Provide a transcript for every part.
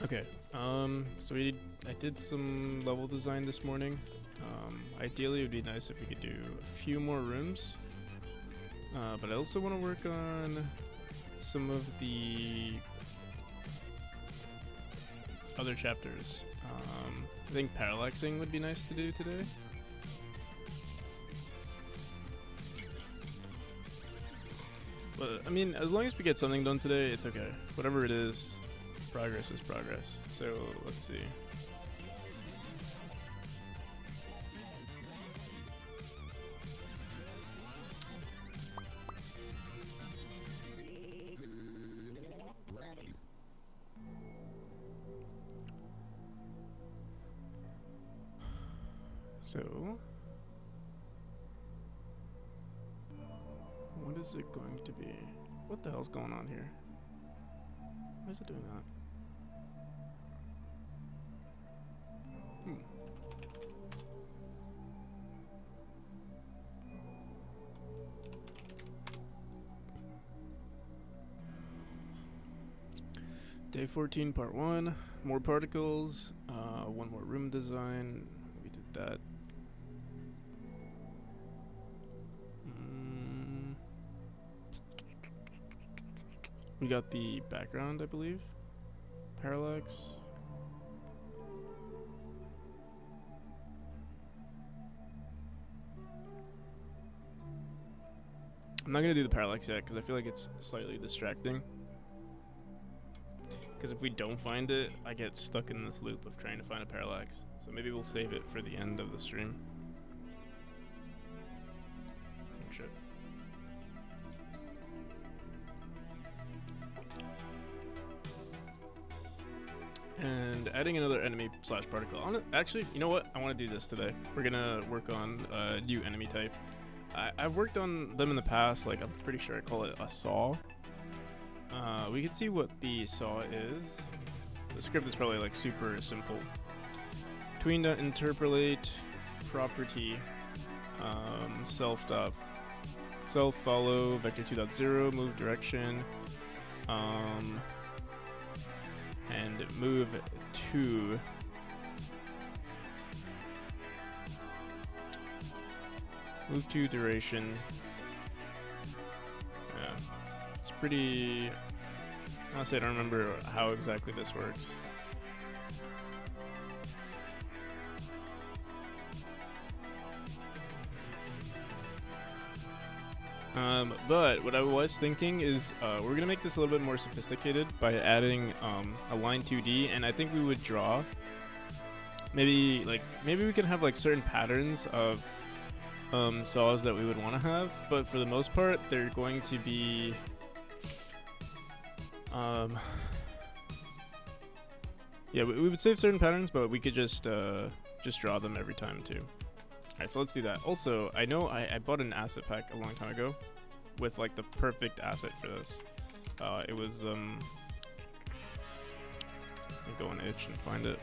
Okay. I did some level design this morning. Ideally, it would be nice if we could do a few more rooms. But I also want to work on some of the other chapters. I think parallaxing would be nice to do today. But I mean, as long as we get something done today, it's okay. Whatever it is, progress is progress. So let's see. So, what is it going to be? What the hell's going on here? Why is it doing that? Day 14, part 1. More particles. One more room design. We did that. We got the background, I believe. Parallax. I'm not gonna do the parallax yet because I feel like it's slightly distracting. Because if we don't find it, I get stuck in this loop of trying to find a parallax. So maybe we'll save it for the end of the stream. Oh shit. And adding another enemy slash particle. Actually, you know what? I want to do this today. We're gonna work on a new enemy type. I've worked on them in the past. Like, I'm pretty sure I call it a saw. We can see what the saw is. The script is probably like super simple. Tween interpolate property self follow vector 2.0 move direction and move to duration. Yeah, it's pretty. Honestly, I don't remember how exactly this works. But what I was thinking is we're gonna make this a little bit more sophisticated by adding a line 2D, and I think we would draw. Maybe we can have like certain patterns of saws that we would want to have, but for the most part, they're going to be yeah, we would save certain patterns, but we could just draw them every time too. Alright, so let's do that. Also, I know I bought an asset pack a long time ago with like the perfect asset for this. It was let me go on itch and find it.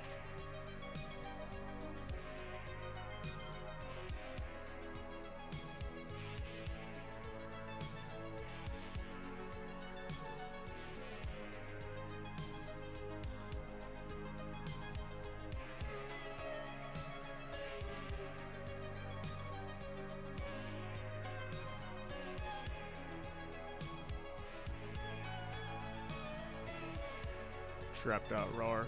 Strapped out roar.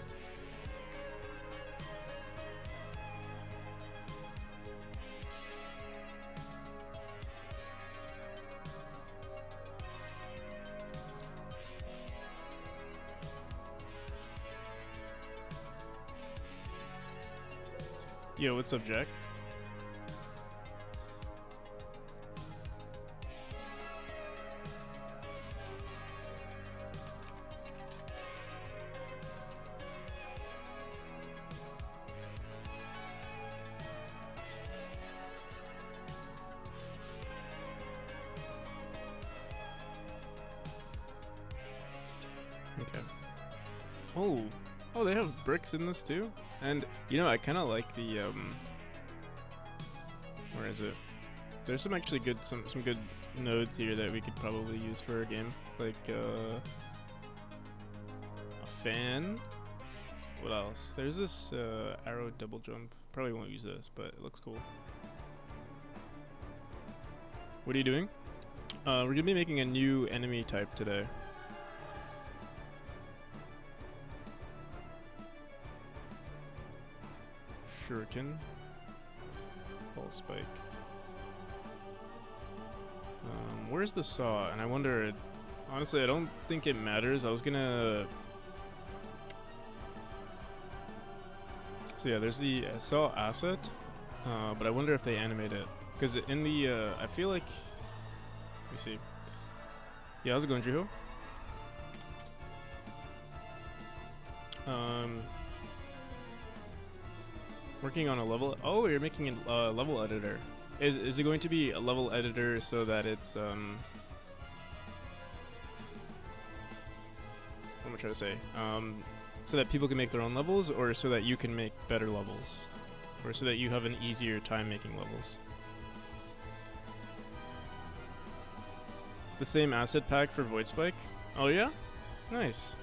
Yo, what's up, Jack? Okay. Oh, they have bricks in this too? And, you know, I kind of like the, where is it? There's some actually good, some good nodes here that we could probably use for a game. Like, a fan. What else? There's this arrow double jump. Probably won't use this, but it looks cool. What are you doing? We're gonna be making a new enemy type today. Shuriken. Ball spike. Where's the saw? And I wonder, honestly, I don't think it matters. I was gonna... So yeah, there's the saw asset, but I wonder if they animate it. Because in the, I feel like... Let me see. Yeah, how's it going, Drew? Working on a level... Oh, you're making a level editor. Is it going to be a level editor so that it's, what am I trying to say? So that people can make their own levels, or so that you can make better levels? Or so that you have an easier time making levels? The same asset pack for Void Spike? Oh yeah? Nice.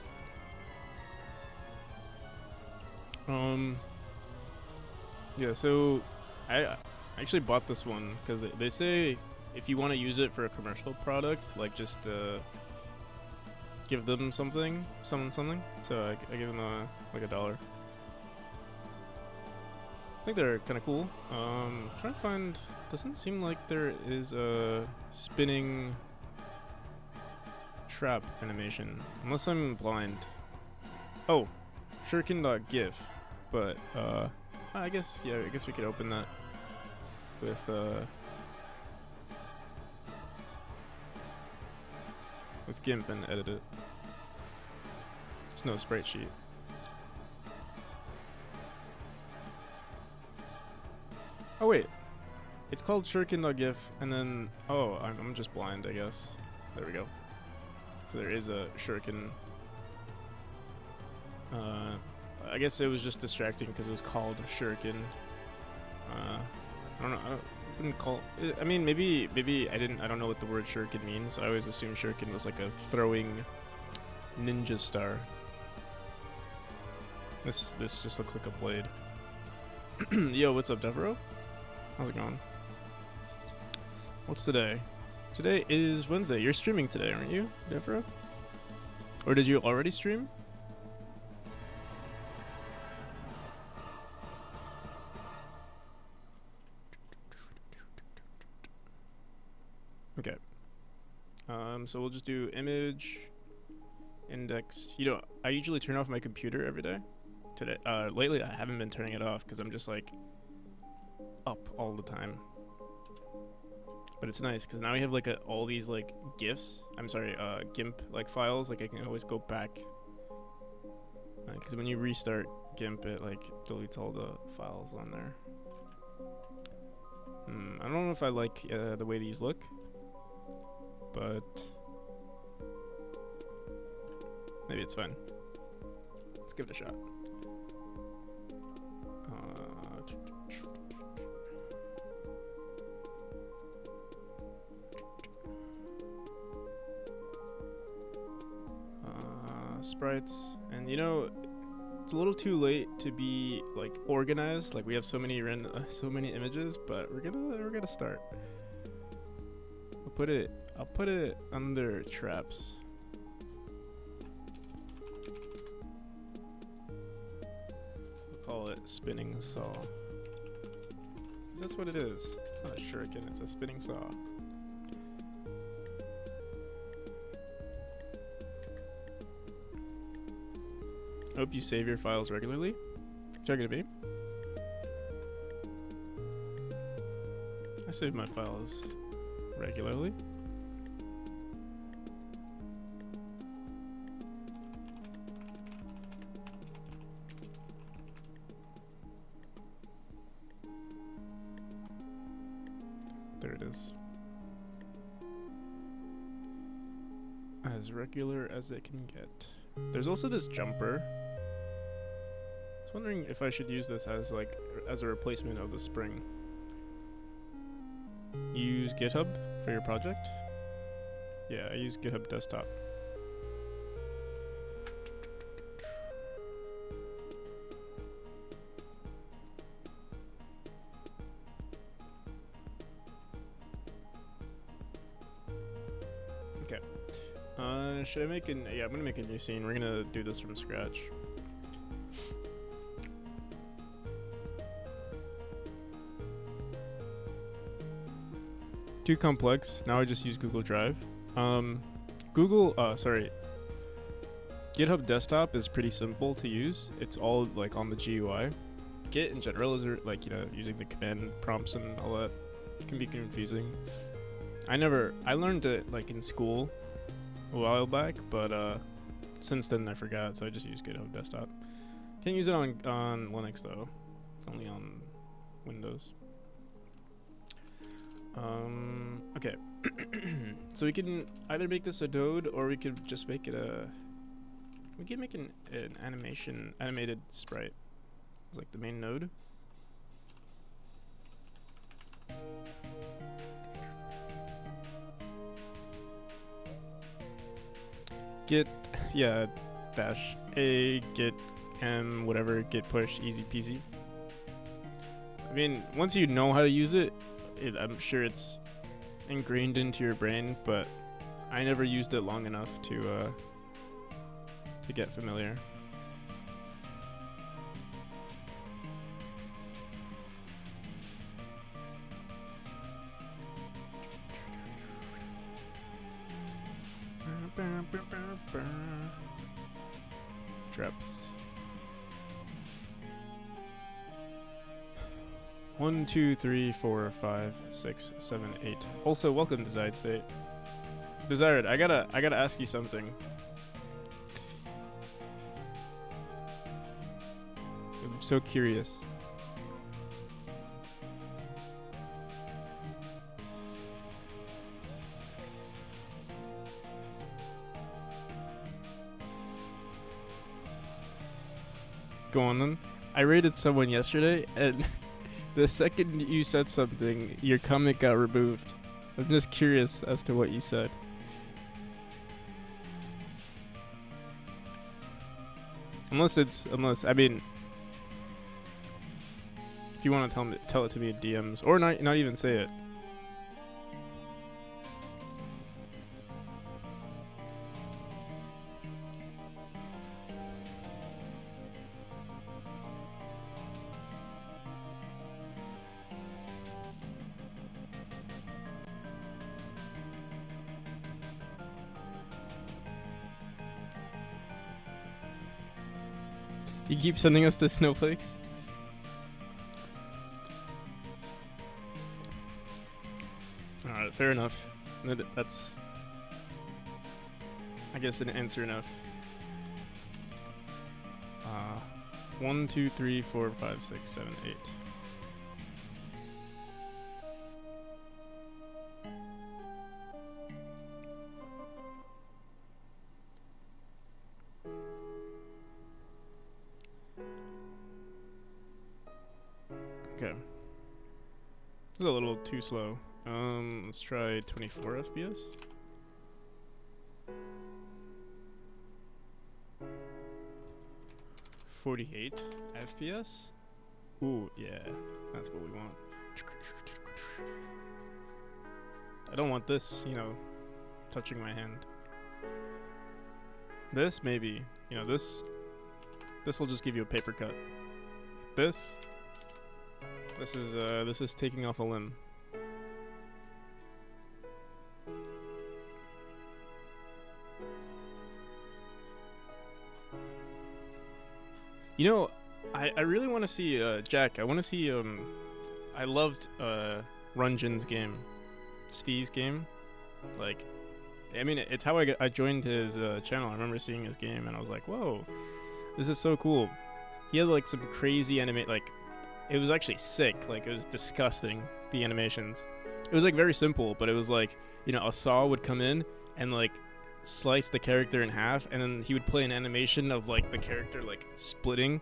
Yeah, so I actually bought this one because they say if you want to use it for a commercial product, like just give them something. So I give them like $1. I think they're kind of cool. Trying to find. Doesn't seem like there is a spinning trap animation, unless I'm blind. Oh, shuriken.gif, but I guess we could open that with GIMP and edit it. There's no sprite sheet. Oh wait, it's called shuriken.gif, and then I'm just blind, I guess. There we go. So there is a shuriken. I guess it was just distracting because it was called shuriken. I don't know. I wouldn't call it, I mean, maybe I don't know what the word shuriken means. I always assumed shuriken was like a throwing ninja star. This just looks like a blade. Yo, what's up, Devereaux? How's it going? What's today? Today is Wednesday. You're streaming today, aren't you, Devereaux? Or did you already stream? Okay. So we'll just do image, index. You know, I usually turn off my computer every day. Today, lately I haven't been turning it off because I'm just like up all the time. But it's nice because now we have like all these like GIFs. GIMP like files. Like I can always go back. Because when you restart GIMP, it like deletes all the files on there. I don't know if I like the way these look. But maybe it's fine. Let's give it a shot. Sprites, and you know, it's a little too late to be like organized. Like we have so many images, but we're gonna start. I'll put it under traps. We'll call it spinning saw. 'Cause that's what it is. It's not a shuriken, it's a spinning saw. I hope you save your files regularly. Check it, babe. I save my files regularly. There it is. As regular as it can get. There's also this jumper. I was wondering if I should use this as a replacement of the spring. You use GitHub for your project? Yeah, I use GitHub Desktop. Okay. Should I make an? Yeah, I'm gonna make a new scene. We're gonna do this from scratch. Too complex. Now I just use Google Drive. GitHub Desktop is pretty simple to use. It's all like on the GUI. Git in general is like, you know, using the command prompts and all that can be confusing. I learned it like in school a while back, but since then I forgot, so I just use GitHub Desktop. Can't use it on Linux though. It's only on Windows. Okay. So we can either make this a node or we could just make it we can make an animated sprite. It's like the main node. Git, yeah, dash a, git m, whatever, git push, easy peasy. I mean, once you know how to use it, I'm sure it's ingrained into your brain, but I never used it long enough to get familiar. Traps. 1, 2, 3, 4, 5, 6, 7, 8. Also, welcome to Desired State. Desired, I gotta ask you something. I'm so curious. Go on then. I rated someone yesterday, and the second you said something, your comment got removed. I'm just curious as to what you said. Unless I mean, if you want to tell it to me in DMs, or not even say it. You keep sending us the snowflakes? Alright, fair enough. That's, I guess, an answer enough. 1, 2, 3, 4, 5, 6, 7, 8. Okay. This is a little too slow. Let's try 24 FPS. $48 FPS? Ooh, yeah, that's what we want. I don't want this, you know, touching my hand. This, maybe. You know, this will just give you a paper cut. This is taking off a limb. You know, I really want to see Jack. I want to see I loved Runjin's game, Stee's game. Like, I mean, it's how I joined his channel. I remember seeing his game and I was like, whoa, this is so cool. He had like some crazy like, it was actually sick. Like, it was disgusting, the animations. It was like very simple, but it was like, you know, a saw would come in and like slice the character in half, and then he would play an animation of like the character like splitting,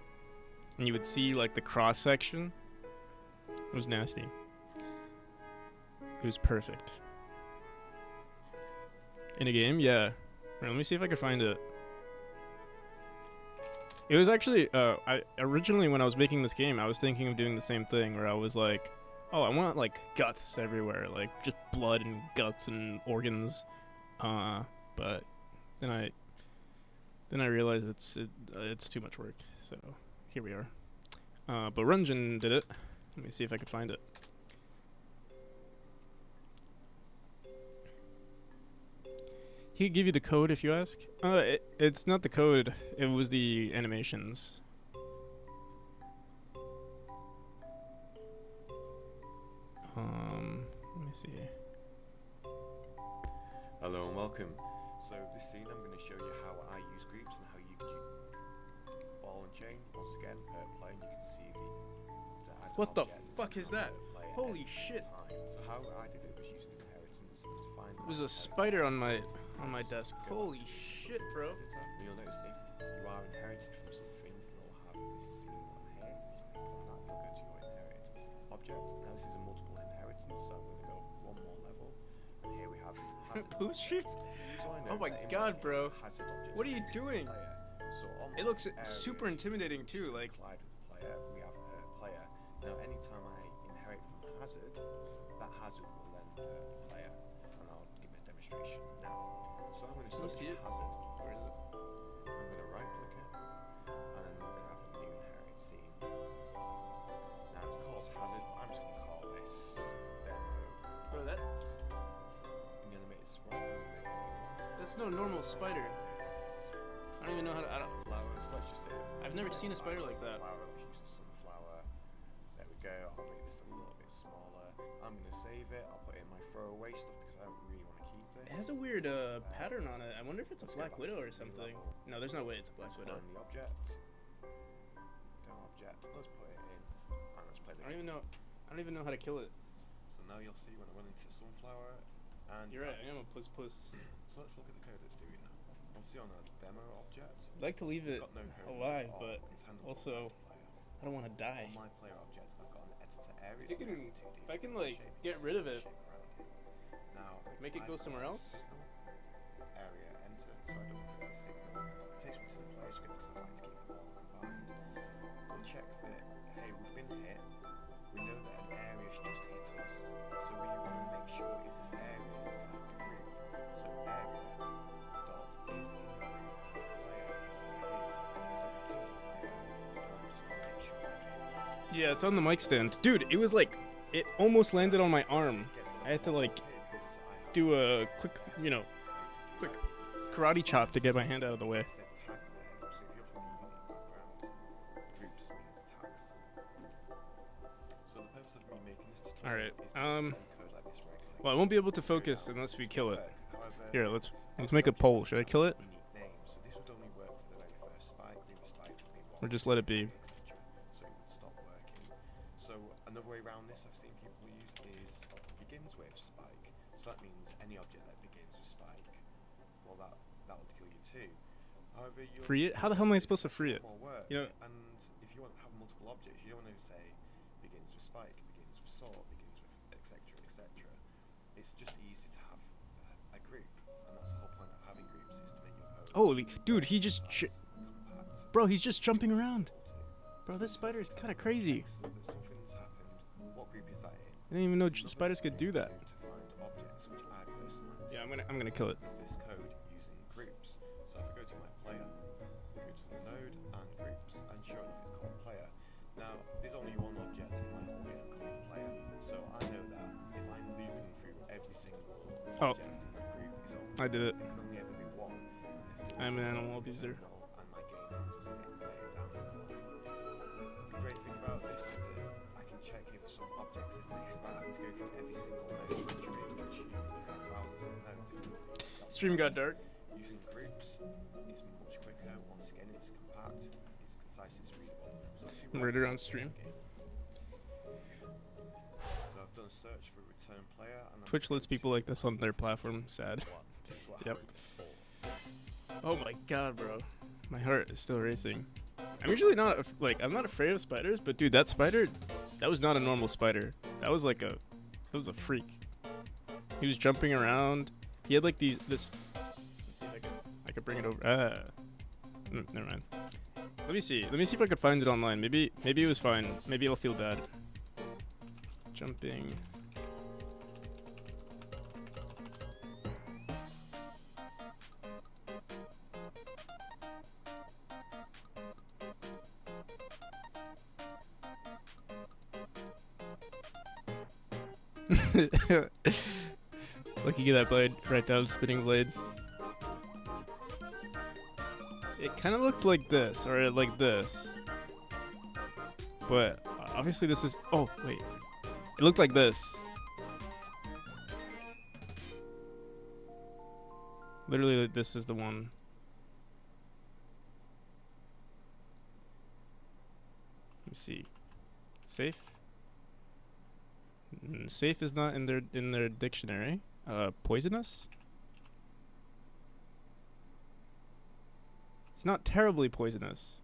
and you would see like the cross section. It was nasty. It was perfect. In a game, yeah. Right, let me see if I can find it. It was actually, I originally when I was making this game, I was thinking of doing the same thing, where I was like, oh, I want like guts everywhere, like just blood and guts and organs. But then I realized it's too much work. So here we are. But Runjin did it. Let me see if I could find it. He'd give you the code if you ask. It's not the code. It was the animations. Let me see. Hello and welcome. So this scene I'm going to show you how I use groups and how you can use ball and chain. Once again, per play, you can see the What the object fuck is that? Holy at shit! time. So how I did it was using inheritance to find. There's a spider on my desk. Holy shit, bro! You'll notice if you are inherited from something, you'll have this scene on here. You'll go to your inherit object. Now this is a multiple inheritance, so I'm going to go one more level. And here we have hazard Boost shift? So I know Oh my that in god, bro! hazard objects What are you doing? So on It looks areas super intimidating too. Like, collide with the player, we have player. Now anytime I inherit from hazard, that hazard will then hurt the player. And I'll give a demonstration now. So I'm going to Let's see select it. hazard. where is it? I'm going to right click it, and then we're going to have a new inherit scene. Now it's called hazard. I'm just going to call this demo. Bro, that I'm going to make it small. that's no normal spider. I don't even know how to. Flowers. Let's just say. I've never seen a spider like that. Flower. Let's use the sunflower. There we go. I'll make this a little bit smaller. I'm going to save it. I'll put it in my throwaway stuff because I don't really want to keep this. It has a weird pattern on it. I wonder if it's a Black Widow or something. No, there's no way it's a Black Let's Widow. find the object. Demo object. Let's put it in. And let's play the I don't even know how to kill it. So now you'll see when I went into sunflower. And You're right. I am a puss. So let's look at the code it's doing now. Obviously on a demo object. I'd like to leave it I've got no code alive, at all. but It's handled also by the player. I don't want to die. On my player object, I've got an editor area. You can, if I can like get rid of it, Now, make it go somewhere else. Area enter, so I don't click the signal. It takes me to the player script because I like to keep it all combined. We'll check that, hey, we've been hit. We know that an area's just hit us, so we want to make sure is this area inside the group. So area dot is in the group player, so it is. So we kill the player. I'm just going to make sure I get it. Yeah, it's on the mic stand, dude. It was like it almost landed on my arm. I had to like do a quick, quick karate chop to get my hand out of the way. All right. Well, I won't be able to focus unless we kill it. Here, let's make a poll. Should I kill it? Or just let it be? So another way around this I've seen people use is begins with spike. So that means any object that begins with spike, well that would kill you too. However, Free it? How the hell am I supposed to free it? You know, and if you want to have multiple objects, you don't want to say begins with spike, begins with sword, begins with etc. etc. It's just easy to have a group, and that's the whole point of having groups is to make your code. holy, dude, he just, compact. bro, he's just jumping around. Bro, this spider is kind of crazy. Something's happened. What group is that in? I didn't even know spiders could do that. To find objects, which I personally Yeah, I'm gonna kill it. with this code using groups. So if I go to my player, go to the node and groups, and sure enough it's called player. Now there's only one object in my whole game called player, so I know that if I'm looping through every single object in the group, it's only, I did it. there can only ever be one. I'm an animal abuser. And my game just later down the line. The great thing about this is that I can check if some objects exist. I have to go through every single node in the tree, which you have thousands of nodes. Stream got dark. Using groups is much quicker. Once again, it's compact, it's concise, it's readable. So let's see what Murder I've on done stream. in the game. So I've done a search for return player. And I'm Twitch lets people like this on their platform. Sad. Yep. Oh my god, bro. My heart is still racing. I'm usually not I'm not afraid of spiders, but dude, that spider, that was not a normal spider. That was like that was a freak. He was jumping around. He had like this. Let's see if I could bring it over. Never mind. Let me see if I could find it online. Maybe it was fine. Maybe I'll feel bad. Jumping. Looking at that blade right down, spinning blades. It kind of looked like this, or like this. But obviously this is... Oh, wait. It looked like this. Literally, this is the one. Let me see. Safe? Safe is not in their dictionary. Poisonous? It's not terribly poisonous.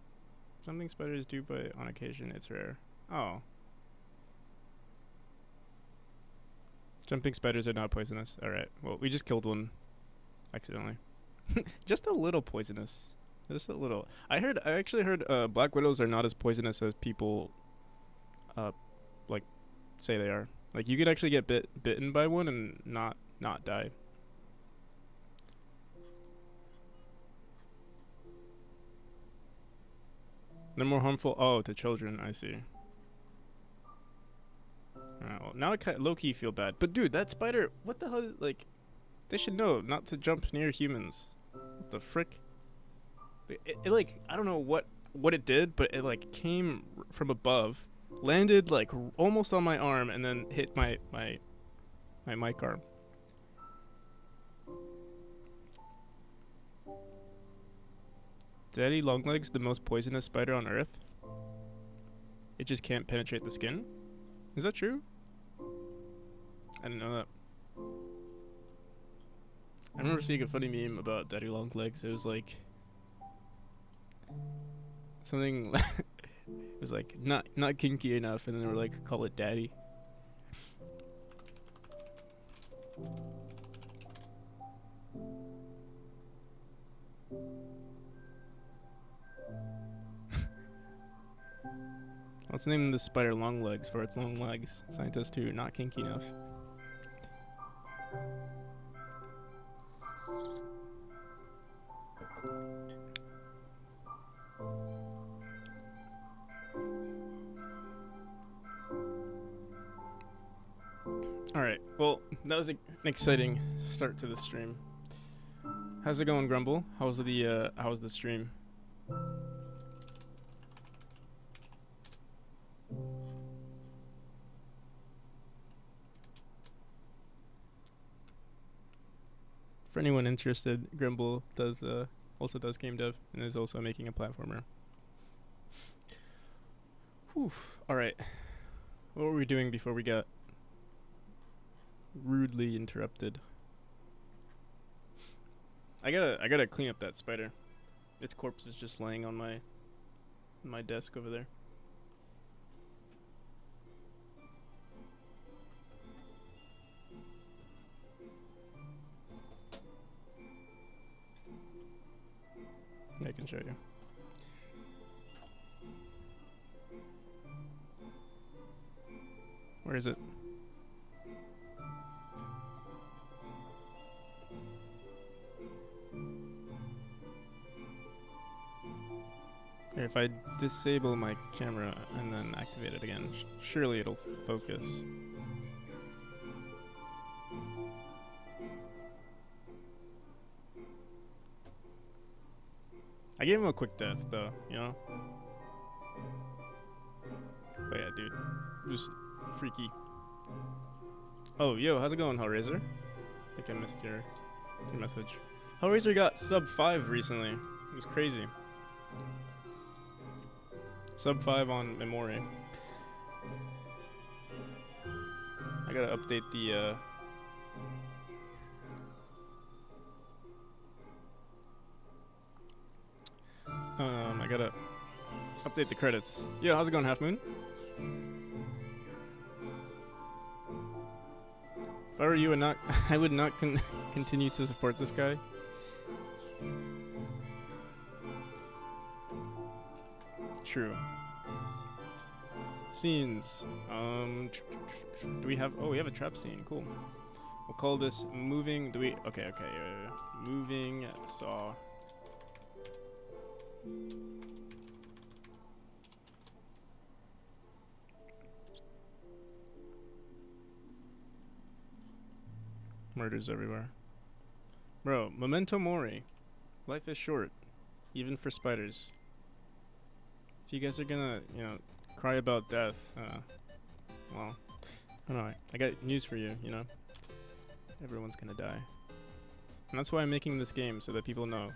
Something spiders do, but on occasion it's rare. Oh. Jumping spiders are not poisonous. Alright, well, we just killed one. Accidentally. Just a little poisonous. Just a little. I actually heard black widows are not as poisonous as people like say they are. Like you could actually get bitten by one and not die. They're more harmful to children, I see. Alright, well now I low-key feel bad. But dude, that spider, what the hell is, like, they should know not to jump near humans. What the frick? It like, I don't know what it did, but it like came from above, landed like almost on my arm, and then hit my mic arm. Daddy Longlegs, the most poisonous spider on Earth? It just can't penetrate the skin? Is that true? I didn't know that. I remember seeing a funny meme about Daddy Longlegs. It was like something. It was like not kinky enough, and then they were like, call it Daddy. Let's name the spider Longlegs for its long legs. Scientists too, not kinky enough. Alright, well, that was an exciting start to the stream. How's it going, Grumble? How's the stream? For anyone interested, Grumble also does game dev and is also making a platformer. Whew. Alright. What were we doing before we got rudely interrupted? I gotta clean up that spider. Its corpse is just laying on my desk over there. I can show you. Where is it? Here, if I disable my camera and then activate it again, surely it'll focus. I gave him a quick death, though, you know? But yeah, dude. It was freaky. Oh, yo, how's it going, Hellraiser? I think I missed your message. Hellraiser got sub 5 recently. It was crazy. Sub 5 on Memori. I gotta update the, I gotta update the credits. Yeah, how's it going, Half Moon? If I were you, I would not continue to support this guy. True. Scenes. Do we have? Oh, we have a trap scene. Cool. We'll call this moving. Do we? Okay. Moving saw. Murders everywhere. Bro, memento mori. Life is short, even for spiders. If you guys are gonna, cry about death, well, I don't know. I got news for you, Everyone's gonna die. And that's why I'm making this game, so that people know.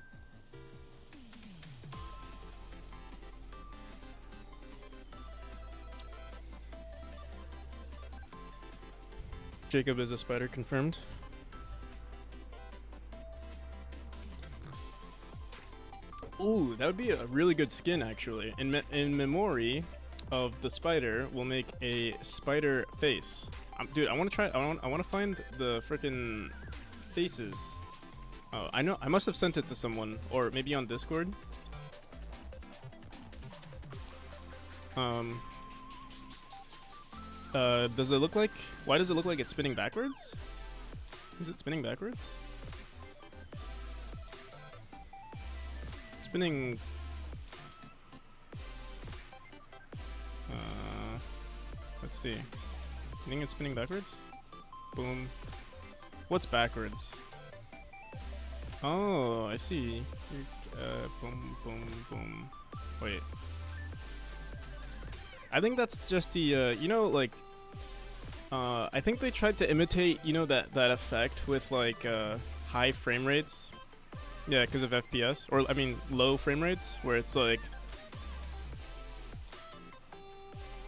Jacob is a spider confirmed. Ooh, that would be a really good skin, actually. In Memori of the spider, we'll make a spider face. Dude, I want to try. I want to find the frickin' faces. Oh, I know. I must have sent it to someone, or maybe on Discord. Does it look like? Why does it look like it's spinning backwards? Is it spinning backwards? Spinning. Let's see. I think it's spinning backwards. Boom. What's backwards? Oh, I see. Boom, boom, boom. Wait. I think that's just the, I think they tried to imitate, that effect with, like, high frame rates. Yeah, because of FPS. Or, I mean, low frame rates, where it's like...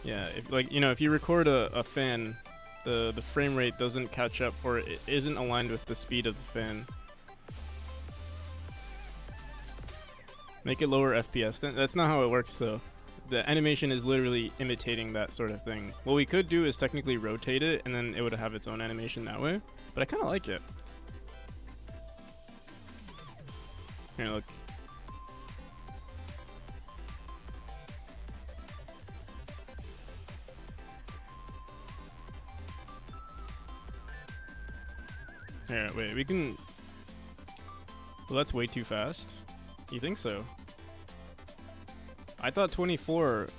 Yeah, if you record a fan, the frame rate doesn't catch up, or it isn't aligned with the speed of the fan. Make it lower FPS. That's not how it works, though. The animation is literally imitating that sort of thing. What we could do is technically rotate it, and then it would have its own animation that way. But I kind of like it. Here, look. Here, wait, we can... Well, that's way too fast. You think so? I thought 24,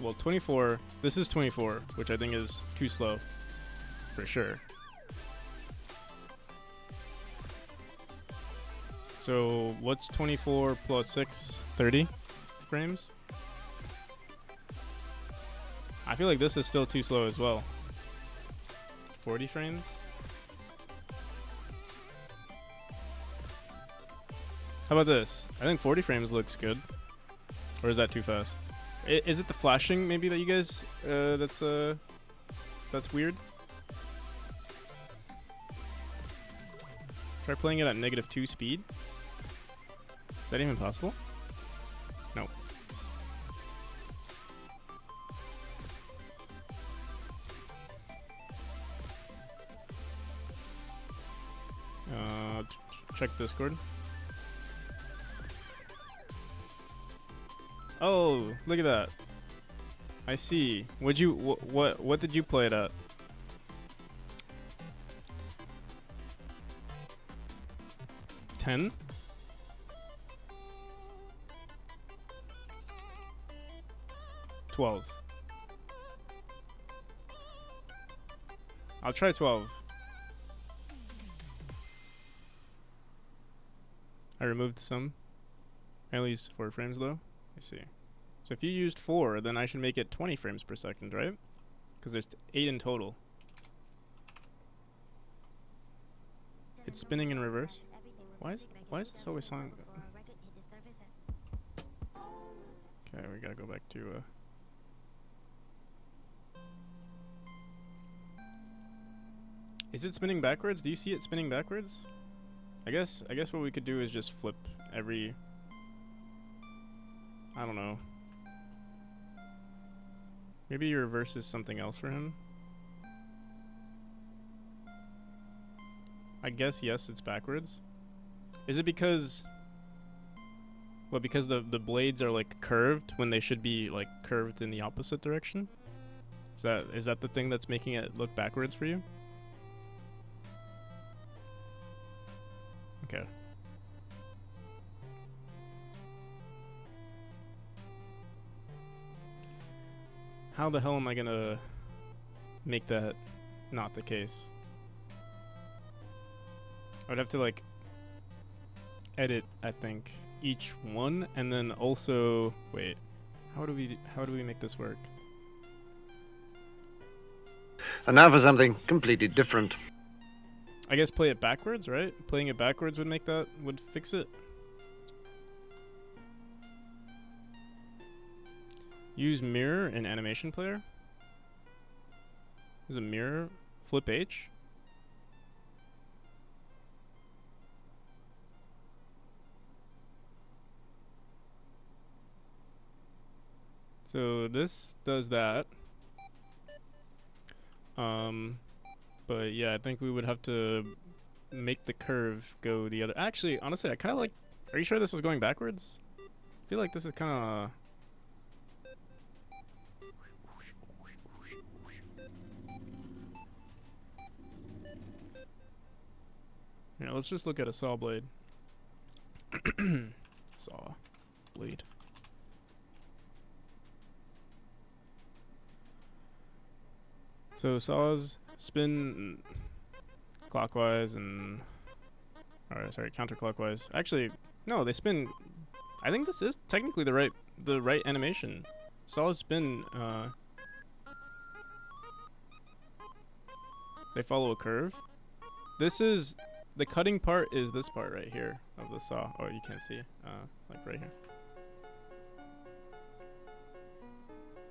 well, 24, this is 24, which I think is too slow, for sure. So, what's 24 plus 6? 30 frames? I feel like this is still too slow as well. 40 frames? How about this? I think 40 frames looks good. Or is that too fast? Is it the flashing maybe that you guys, that's weird? Try playing it at -2 speed. Is that even possible? No. Check Discord. Oh, look at that. I see. What did you play it at? $10? $12. I'll try 12. I removed some. I only used 4 frames though. I see. So if you used 4, then I should make it 20 frames per second, right? Because there's 8 in total. It's spinning in reverse. Why is this always silent? Okay, we gotta go back to Is it spinning backwards? Do you see it spinning backwards? I guess what we could do is just flip every... I don't know. Maybe reverse is something else for him. I guess yes, it's backwards. Is it because... What, because the blades are like curved when they should be like curved in the opposite direction? Is that the thing that's making it look backwards for you? Okay. How the hell am I gonna make that not the case? would have to like edit, I think, each one, and then also wait. How do we make this work? And now for something completely different. I guess play it backwards, right? Playing it backwards would fix it. Use mirror in animation player. Use a mirror. Flip H. So this does that. But yeah, I think we would have to make the curve go the other. Actually, honestly, I kind of like. Are you sure this is going backwards? I feel like this is kind of. Yeah, let's just look at a saw blade. Saw blade. So saws spin clockwise and, sorry, counterclockwise. Actually, no, they spin. I think this is technically the right animation. Saws spin. They follow a curve. This is the cutting part. Is this part right here of the saw? Oh, you can't see. Like right here.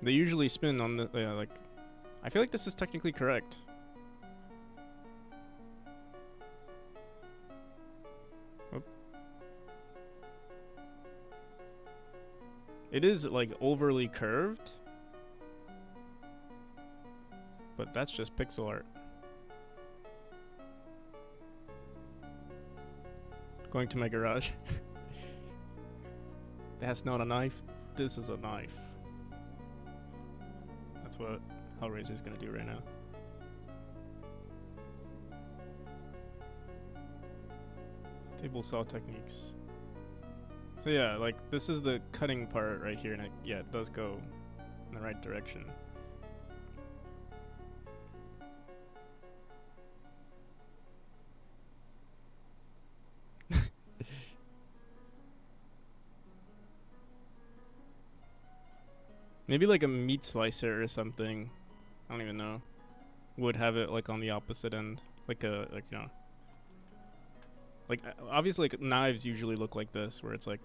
They usually spin on the like. I feel like this is technically correct. Oop. It is like overly curved, but that's just pixel art. Going to my garage. That's not a knife. This is a knife. That's what Hellraiser's gonna do right now. Table saw techniques. So yeah, like this is the cutting part right here, and it does go in the right direction. Maybe like a meat slicer or something. I don't even know. Would have it like on the opposite end, like you know, like obviously like knives usually look like this, where it's like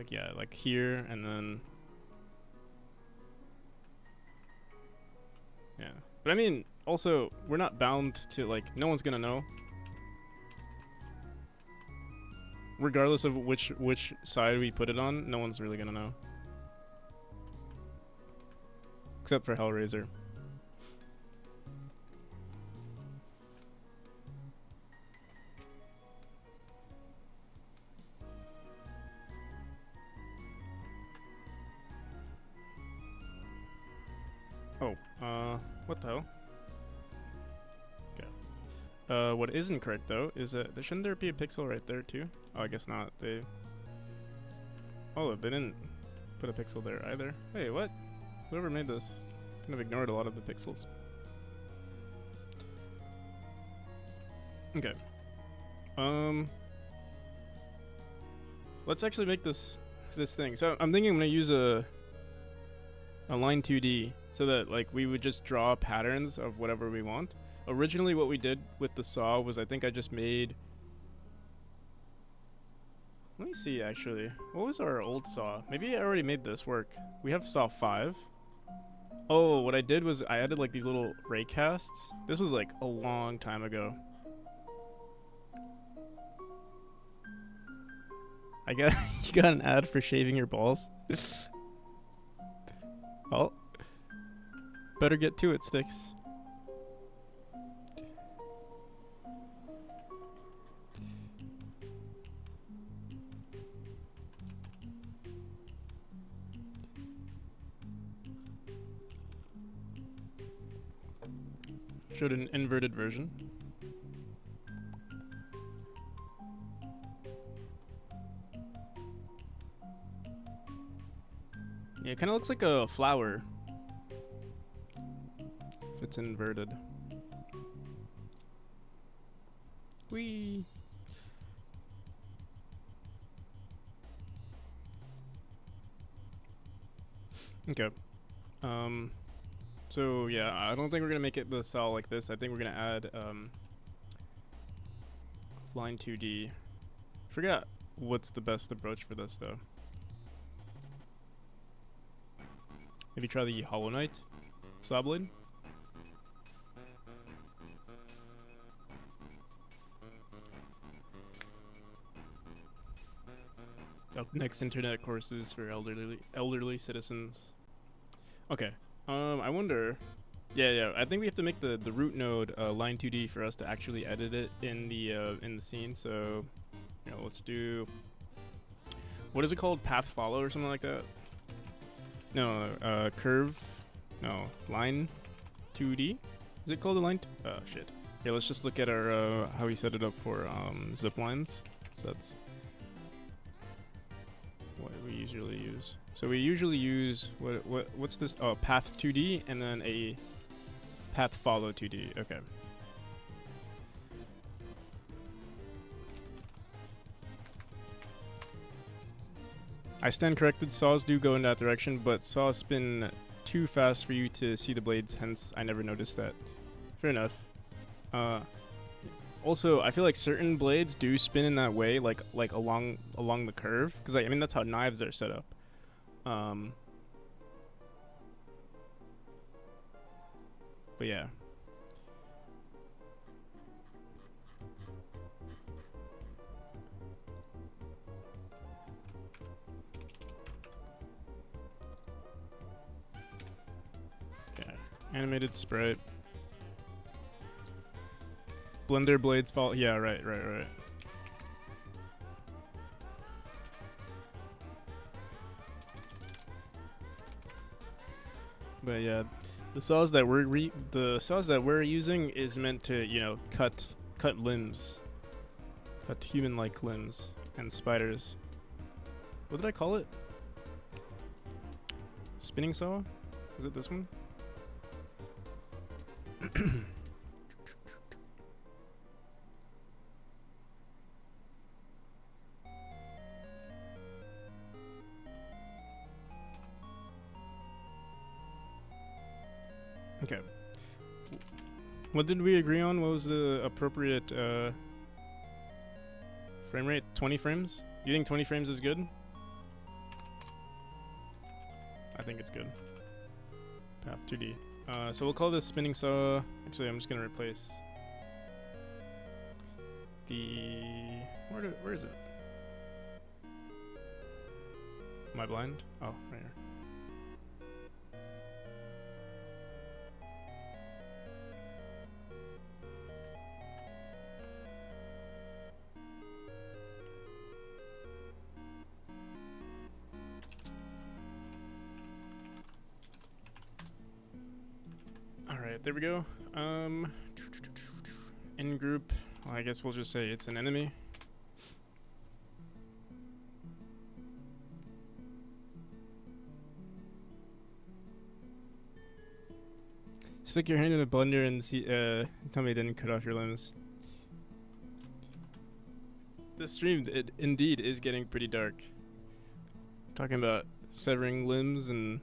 yeah, like here and then yeah. But I mean, also we're not bound to like no one's gonna know, regardless of which side we put it on. No one's really gonna know. Except for Hellraiser. Oh, what the hell? Okay. What isn't correct though is that shouldn't there be a pixel right there too? Oh, I guess not. They didn't put a pixel there either. Wait, what? Whoever made this kind of ignored a lot of the pixels. Okay. Let's actually make this thing. So I'm thinking I'm gonna use a line 2D so that like we would just draw patterns of whatever we want. Originally what we did with the saw was I think I just made. Let me see actually. What was our old saw? Maybe I already made this work. We have saw 5. Oh, what I did was I added like these little ray casts. This was like a long time ago. I got you got an ad for shaving your balls. Well, better get to it, Sticks. Showed an inverted version. Yeah, it kind of looks like a flower if it's inverted. Whee! Okay. So yeah, I don't think we're gonna make it the saw like this. I think we're gonna add line 2D. Forgot what's the best approach for this though. Maybe try the Hollow Knight saw blade. Up next, internet courses for elderly citizens. Okay. I wonder. Yeah. I think we have to make the root node line 2D for us to actually edit it in the scene. So, you know, let's do. What is it called? Path follow or something like that? No, curve. No, line 2D. Is it called a line? Oh shit. Yeah, let's just look at our how we set it up for zip lines. So that's what we usually use. So we usually use what's this? Oh, path 2D and then a path follow 2D. Okay. I stand corrected. Saws do go in that direction, but saws spin too fast for you to see the blades. Hence, I never noticed that. Fair enough. Also, I feel like certain blades do spin in that way, like along the curve, because I mean that's how knives are set up. But yeah. Okay. Animated sprite. Blender blades fall. Yeah, right. But yeah, the saws that we're using is meant to, you know, cut limbs, cut human-like limbs and spiders. What did I call it? Spinning saw? Is it this one? Okay. What did we agree on? What was the appropriate frame rate? 20 frames? You think 20 frames is good? I think it's good. Path 2D. So we'll call this spinning saw. Actually, I'm just gonna replace the where is it? Am I blind? Oh, right here. Alright, there we go. In group, well, I guess we'll just say it's an enemy. Stick your hand in a blender and see, tell me it didn't cut off your limbs. This stream, it indeed is getting pretty dark. Talking about severing limbs and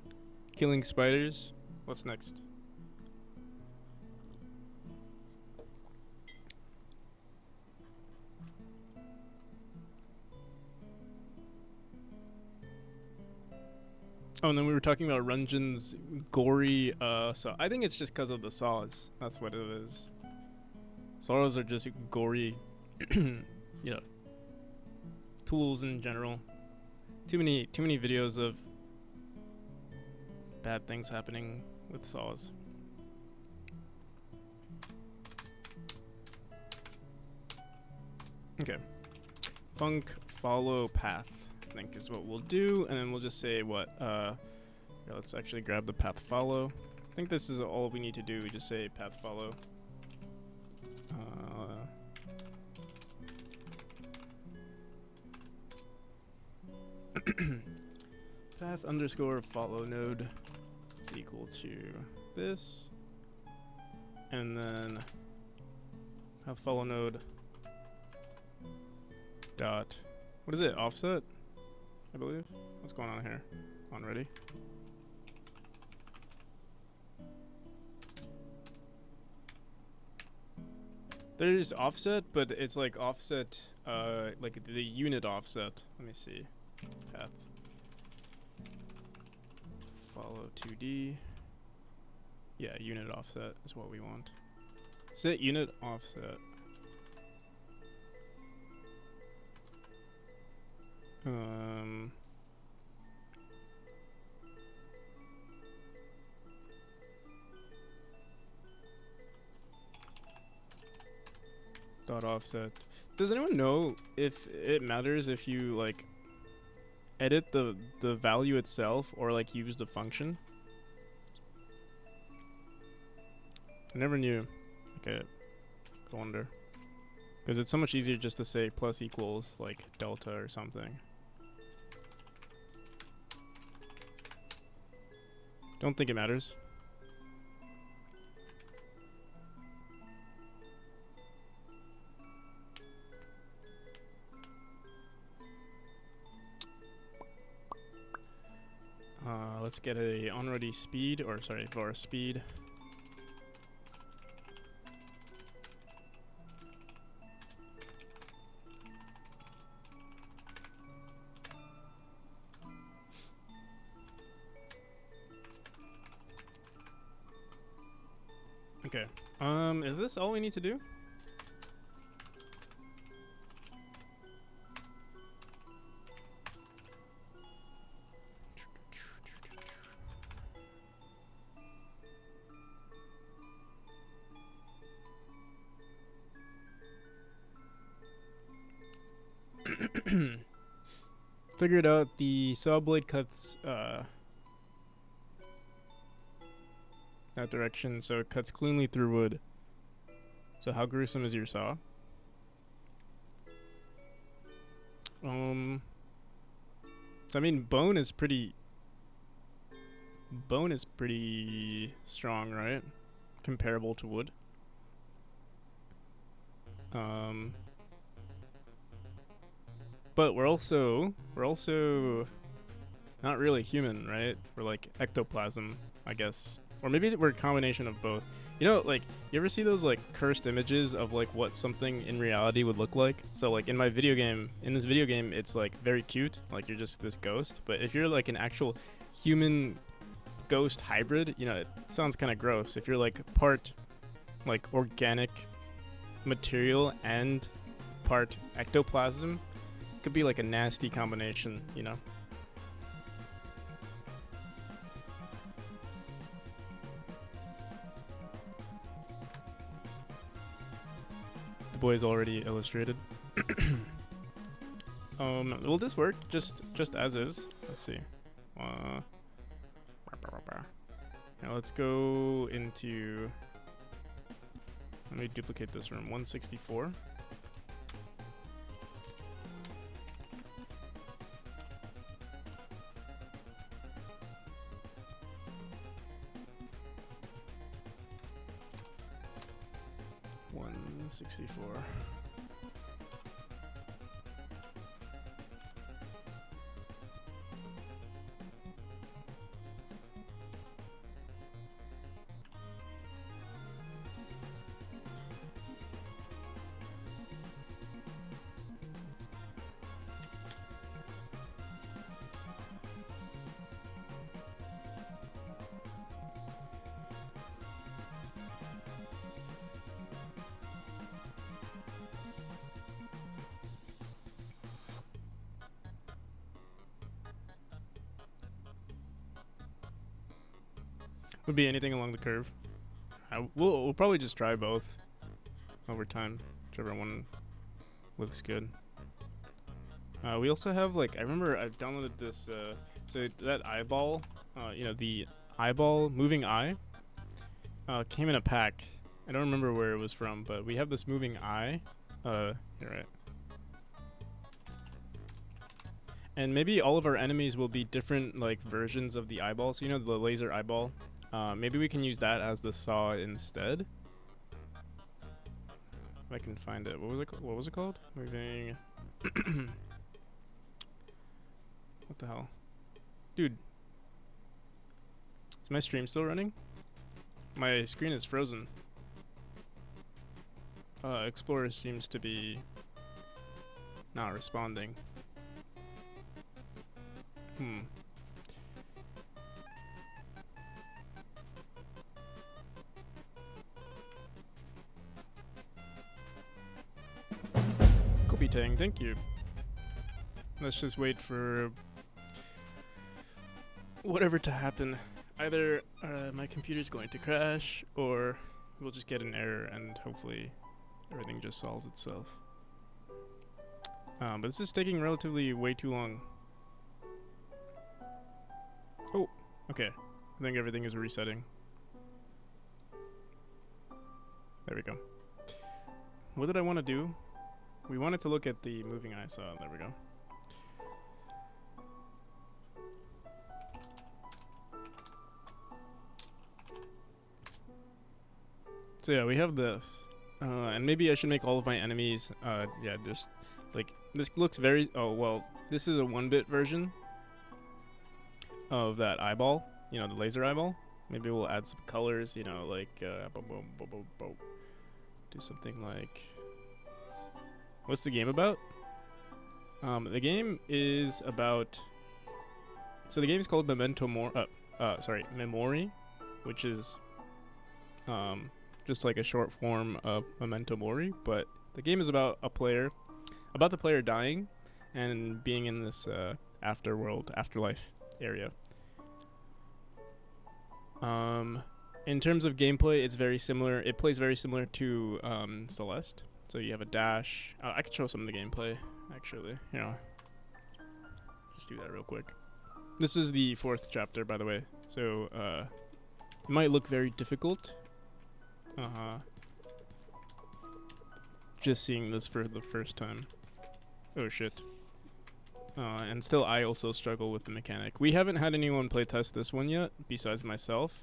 killing spiders. What's next? Oh, and then we were talking about Rungeon's gory saw. I think it's just because of the saws. That's what it is. Saws are just gory, you know, tools in general. Too many videos of bad things happening with saws. Okay. Funk follow path, I think is what we'll do, and then we'll just say what yeah, let's actually grab the path follow. I think this is all we need to do. We just say path follow. Path underscore follow node is equal to this, and then path follow node dot, what is it? Offset, I believe. What's going on here? On ready. There's offset, but it's like offset, like the unit offset. Let me see. Path. Follow 2D. Yeah, unit offset is what we want. Set unit offset. Dot offset. Does anyone know if it matters if you like edit the value itself or like use the function? I never knew. Okay, I wonder. Because it's so much easier just to say plus equals like delta or something. Don't think it matters. Let's get a onReady speed, or sorry, var speed. Okay. Is this all we need to do? Figured out the saw blade cuts that direction, so it cuts cleanly through wood. So how gruesome is your saw? So I mean, bone is pretty strong, right? Comparable to wood. But we're also not really human, right? We're like ectoplasm, I guess. Or maybe we're a combination of both. You know, like, you ever see those like cursed images of like what something in reality would look like? So like in this video game, it's like very cute, like you're just this ghost. But if you're like an actual human ghost hybrid, you know, it sounds kind of gross. If you're like part like organic material and part ectoplasm, it could be like a nasty combination, you know? The boy's already illustrated. Will this work just as is? Let's see. Now let's go into. Let me duplicate this room. 164. Would be anything along the curve. We'll probably just try both over time, whichever one looks good. We also have like, I remember I downloaded this, so that eyeball, you know, the eyeball moving eye, came in a pack. I don't remember where it was from, but we have this moving eye. You're right. And maybe all of our enemies will be different like versions of the eyeball. So you know the laser eyeball. Maybe we can use that as the saw instead. If I can find it. What was it called? Moving What the hell? Dude. Is my stream still running? My screen is frozen. Explorer seems to be not responding. Kobe Tang, thank you. Let's just wait for whatever to happen. Either my computer's going to crash, or we'll just get an error and hopefully everything just solves itself. But this is taking relatively way too long. Oh, okay. I think everything is resetting. There we go. What did I want to do? We wanted to look at the moving I saw. There we go. So yeah, we have this. And maybe I should make all of my enemies, yeah, just, like, this looks very, oh, well, this is a 1-bit version of that eyeball, you know, the laser eyeball. Maybe we'll add some colors, you know, like, do something like, what's the game about? The game is about, so the game is called Memori, which is, just like a short form of Memento Mori, but the game is about the player dying and being in this afterlife area. In terms of gameplay, it's very similar. It plays very similar to Celeste. So you have a dash. I could show some of the gameplay, actually. You know, just do that real quick. This is the 4th chapter, by the way. So it might look very difficult. Just seeing this for the first time. Oh shit. And still I also struggle with the mechanic. We haven't had anyone playtest this one yet, besides myself.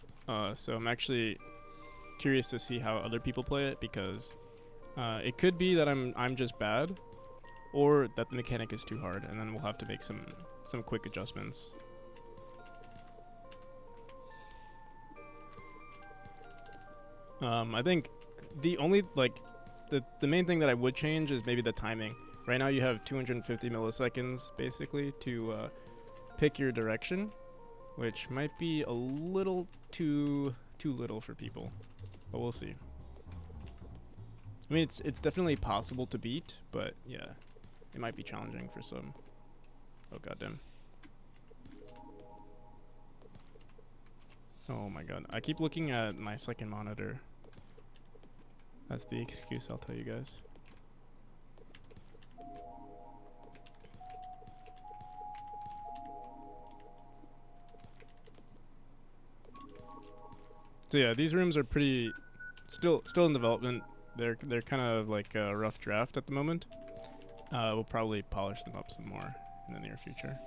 So I'm actually curious to see how other people play it, because it could be that I'm just bad, or that the mechanic is too hard, and then we'll have to make some quick adjustments. I think the only, like, the main thing that I would change is maybe the timing. Right now you have 250 milliseconds, basically, to pick your direction, which might be a little too little for people, but we'll see. I mean, it's definitely possible to beat, but yeah, it might be challenging for some. Oh, goddamn. Oh my god, I keep looking at my second monitor. That's the excuse, I'll tell you guys. So yeah, these rooms are pretty still in development. They're kind of like a rough draft at the moment. We'll probably polish them up some more in the near future.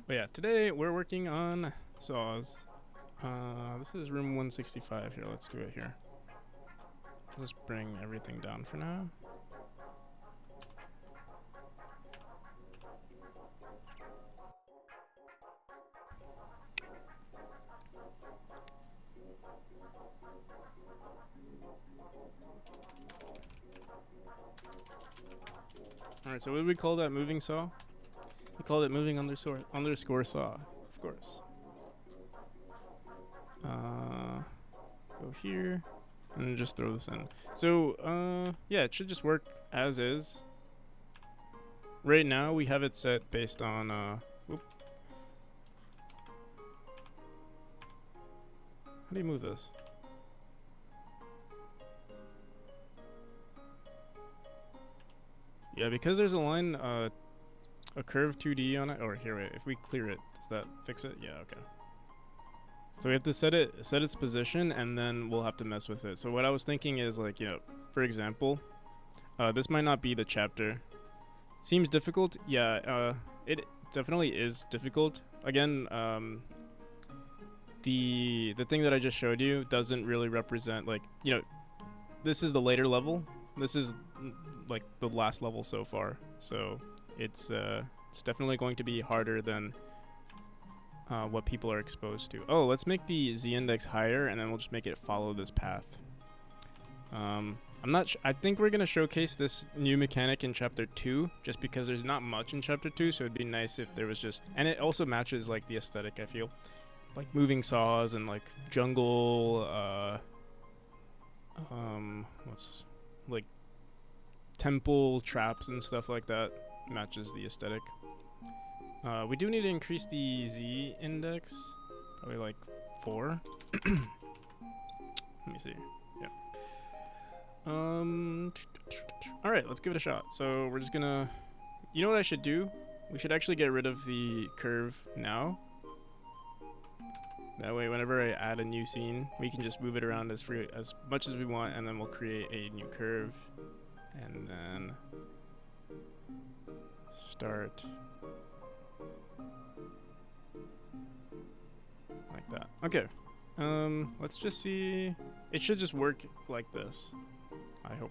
But yeah, today we're working on saws. This is room 165 here. Let's do it here. Let's bring everything down for now. Alright, so what do we call that moving saw? We call it moving underscore saw, of course. Go here, and just throw this in. So, yeah, it should just work as is. Right now, we have it set based on, whoop. How do you move this? Yeah, because there's a line, a curve 2D on it. Or here, wait, if we clear it, does that fix it? Yeah, okay. So we have to set its position, and then we'll have to mess with it. So what I was thinking is, like, you know, for example, this might not be the chapter. Seems difficult? Yeah, it definitely is difficult. Again, the thing that I just showed you doesn't really represent, like, you know, this is the later level. This is like the last level so far. So it's definitely going to be harder than what people are exposed to. Oh, let's make the Z index higher, and then we'll just make it follow this path. I'm not I think we're gonna showcase this new mechanic in chapter 2, just because there's not much in chapter 2, so it'd be nice if there was just, and it also matches like the aesthetic, I feel. Like moving saws and like jungle, what's like temple traps and stuff like that matches the aesthetic. We do need to increase the Z index, probably like 4. Let me see. Yeah. All right, let's give it a shot. So we're just gonna, you know what I should do? We should actually get rid of the curve now. That way, whenever I add a new scene, we can just move it around as much as we want, and then we'll create a new curve, and then start like that. Okay. Let's just see. It should just work like this, I hope.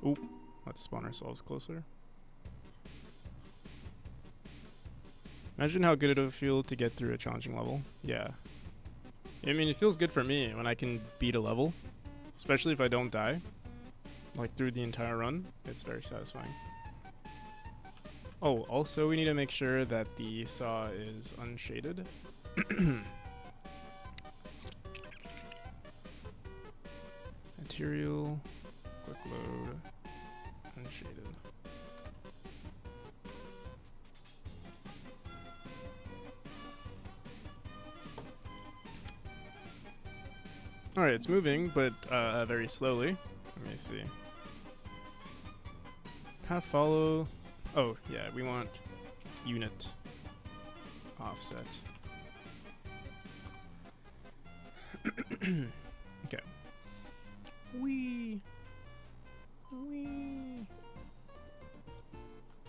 Oop. Let's spawn ourselves closer. Imagine how good it would feel to get through a challenging level. Yeah. I mean, it feels good for me when I can beat a level, especially if I don't die, like through the entire run. It's very satisfying. Oh, also we need to make sure that the saw is unshaded. Material, quick load, unshaded. Alright, it's moving, but very slowly. Let me see. Path follow. Oh, yeah, we want unit offset. Okay. Wee.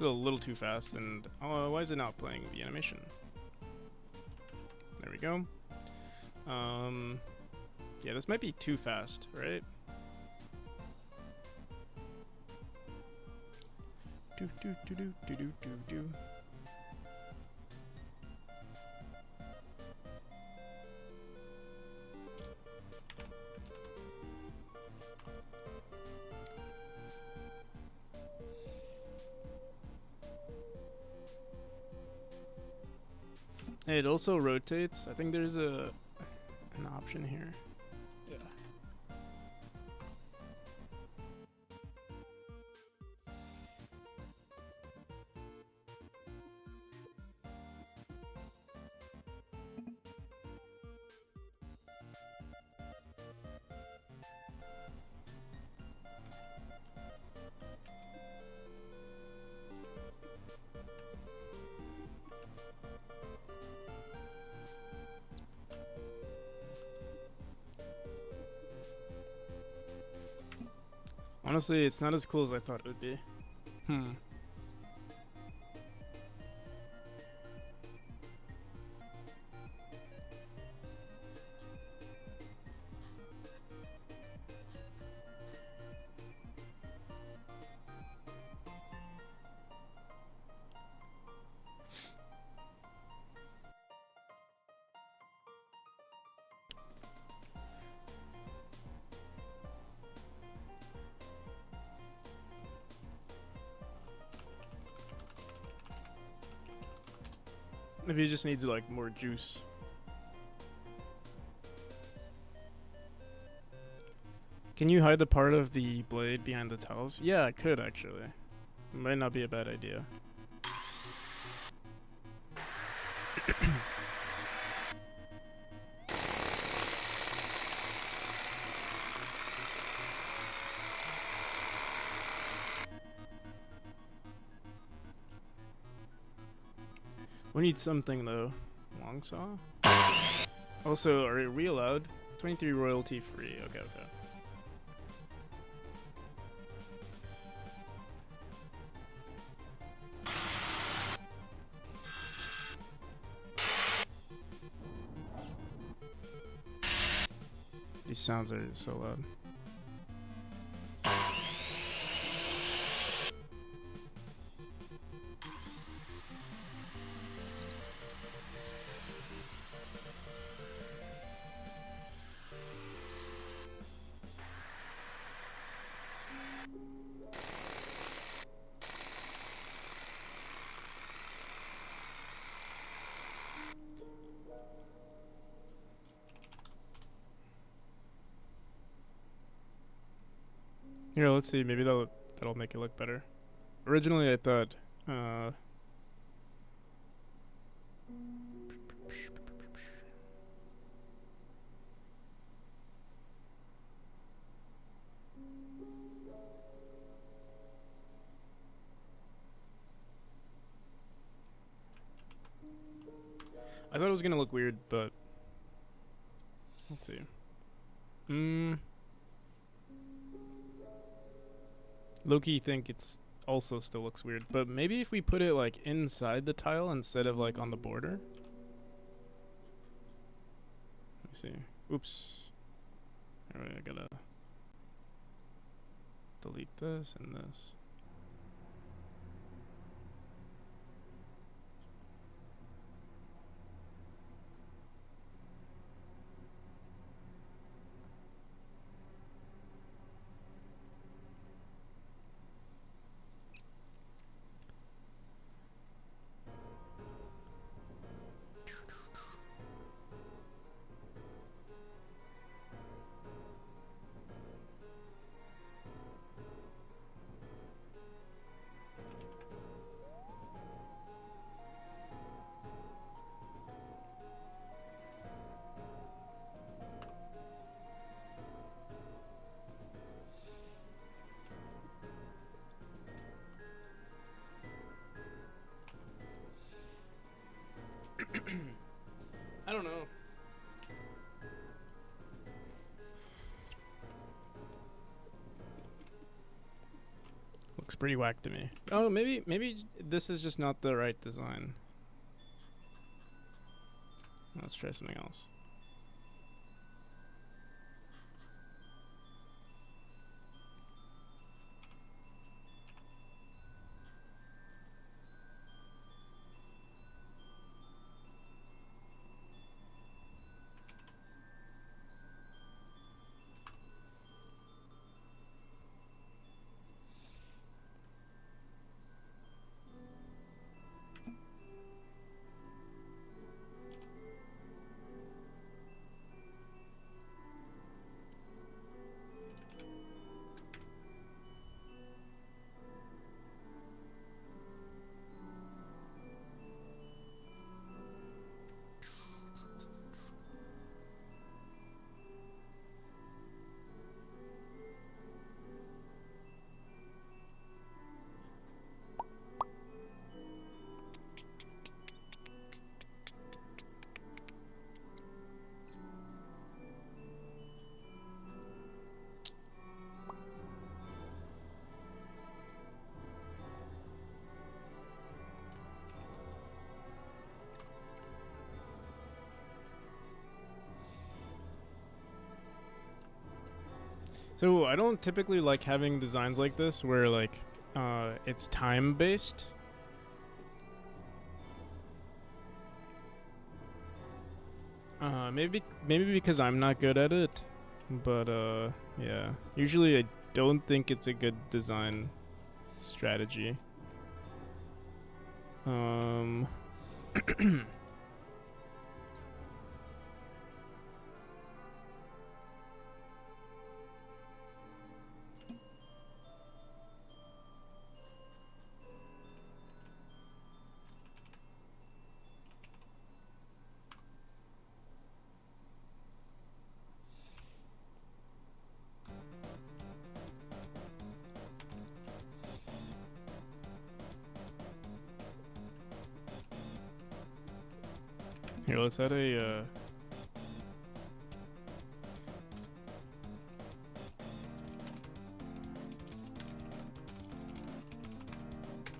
A little too fast, and why is it not playing the animation? There we go. Yeah, this might be too fast, right? Do do do do do do do do. It also rotates. I think there's an option here. Yeah. Honestly, it's not as cool as I thought it would be. Maybe it just needs like more juice. Can you hide the part of the blade behind the tiles? Yeah, I could actually. It might not be a bad idea. We need something though. Long saw? Also, are we allowed? 23 royalty free. Okay, okay. These sounds are so loud. Here, let's see. Maybe that'll make it look better. Originally, I thought. I thought it was gonna look weird, but let's see. Low-key think it's also still looks weird, but maybe if we put it like inside the tile instead of like on the border. Let me see. Oops. Alright, I gotta delete this and this. I don't know. Looks pretty whack to me. Oh, maybe this is just not the right design. Let's try something else. So I don't typically like having designs like this where like it's time based. Maybe because I'm not good at it, but yeah. Usually I don't think it's a good design strategy. Here, let's add a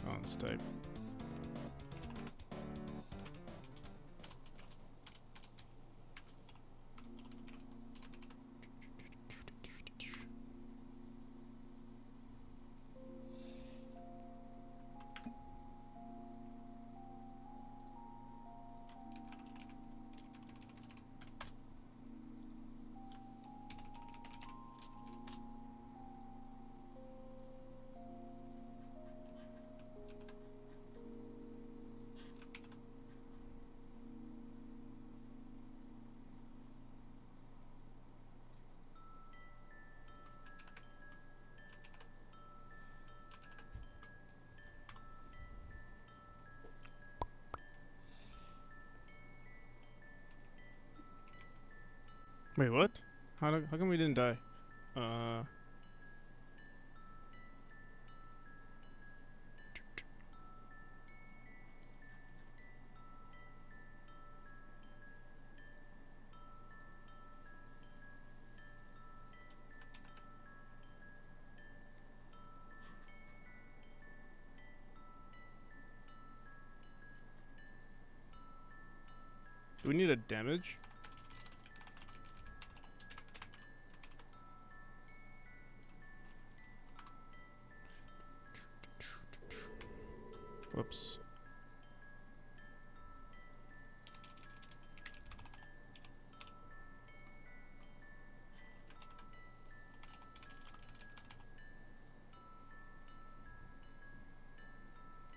let's type. Wait, what? How come we didn't die? Do we need a damage? Whoops.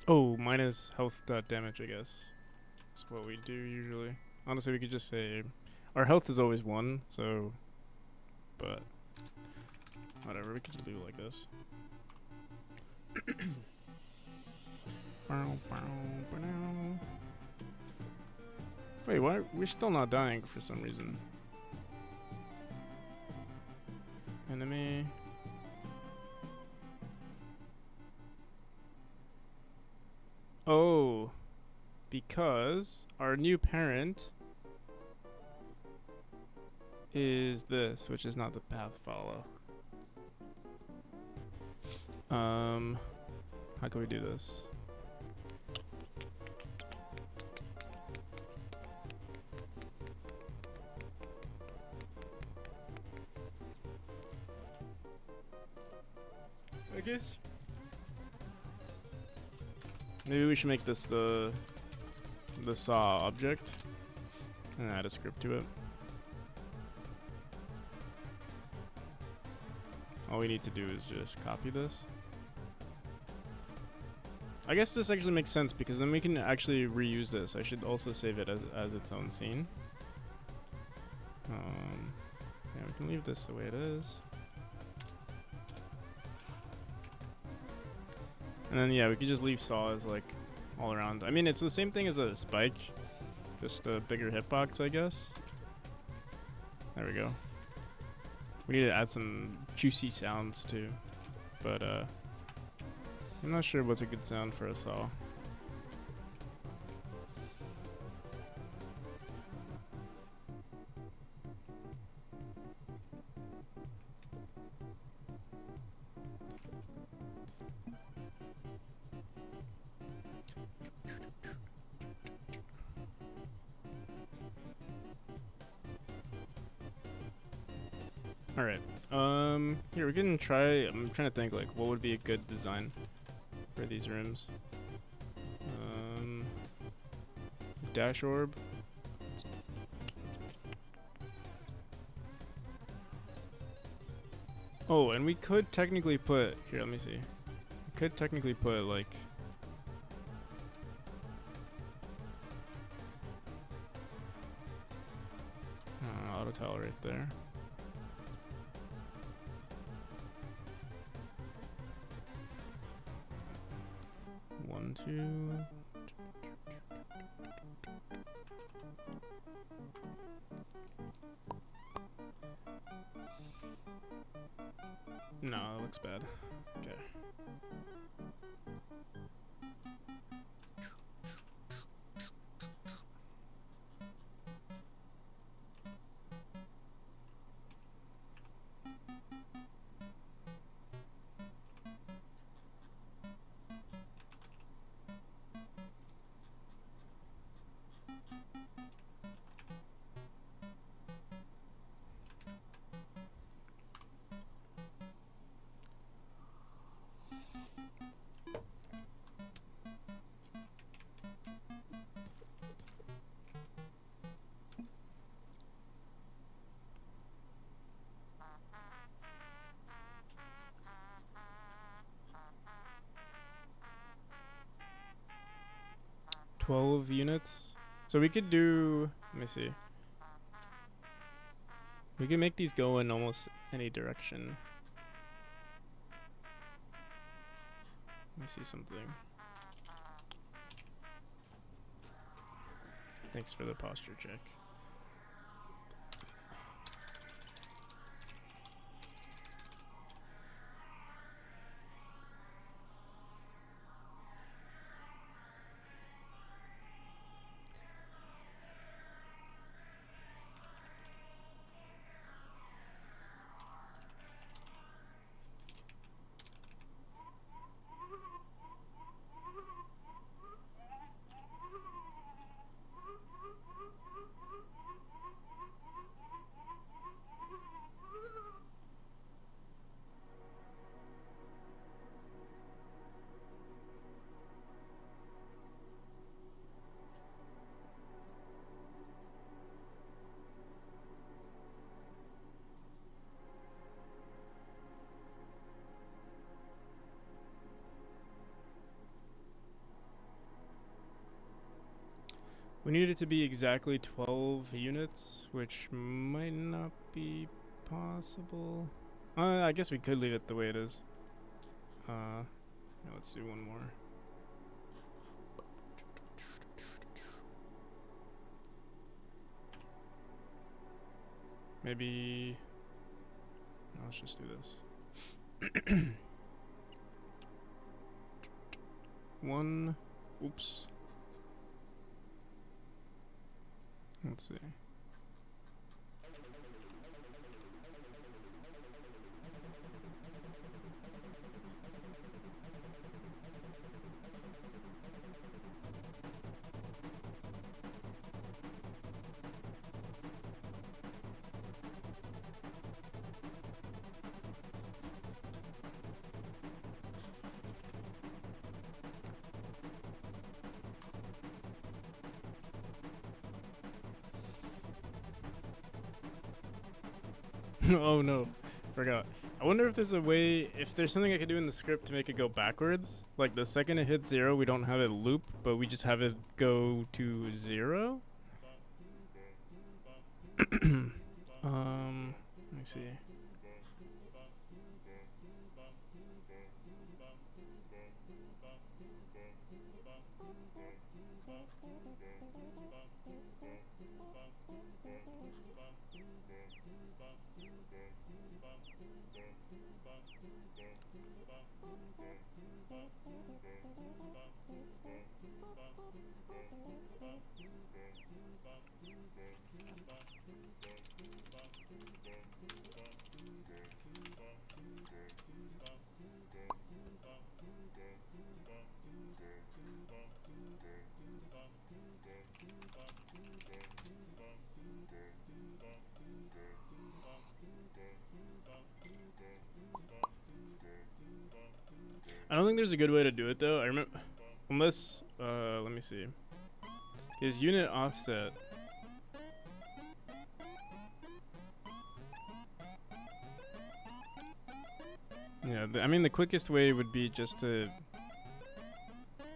Oh, minus health damage, I guess. That's what we do usually. Honestly, we could just say our health is always 1, so. But. Whatever, we could just leave it like this. Wait, why? We're still not dying for some reason. Enemy. Oh. Because our new parent is this, which is not the path follow. How can we do this? I guess maybe we should make this the saw object and add a script to it. All we need to do is just copy this. I guess this actually makes sense because then we can actually reuse this. I should also save it as its own scene. Yeah, we can leave this the way it is. And then yeah, we could just leave saw as like all around. I mean, it's the same thing as a spike, just a bigger hitbox, I guess. There we go. We need to add some juicy sounds too, but I'm not sure what's a good sound for a saw. Alright, here we can try, I'm trying to think like what would be a good design for these rooms. Dash orb. Oh, and we could technically put, here let me see. We could technically put like auto tile right there. One, two. No, that looks bad. Okay. $12 units. So we could do, let me see. We can make these go in almost any direction. Let me see something. Thanks for the posture check. We need it to be exactly 12 units, which might not be possible. I guess we could leave it the way it is. Let's do one more. Maybe... No, let's just do this. One... Oops. Let's see. Oh no, forgot. I wonder if there's a way, if there's something I could do in the script to make it go backwards. Like the second it hits 0, we don't have it loop, but we just have it go to 0. Let me see. I don't think there's a good way to do it though. I remember, unless, let me see. His unit offset. Yeah, I mean the quickest way would be just to,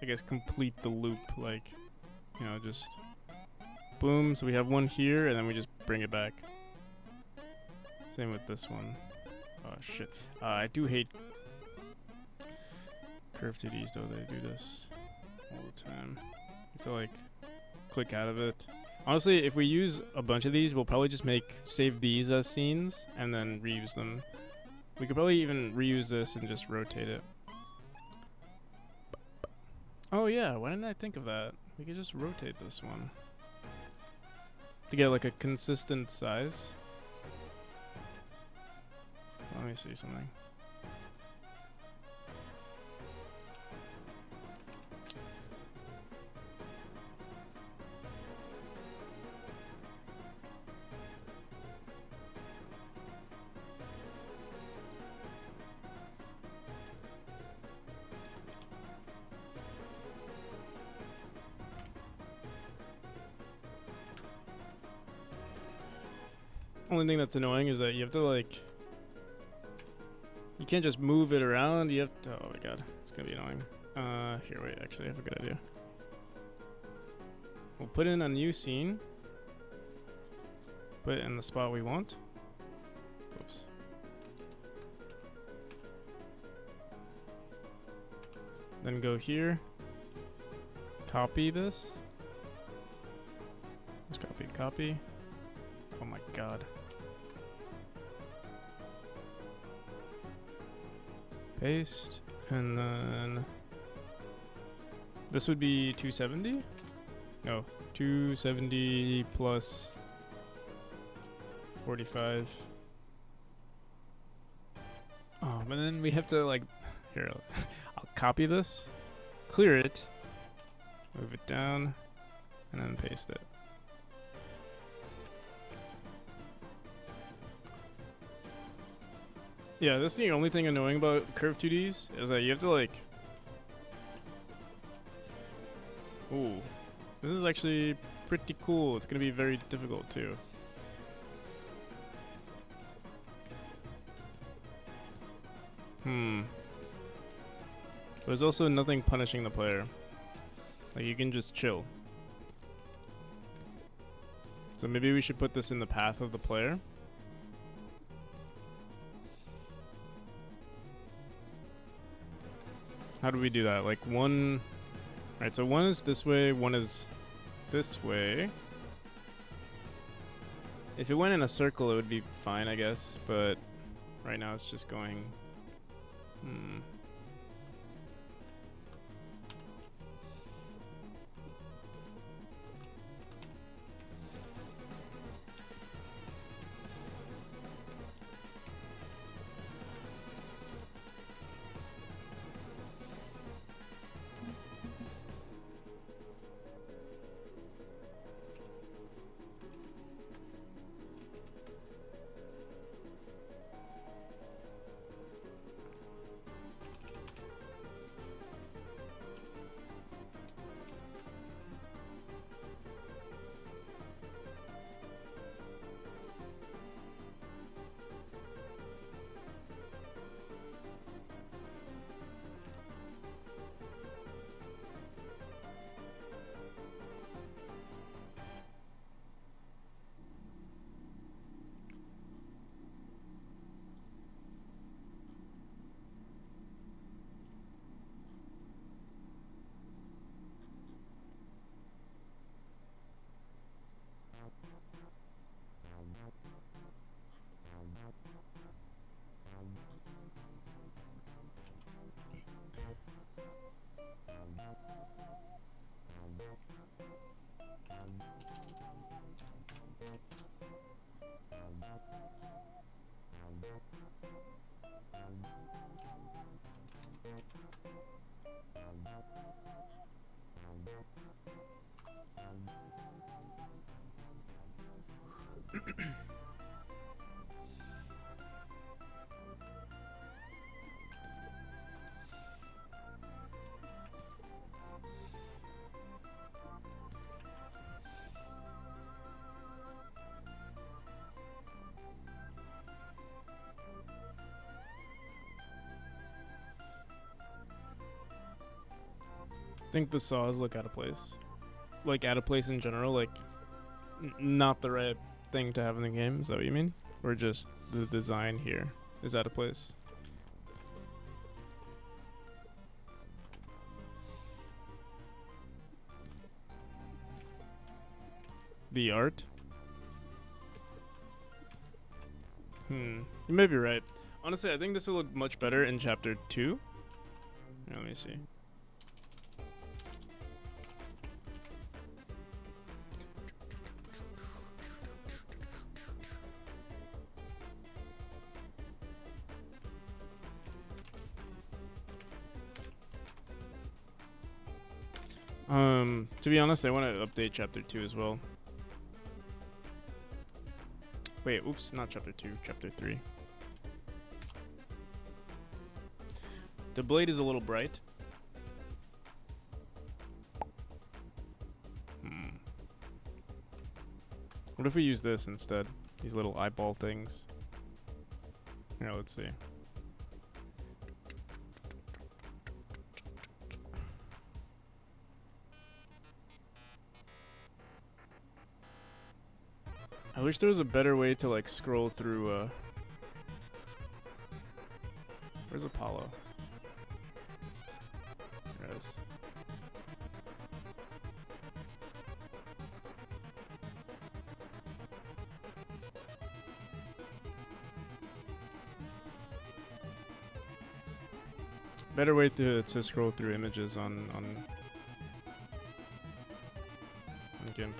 I guess, complete the loop, like, just boom, so we have one here, and then we just bring it back. Same with this one. Oh shit. I do hate curve 2Ds though, they do this all the time. You have to like click out of it. Honestly, if we use a bunch of these, we'll probably just save these as scenes and then reuse them. We could probably even reuse this and just rotate it. Oh yeah, why didn't I think of that? We could just rotate this one to get like a consistent size. Let me see something. Only thing that's annoying is that you have to like, you can't just move it around, you have to, oh my god, it's gonna be annoying. Here, wait, actually I have a good idea. We'll put in a new scene, put it in the spot we want. Oops. Then go here, copy this. Just copy. Oh my god. Paste, and then this would be 270? No, 270 plus 45. Oh, but then we have to like, here, I'll copy this, clear it, move it down, and then paste it. Yeah, that's the only thing annoying about curve 2Ds, is that you have to like... Ooh. This is actually pretty cool. It's gonna be very difficult too. There's also nothing punishing the player. Like, you can just chill. So maybe we should put this in the path of the player. How do we do that? Like one... Right, so one is this way, one is this way. If it went in a circle, it would be fine, I guess. But right now it's just going... I think the saws look out of place. Like, out of place in general, like, not the right thing to have in the game. Is that what you mean? Or just the design here is out of place? The art? You may be right. Honestly, I think this will look much better in Chapter 2. Here, let me see. To be honest, I want to update Chapter 2 as well. Wait, oops, not Chapter 2, Chapter 3. The blade is a little bright. What if we use this instead? These little eyeball things. Here, let's see. I wish there was a better way to like scroll through where's Apollo? There it is. Better way to scroll through images on GIMP.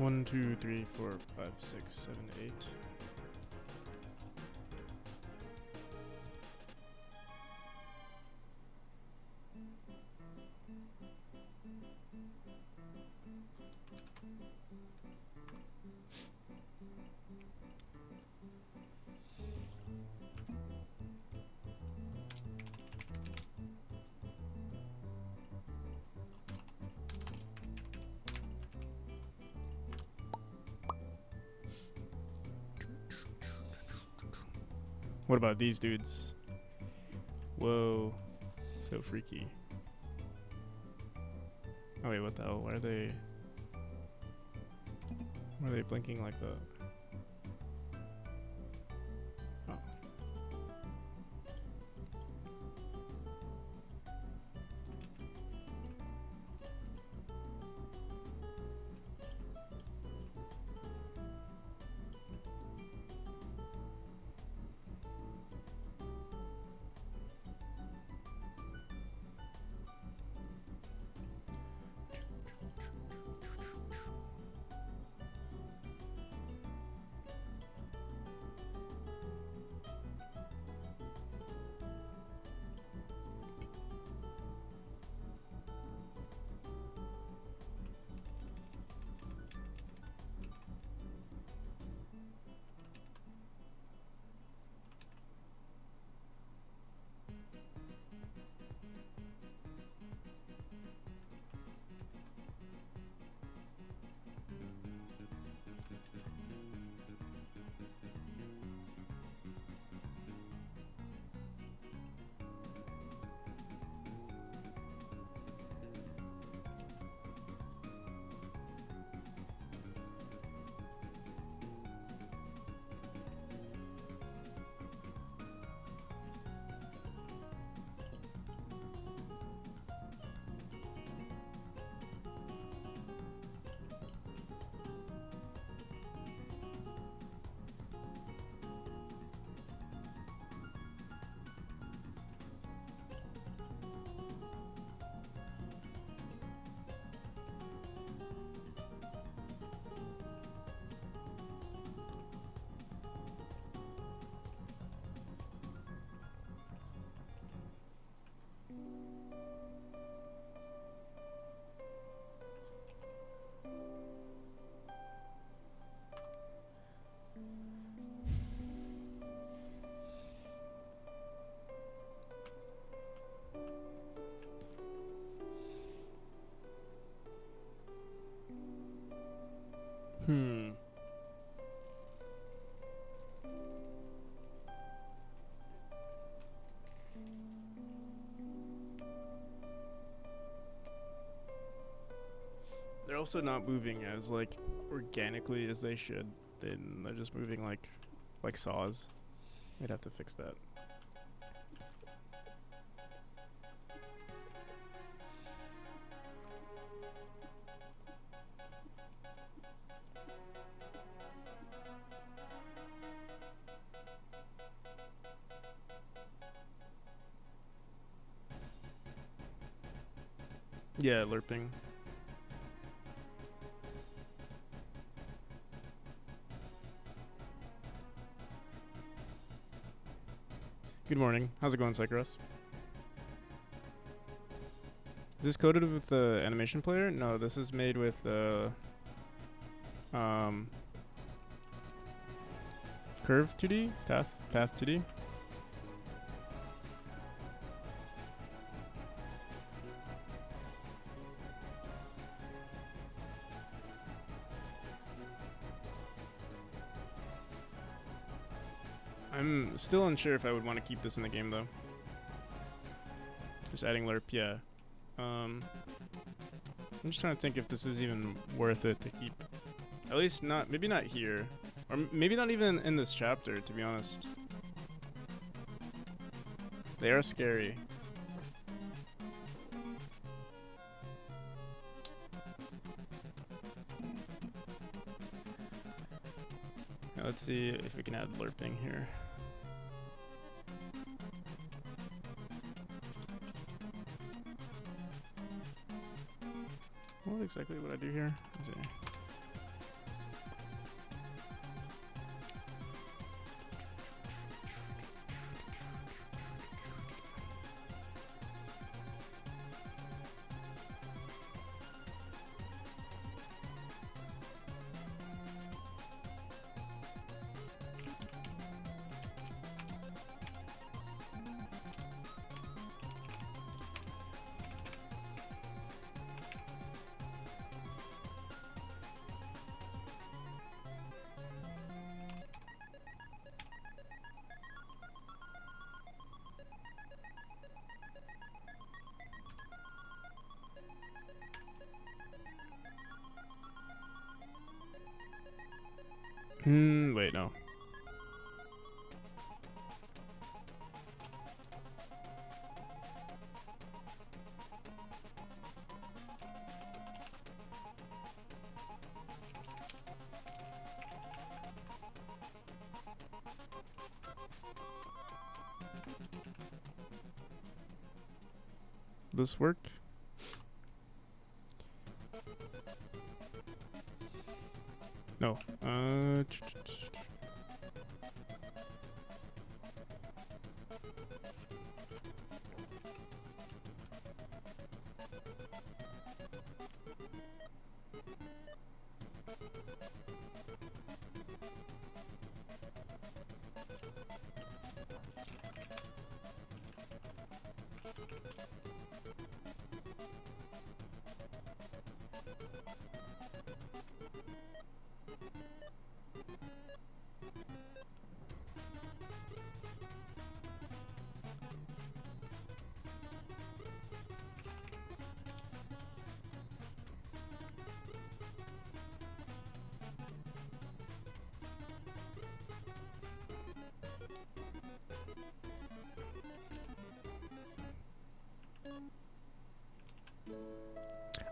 1, 2, 3, 4, 5, 6, 7, 8. What about these dudes? Whoa, so freaky. Oh wait, what the hell? Why are they blinking like that? Oh. Hmm. They're also not moving as like organically as they should. They're just moving like saws. They'd have to fix that. Yeah, lerping. Good morning. How's it going, Psychoros? Is this coded with the animation player? No, this is made with Curve 2D? Path 2D? I'm still unsure if I would want to keep this in the game though. Just adding lerp, yeah. I'm just trying to think if this is even worth it to keep. At least not, maybe not here. Or maybe not even in this chapter, to be honest. They are scary. Now let's see if we can add lerping here. What exactly would I do here? Let's see. Wait, no. This work? No.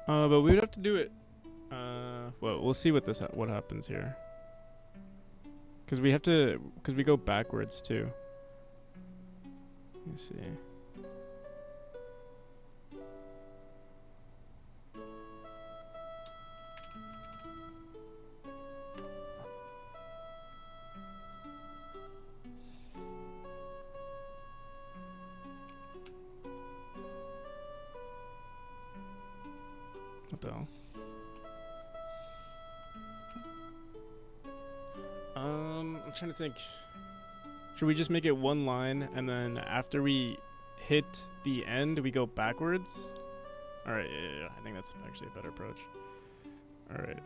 But we would have to do it. Well, we'll see what happens here. Cause we have to, cause we go backwards too. Let me see. What the hell? I'm trying to think. Should we just make it one line and then after we hit the end, we go backwards? Alright, yeah. I think that's actually a better approach. Alright,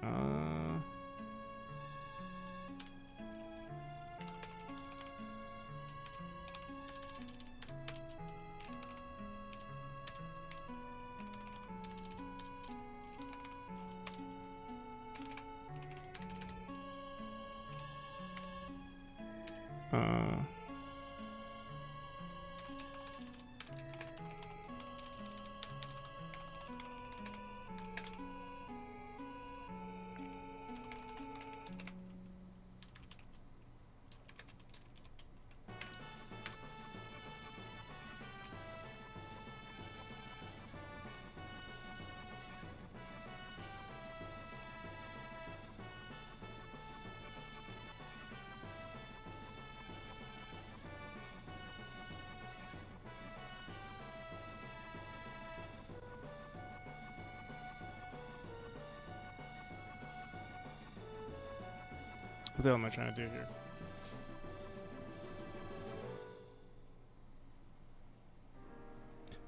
what the hell am I trying to do here?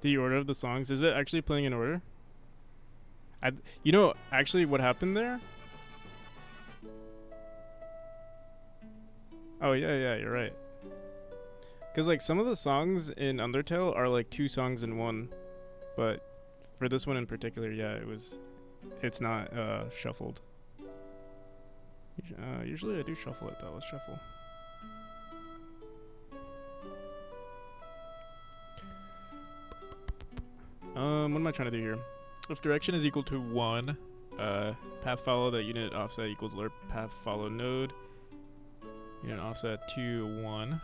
The order of the songs, is it actually playing in order? You know, actually what happened there? Oh yeah, you're right. Cause like some of the songs in Undertale are like 2 songs in one, but for this one in particular, yeah, it's not shuffled. Usually I do shuffle it though. Let's shuffle. What am I trying to do here? If direction is equal to 1, path follow that unit offset equals lerp path follow node. Unit offset to 1.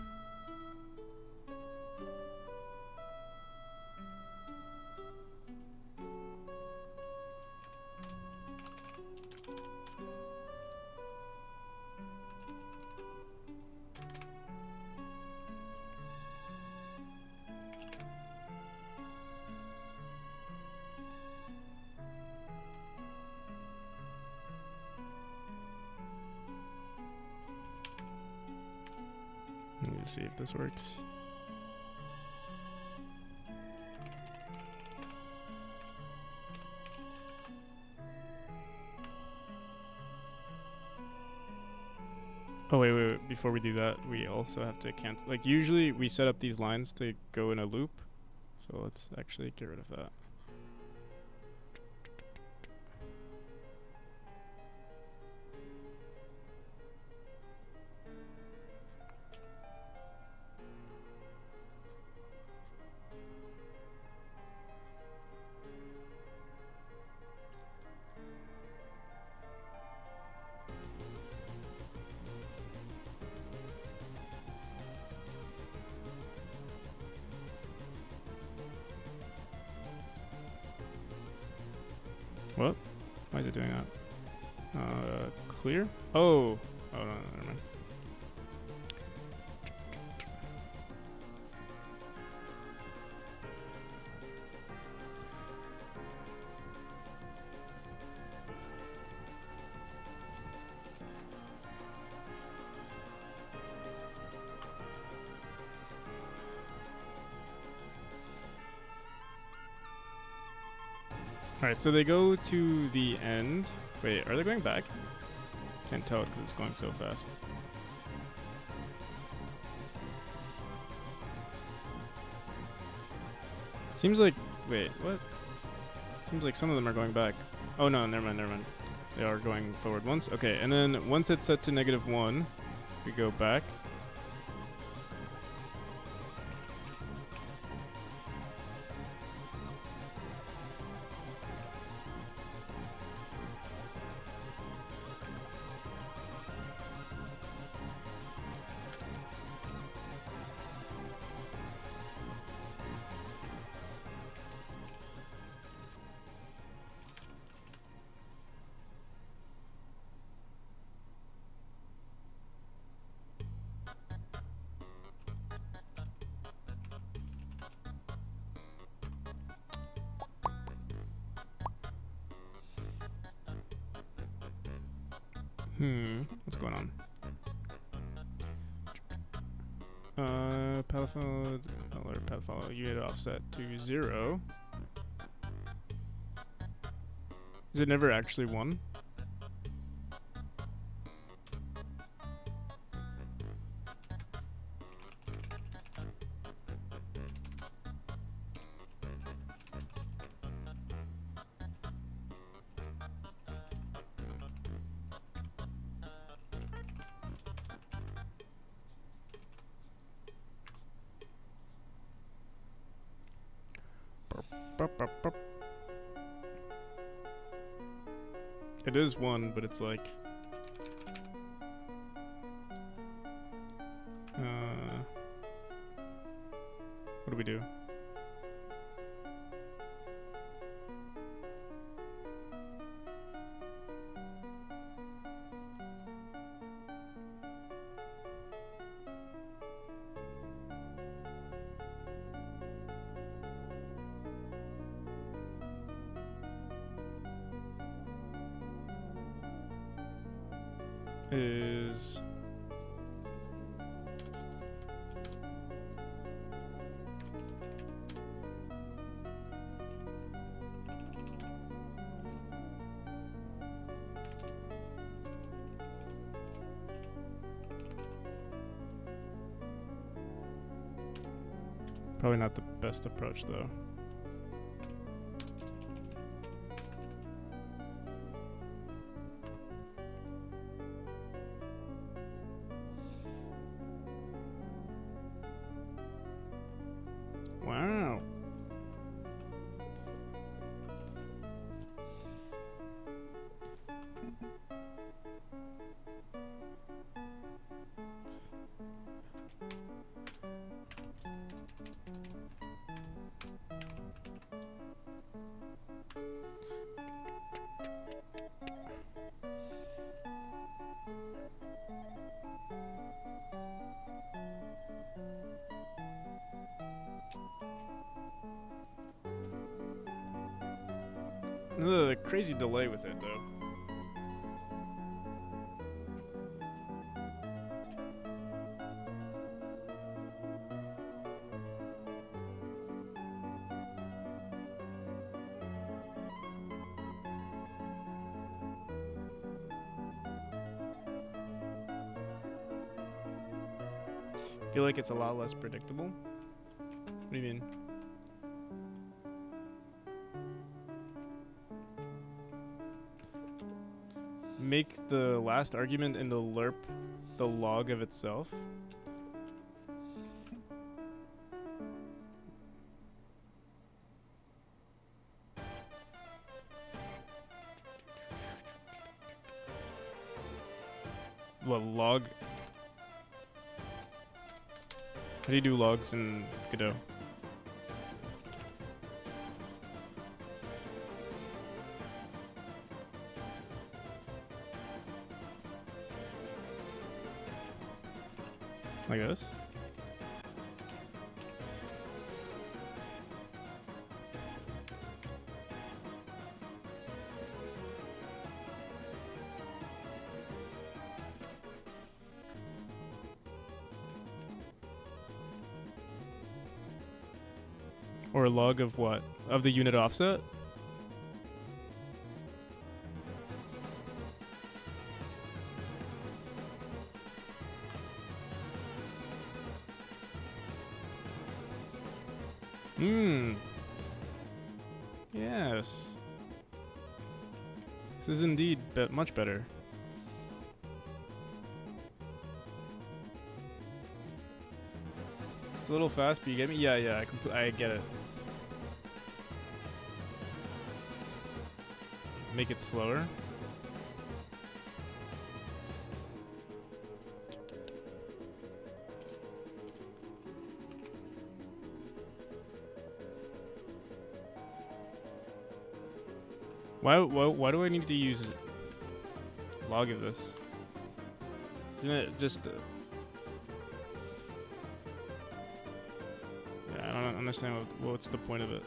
Let me see if this works. Oh wait, before we do that, we also have to cancel. Like usually we set up these lines to go in a loop. So let's actually get rid of that. What? Why is it doing that? Clear? Oh. Oh, no, never mind. Alright, so they go to the end. Wait, are they going back? Can't tell because it's going so fast. Seems like... Wait, what? Seems like some of them are going back. Oh no, never mind, never mind. They are going forward once. Okay, and then once it's set to -1, we go back. What's going on? Path follow, alert path follow. You hit offset to 0. Is it never actually 1? It is 1, but it's like... what do we do? Is probably not the best approach though. Wow. Ugh, crazy delay with it though. Feel like it's a lot less predictable. What do you mean? Make the last argument in the lerp the log of itself. What, log? How do you do logs in Godot? Like this? Or a log of what? Of the unit offset? Yes. This is indeed much better. It's a little fast, but you get me? Yeah, I get it. Make it slower. Why do I need to use log of this? Isn't it just yeah, I don't understand what's the point of it.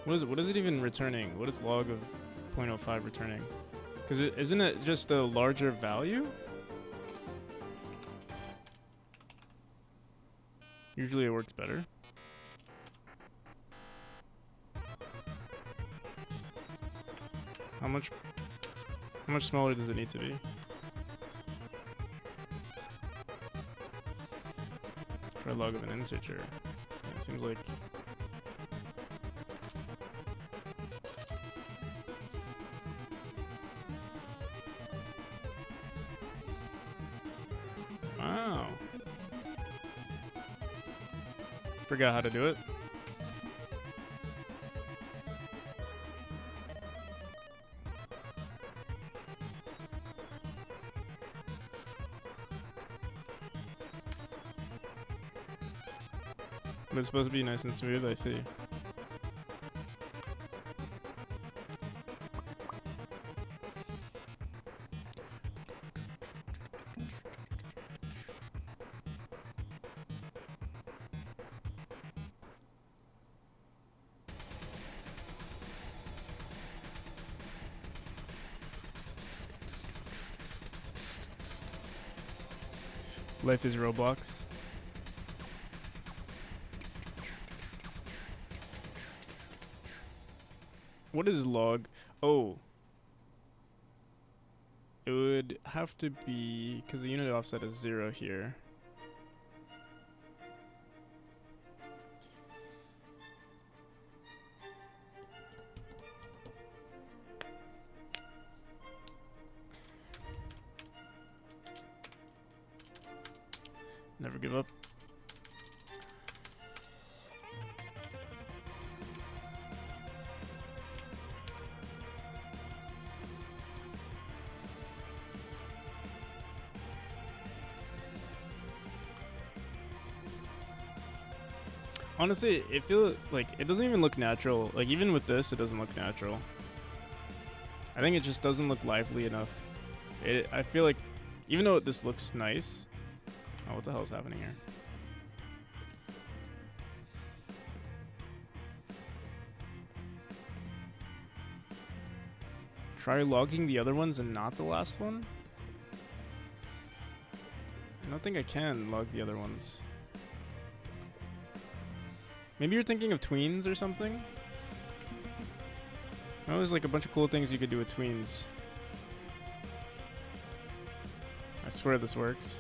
What is it even returning? What is log of 0.05 returning? Because isn't it just a larger value? Usually it works better. How much smaller does it need to be? For a log of an integer. It seems like wow. Forgot how to do it. But it's supposed to be nice and smooth, I see. Life is Roblox. What is log? Oh. It would have to be, because the unit offset is 0 here. Never give up. Honestly, it feels like it doesn't even look natural. Like even with this, it doesn't look natural. I think it just doesn't look lively enough. I feel like even though this looks nice, oh, what the hell is happening here? Try logging the other ones and not the last one? I don't think I can log the other ones. Maybe you're thinking of tweens or something? Oh, there's like a bunch of cool things you could do with tweens. I swear this works.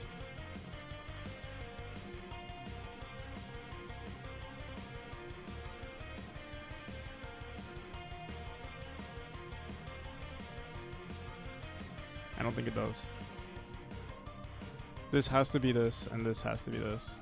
I don't think it does. This has to be this, and this has to be this.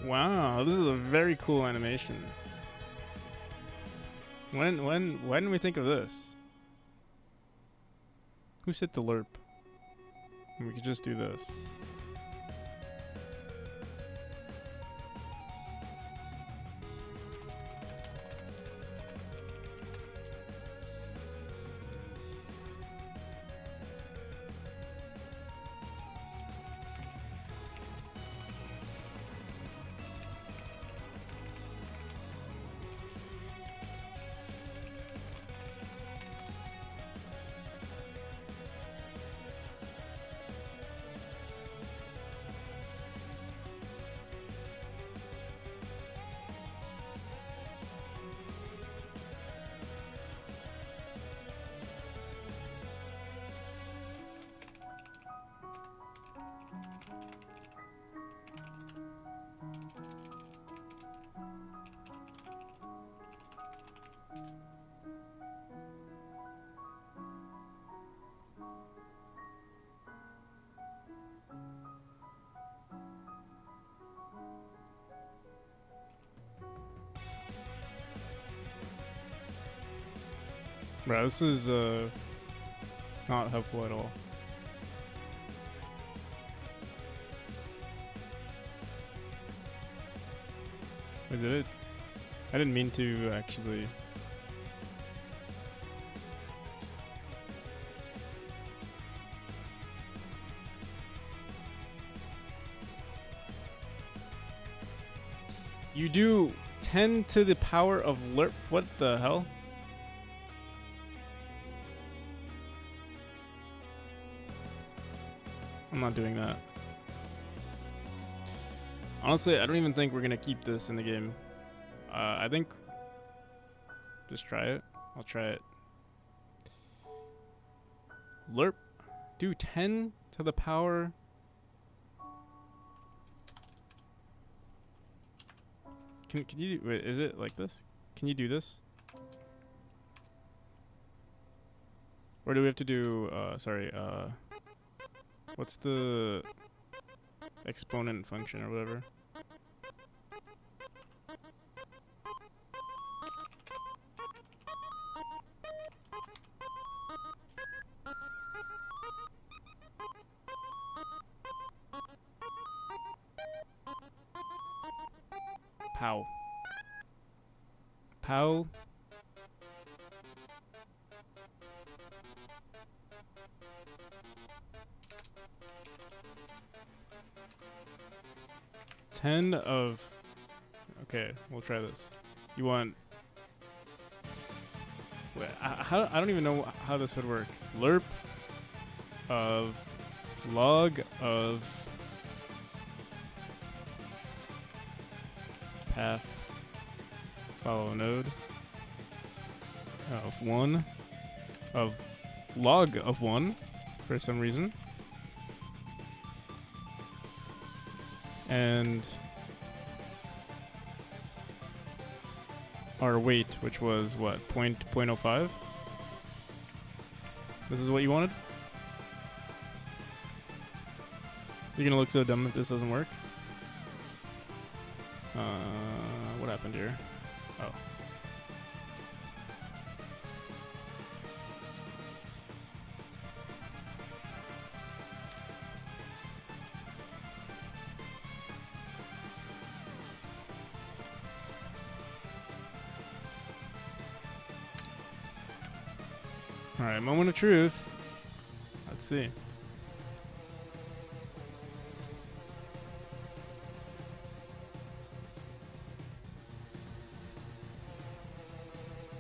Wow, this is a very cool animation. Why didn't we think of this? Who set the lerp? We could just do this. Bro, this is not helpful at all. I did it. I didn't mean to actually. You do 10 to the power of lerp. What the hell? I'm not doing that. Honestly, I don't even think we're gonna keep this in the game. I think just try it. I'll try it. Lerp. Do 10 to the power. Can you do, wait, is it like this? Can you do this? Or do we have to do what's the exponent function or whatever? Pow. Pow. Ten of. Okay, we'll try this. You want? Wait, I don't even know how this would work. Lerp of log of path follow node of 1 of log of 1 for some reason, and our weight, which was what, 0.05. This is what you wanted? You're gonna look so dumb if this doesn't work. What happened here? Oh. Alright, moment of truth. Let's see.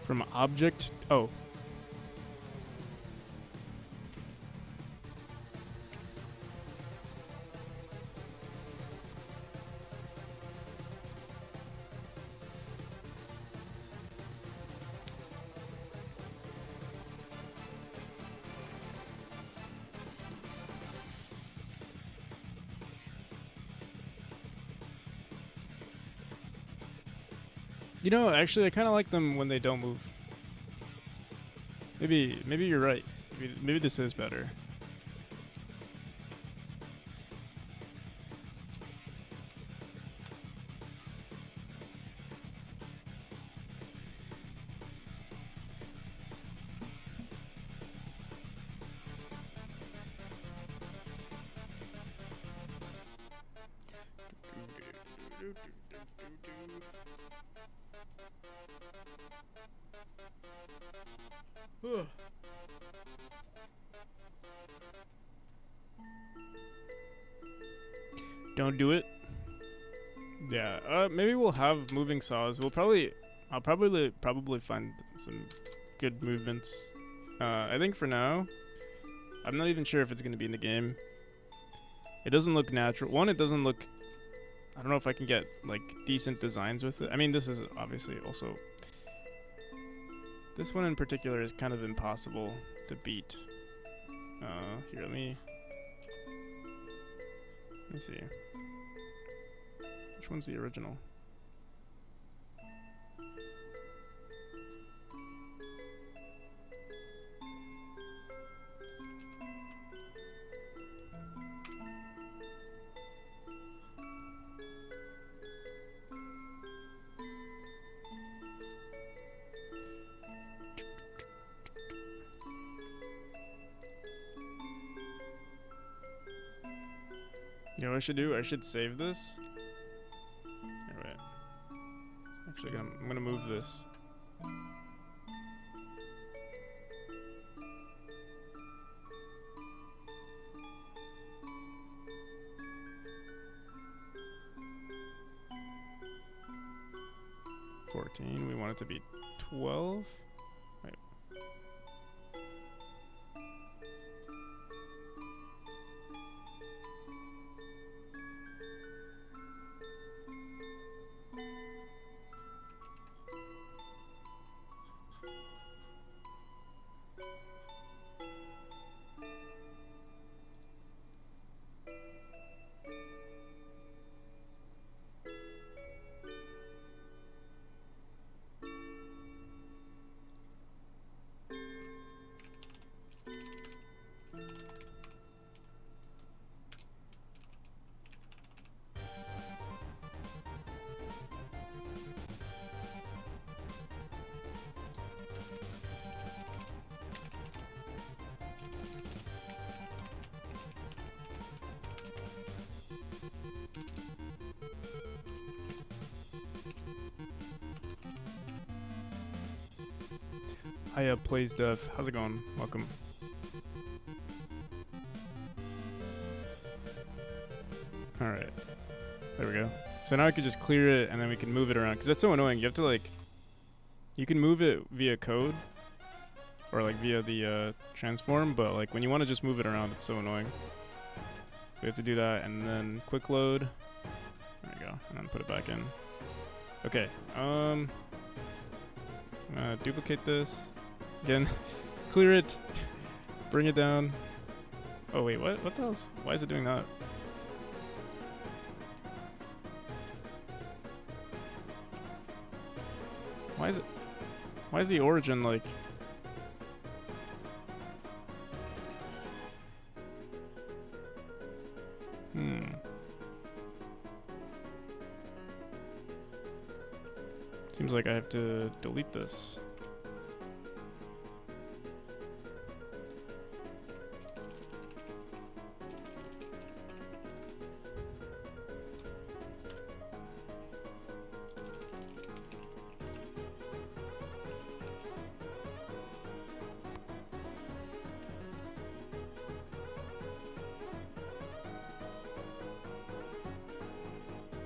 From object. Oh. You know, actually, I kind of like them when they don't move. Maybe you're right. Maybe this is better. Ugh. Don't do it. Yeah, maybe we'll have moving saws. I'll probably find some good movements. I think for now, I'm not even sure if it's gonna be in the game. It doesn't look natural. One, it doesn't look. I don't know if I can get like decent designs with it. I mean, this is obviously also. This one in particular is kind of impossible to beat. Here, let me see. Which one's the original? You know what I should do? I should save this. Alright. Actually, I'm gonna move this. We want it to be 12. Wait. Hi, Plays Dev. How's it going? Welcome. Alright. There we go. So now I can just clear it and then we can move it around. Because that's so annoying. You have to like... You can move it via code. Or like via the transform. But like when you want to just move it around, it's so annoying. So we have to do that and then quick load. There we go. And then put it back in. Okay. Duplicate this. Again, clear it, bring it down. Oh wait, what the hell's, why is it doing that? Why is the origin like? Seems like I have to delete this.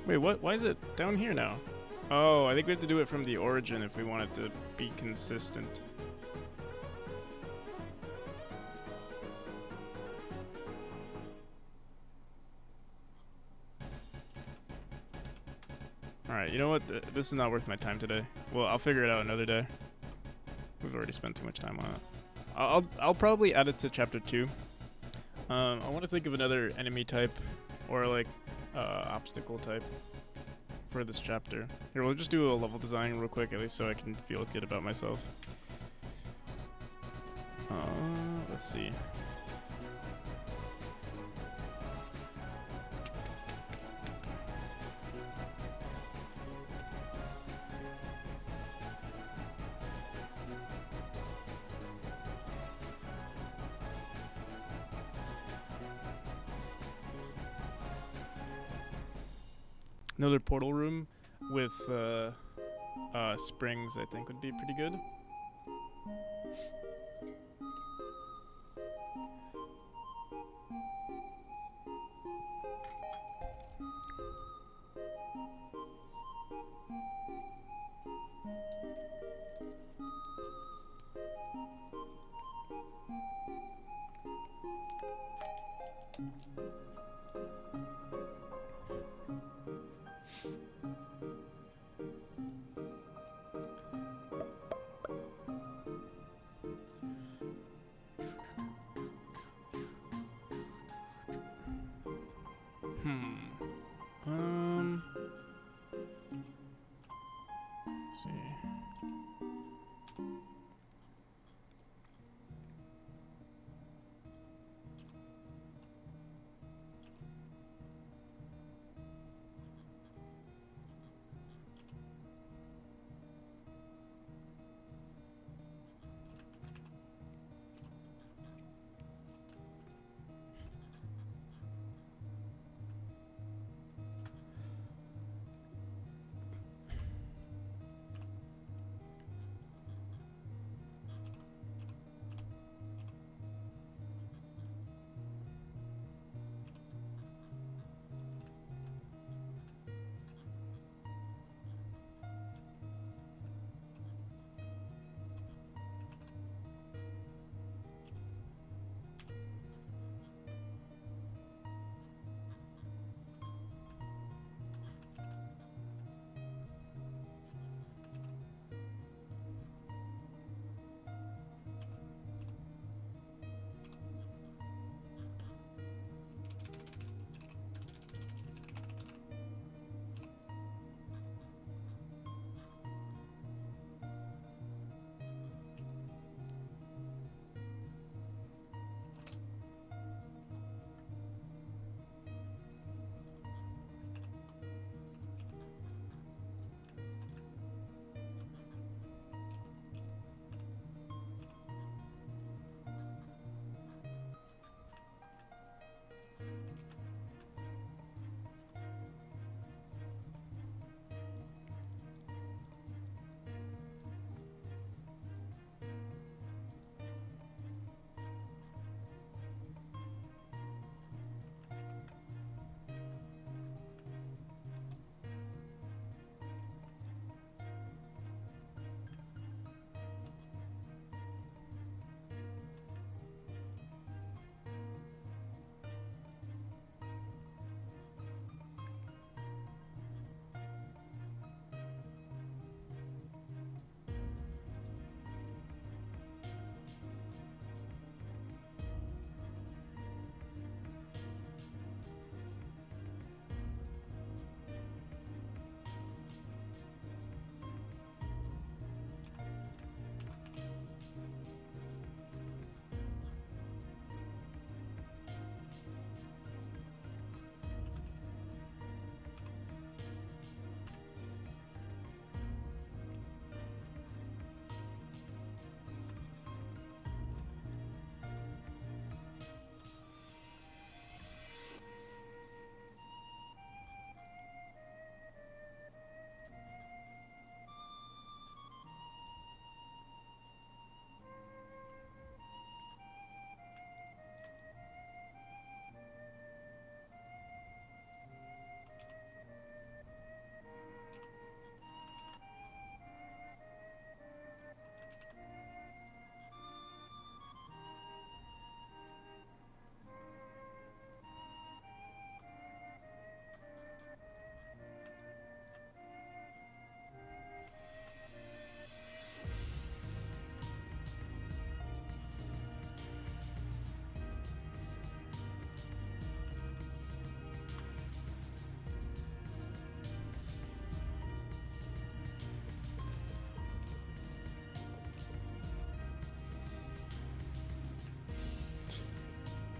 Wait, what? Why is it down here now? Oh, I think we have to do it from the origin if we want it to be consistent. Alright, you know what? This is not worth my time today. Well, I'll figure it out another day. We've already spent too much time on it. I'll probably add it to chapter 2. I want to think of another enemy type or like obstacle type for this chapter. Here, we'll just do a level design real quick, at least so I can feel good about myself. Let's see. Another portal room with springs, I think, would be pretty good. Let's see.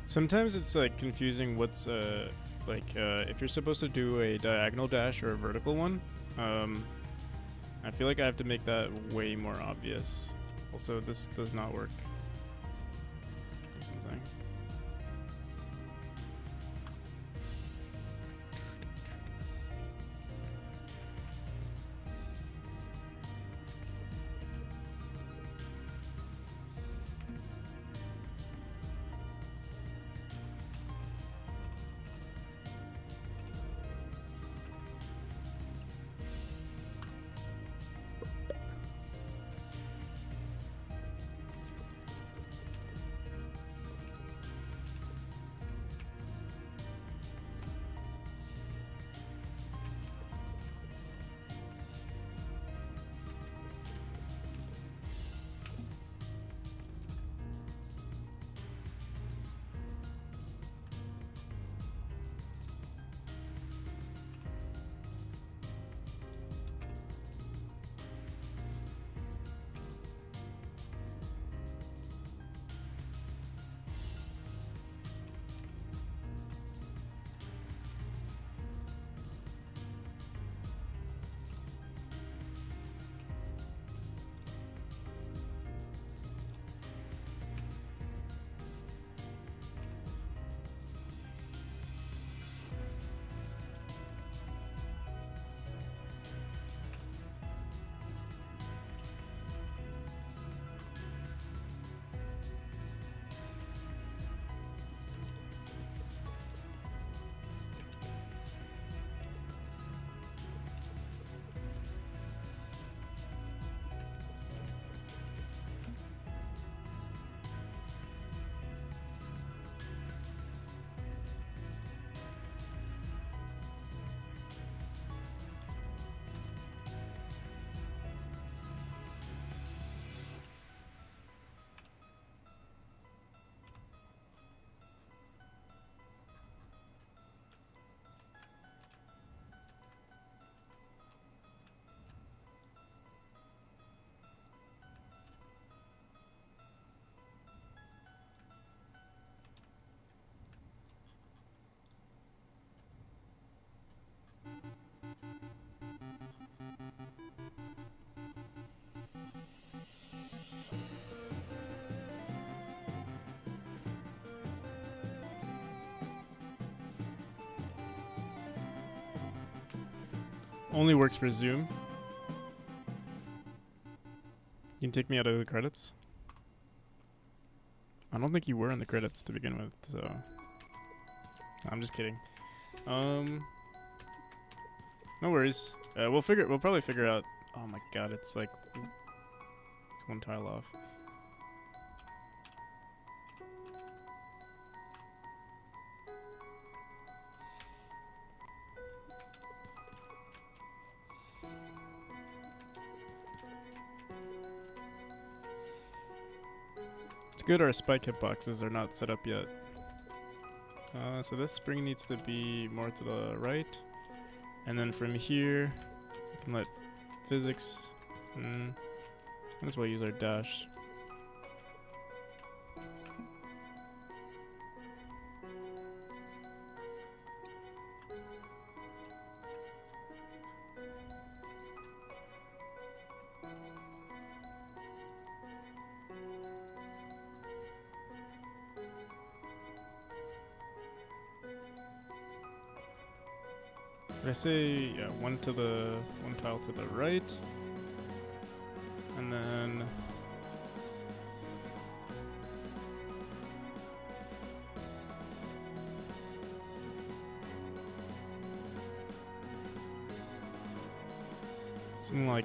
Sometimes it's like confusing what's if you're supposed to do a diagonal dash or a vertical one. I feel like I have to make that way more obvious. Also, this does not work. Or something. Only works for Zoom. You can take me out of the credits. I don't think you were in the credits to begin with, so I'm just kidding. No worries. We'll probably figure out. Oh my god, it's like it's one tile off. It's good our spike hitboxes are not set up yet. So this spring needs to be more to the right. And then from here, we can let physics... might as well use our dash. Did I say, yeah, one tile to the right, and then something like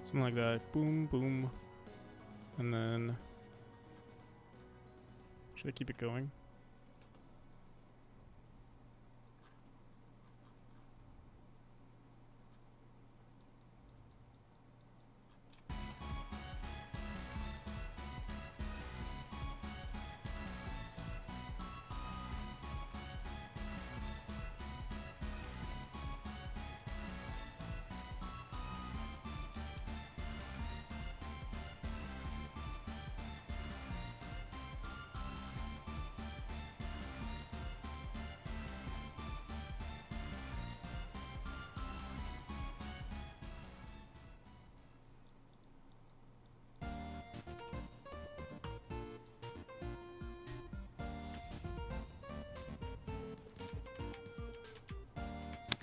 something like that. Boom, boom. And then... should I keep it going?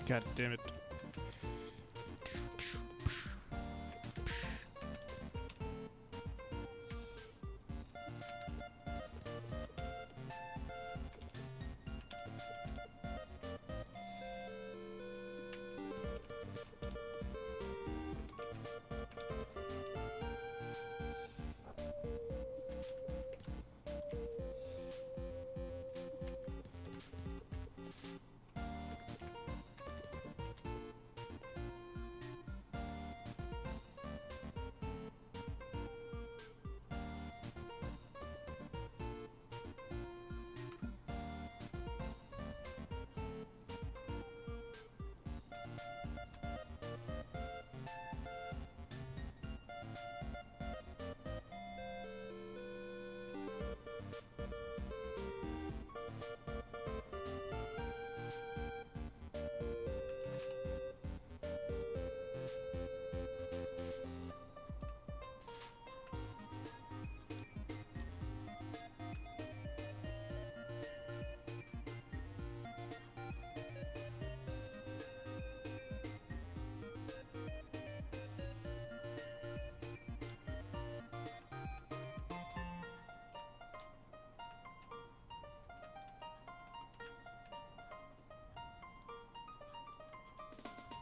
God damn it.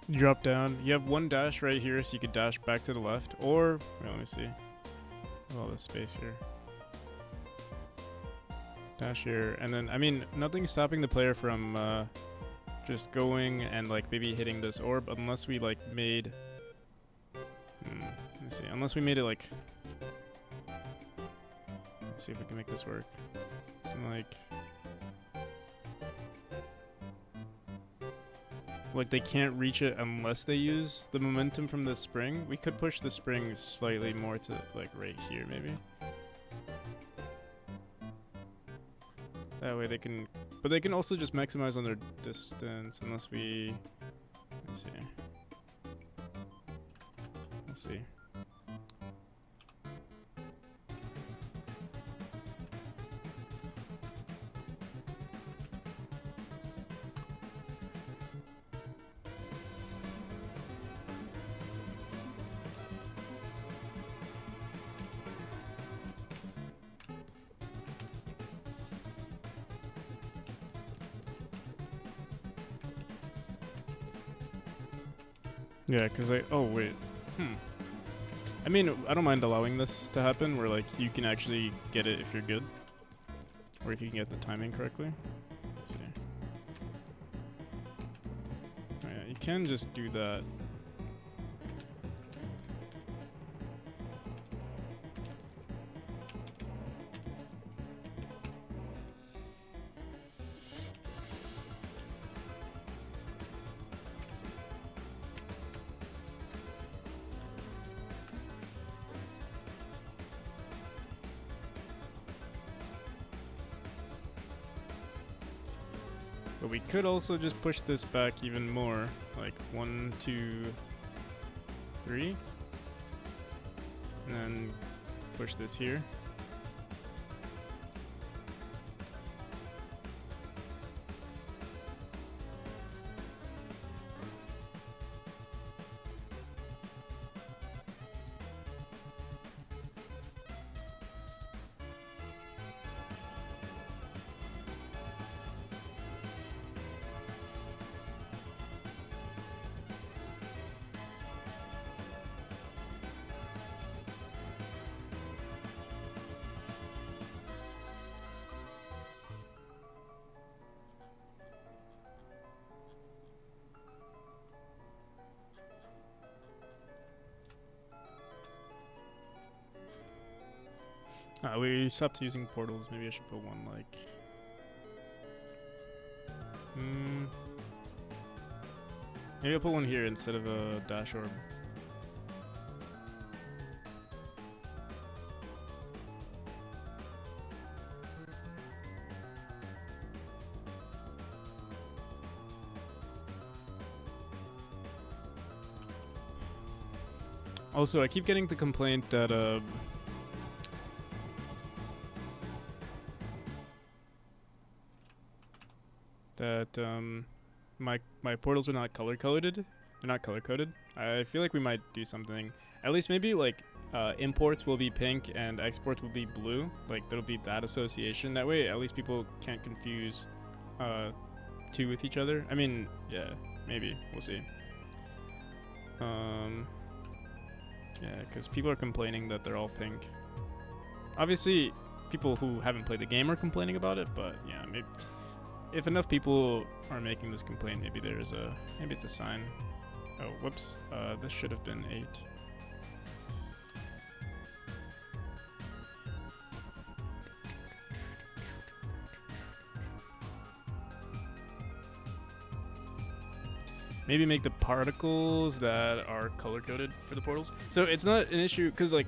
You drop down. You have one dash right here, so you could dash back to the left. Or, wait, let me see. All this space here. Dash here. And then, I mean, nothing's stopping the player from just going and, like, maybe hitting this orb unless we, like, made... let me see. Unless we made it, like... Let's see if we can make this work. Something like... like they can't reach it unless they use the momentum from the spring. We could push the spring slightly more to like right here maybe. That way they can, but they can also just maximize on their distance unless we, let's see. We'll see. Yeah, because oh wait. I mean, I don't mind allowing this to happen where like you can actually get it if you're good. Or if you can get the timing correctly. Let's see. Oh, yeah, you can just do that. But we could also just push this back even more, like 1, 2, 3, and then push this here. We stopped using portals. Maybe I should put one like. Maybe I'll put one here instead of a dash orb. Also, I keep getting the complaint that my portals are not color coded. They're not color coded. I feel like we might do something. At least maybe like imports will be pink and exports will be blue. Like there'll be that association. That way, at least people can't confuse two with each other. I mean, yeah, maybe we'll see. Yeah, because people are complaining that they're all pink. Obviously, people who haven't played the game are complaining about it, but yeah, maybe if enough people are making this complaint, maybe maybe it's a sign. Oh, whoops. This should have been 8. Maybe make the particles that are color coded for the portals. So it's not an issue because like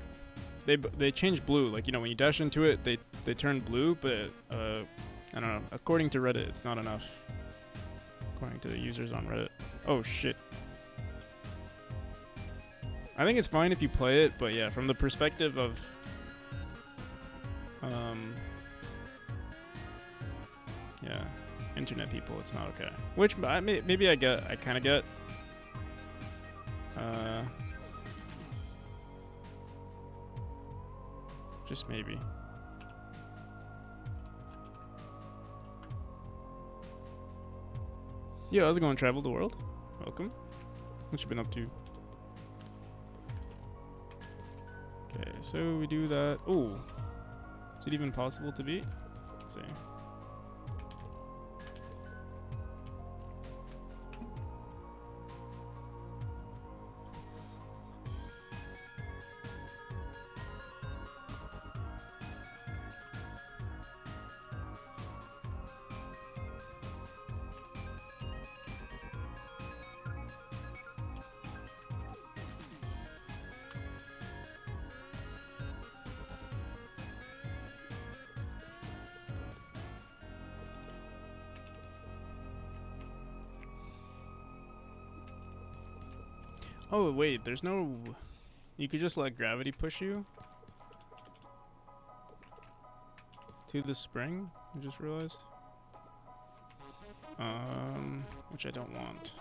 they change blue. Like, you know, when you dash into it, they turn blue, but I don't know. According to Reddit, it's not enough. According to the users on Reddit. Oh shit. I think it's fine if you play it, but yeah, from the perspective of yeah, internet people, it's not okay. Which maybe I kind of get. Just maybe. Yeah, how's it going? Travel the world? Welcome. What you been up to? Okay, so we do that. Oh, is it even possible to beat? Let's see. Oh wait, there's no. You could just let gravity push you to the spring. I just realized. Which I don't want.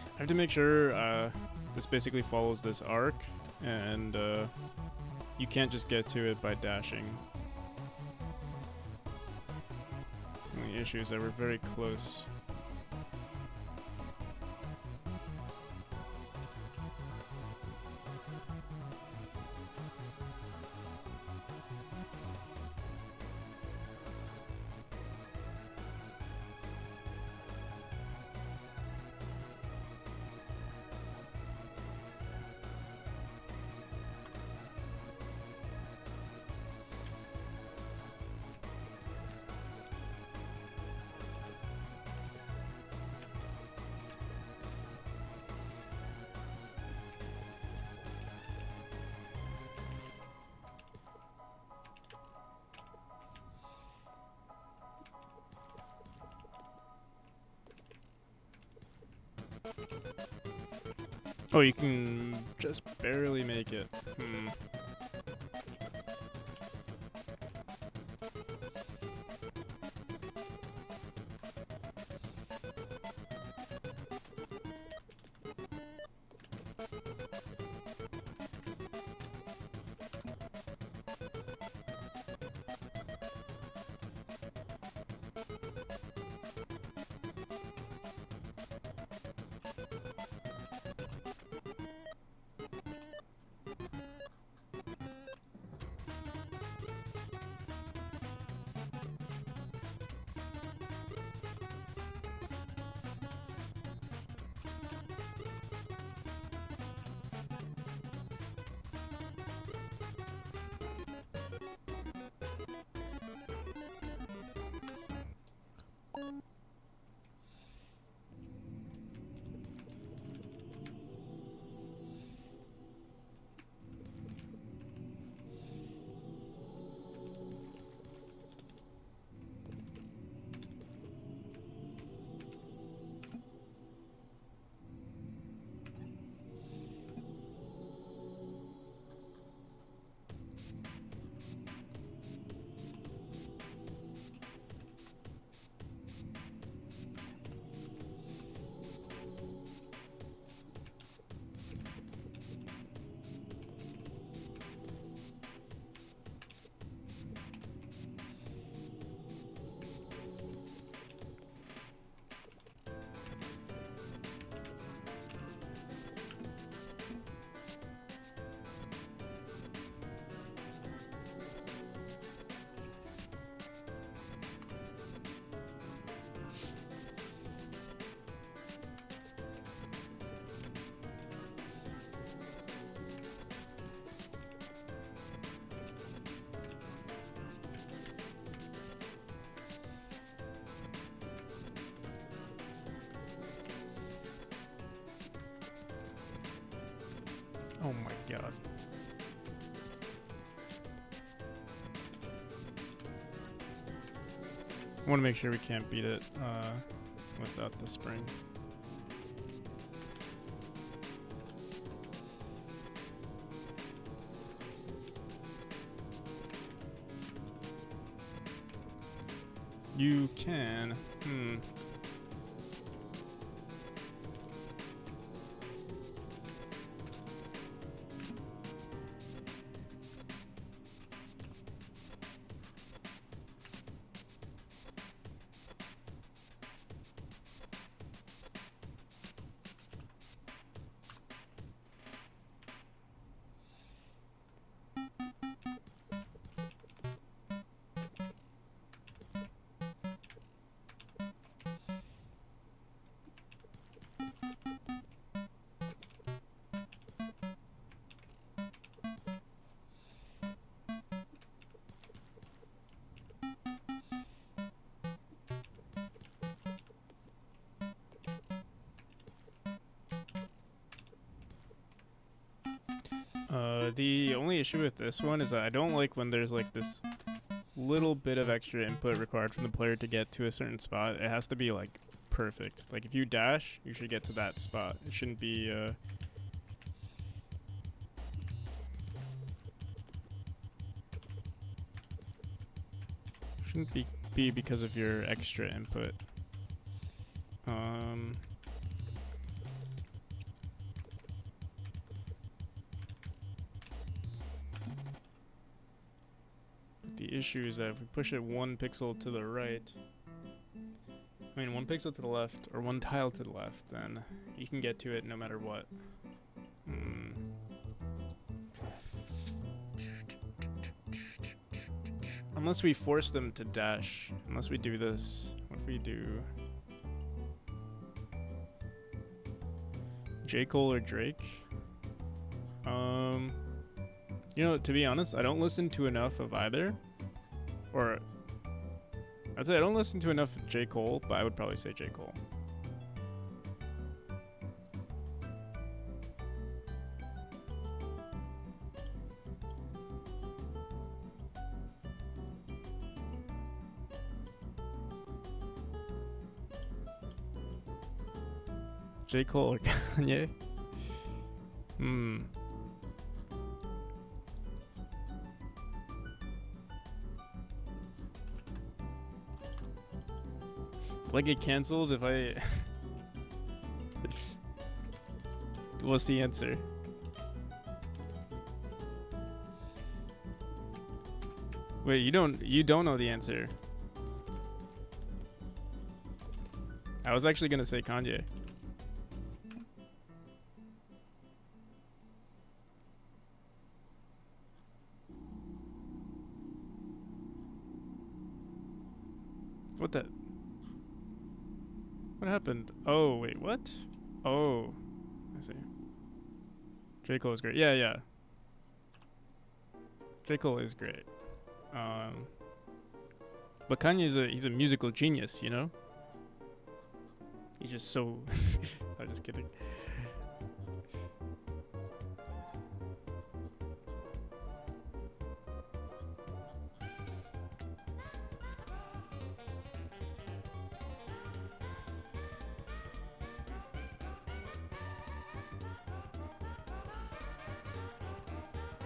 I have to make sure this basically follows this arc, and you can't just get to it by dashing. And the issue is that we're very close. Oh, you can just barely make it. Hmm. Oh my god. I want to make sure we can't beat it without the spring. You can. The only issue with this one is that I don't like when there's like this little bit of extra input required from the player to get to a certain spot. It has to be like perfect. Like if you dash, you should get to that spot. It shouldn't be be because of your extra input. The issue is that if we push it 1 pixel to the right, I mean 1 pixel to the left or 1 tile to the left, then you can get to it no matter what. Unless we force them to dash. Unless we do this. What if we do J. Cole or Drake? You know, to be honest, I don't listen to enough of either. Or I'd say I don't listen to enough of J. Cole, but I would probably say J. Cole. J. Cole or Kanye? Will I get cancelled if I... What's the answer? Wait, you don't know the answer. I was actually gonna say Kanye. What the? What happened? Oh, wait, what? Oh, I see. J. Cole is great. Yeah. J. Cole is great. But Kanye's he's a musical genius, you know? He's just so... I'm just kidding.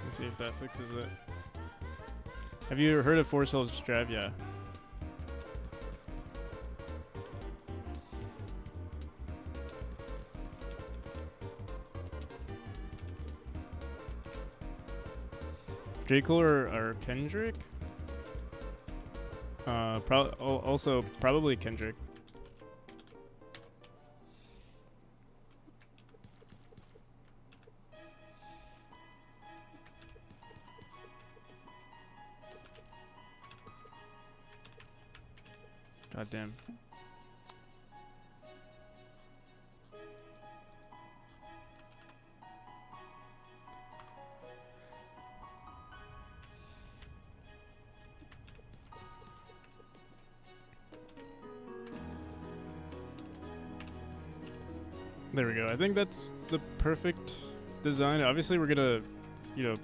Let's see if that fixes it. Have you ever heard of Four Souls Stravia? J. Cole or Kendrick? Also probably Kendrick. God damn. There we go. I think that's the perfect design. Obviously, we're gonna, you know,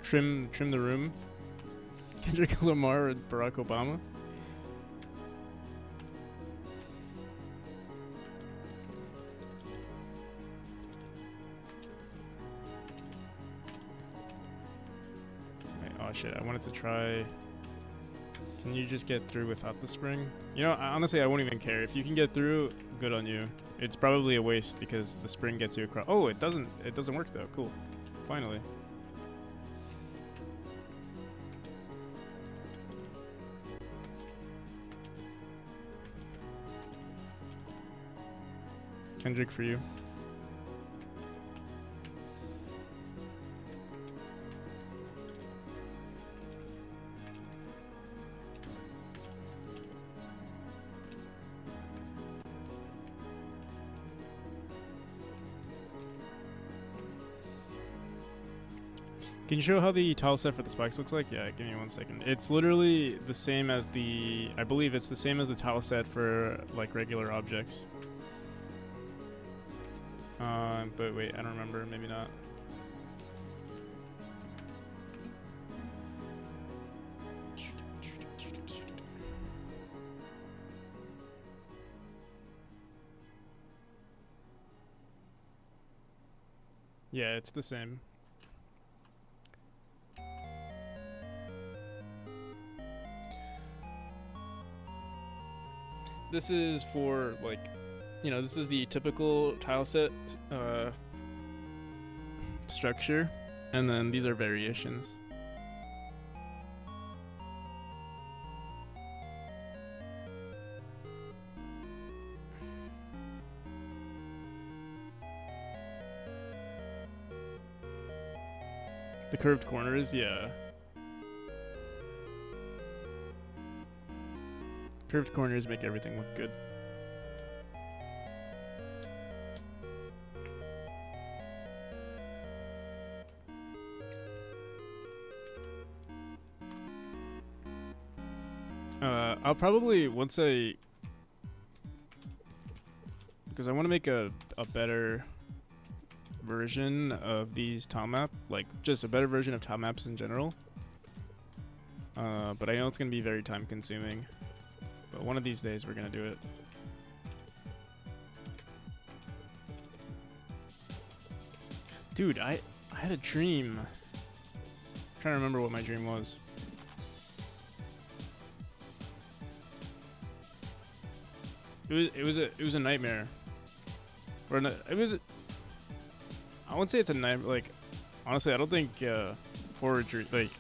trim the room. Kendrick Lamar and Barack Obama. Wait, oh shit! I wanted to try. Can you just get through without the spring? You know, honestly, I won't even care. If you can get through, good on you. It's probably a waste because the spring gets you across. Oh, it doesn't work though. Cool. Finally. Kendrick for you. Can you show how the tile set for the spikes looks like? Yeah, give me 1 second. It's literally the same as the, I believe it's the same as the tile set for like regular objects. But wait, I don't remember, maybe not. Yeah, it's the same. This is for like, you know, this is the typical tile set structure, and then these are variations. The curved corners, yeah. Curved corners make everything look good. I'll probably, once I, because I want to make a better version of these tile map, like just a better version of tile maps in general. But I know it's going to be very time consuming. But one of these days we're going to do it. Dude, I had a dream. I'm trying to remember what my dream was. It was a nightmare. Or it was. I wouldn't say it's a nightmare. Like, honestly, I don't think horror dream, like,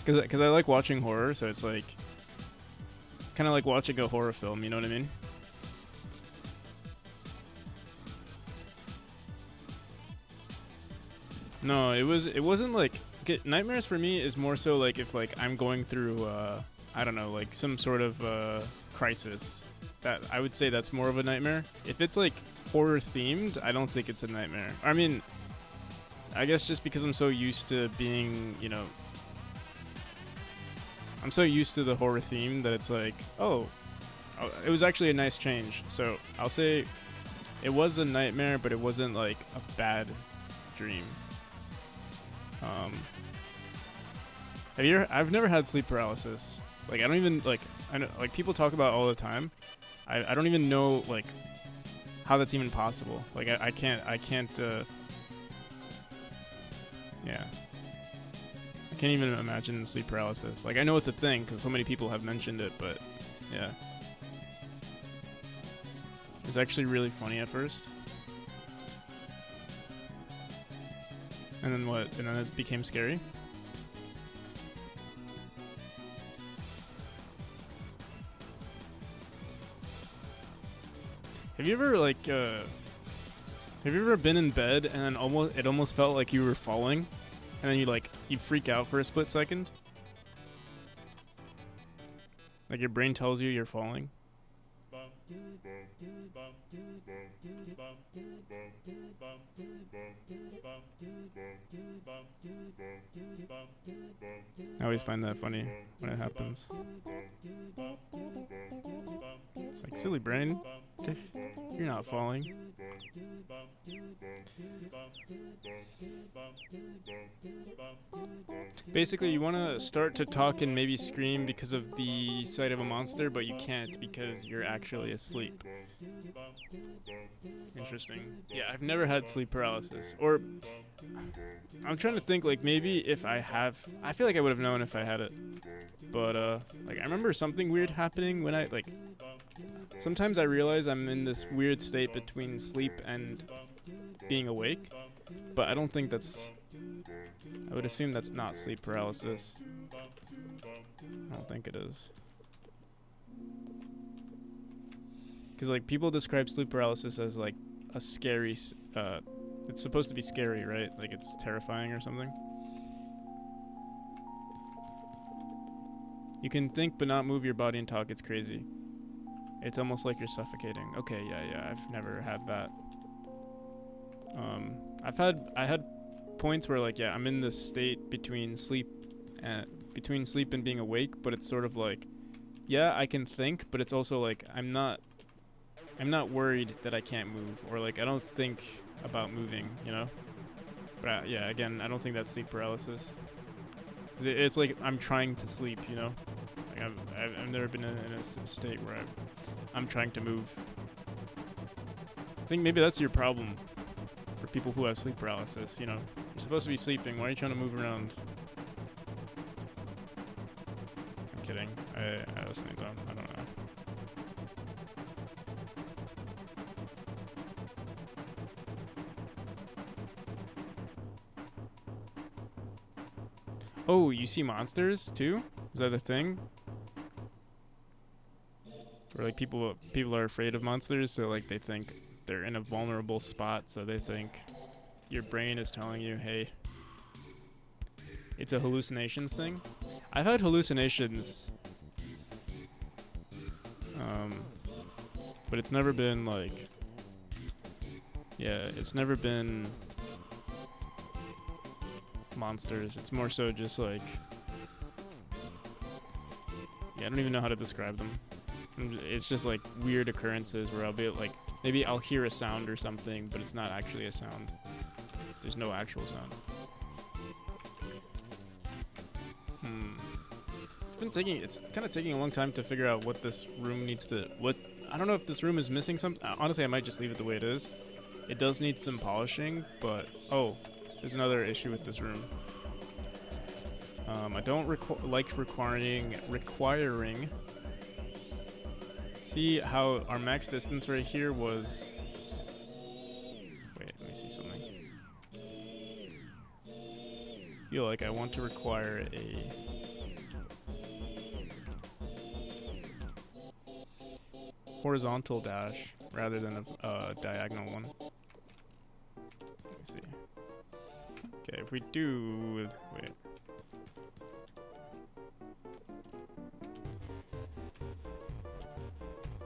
because I like watching horror, so it's like kind of like watching a horror film. You know what I mean? No, it wasn't like, okay, nightmares for me is more so like if like I'm going through I don't know, like some sort of crisis. That I would say that's more of a nightmare. If it's like horror themed, I don't think it's a nightmare. I mean, I guess just because I'm so used to being, you know, I'm so used to the horror theme that it's like, oh, it was actually a nice change. So I'll say it was a nightmare, but it wasn't like a bad dream. I've never had sleep paralysis. Like, I don't even, like, I know, like, people talk about it all the time. I don't even know, like, how that's even possible. Like, I can't, yeah. I can't even imagine sleep paralysis. Like, I know it's a thing because so many people have mentioned it, but, yeah. It's actually really funny at first. And then what? And then it became scary? Have you ever, like, have you ever been in bed and then it almost felt like you were falling? And then you freak out for a split second? Like your brain tells you you're falling? I always find that funny when it happens. It's like, silly brain, you're not falling. Basically, you want to start to talk and maybe scream because of the sight of a monster, but you can't because you're actually asleep. Interesting. Yeah, I've never had sleep paralysis. Or, I'm trying to think, like, maybe if I have... I feel like I would have known if I had it. But, like, I remember something weird happening when I, like... Sometimes I realize I'm in this weird state between sleep and being awake. But I don't think that's... I would assume that's not sleep paralysis. I don't think it is. Because, like, people describe sleep paralysis as, like, a scary... it's supposed to be scary, right? Like, it's terrifying or something. You can think but not move your body and talk. It's crazy. It's almost like you're suffocating. Okay, yeah. I've never had that. I had points where, like, yeah, I'm in this state between sleep and being awake, but it's sort of like, yeah, I can think, but it's also like I'm not worried that I can't move, or like I don't think about moving, you know. But yeah, again, I don't think that's sleep paralysis. It's like I'm trying to sleep, you know. Like I've never been in a state where I'm trying to move. I think maybe that's your problem for people who have sleep paralysis. You know, you're supposed to be sleeping. Why are you trying to move around? I'm kidding. I was saying dumb. I don't know. Oh, you see monsters too? Is that a thing? Or like people are afraid of monsters, so like they think they're in a vulnerable spot, so they think your brain is telling you, hey, it's a hallucinations thing. I've had hallucinations, but it's never been like, yeah, it's never been monsters. It's more so just like, yeah, I don't even know how to describe them. It's just like weird occurrences where I'll be like, maybe I'll hear a sound or something, but it's not actually a sound. There's no actual sound. It's kind of taking a long time to figure out what this room needs to, I don't know if this room is missing something. Honestly, I might just leave it the way it is. It does need some polishing, but, oh, there's another issue with this room. I don't like requiring. See how our max distance right here was. Wait, let me see something. Feel like I want to require a horizontal dash rather than a diagonal one. Let's see. Okay, if we do, wait.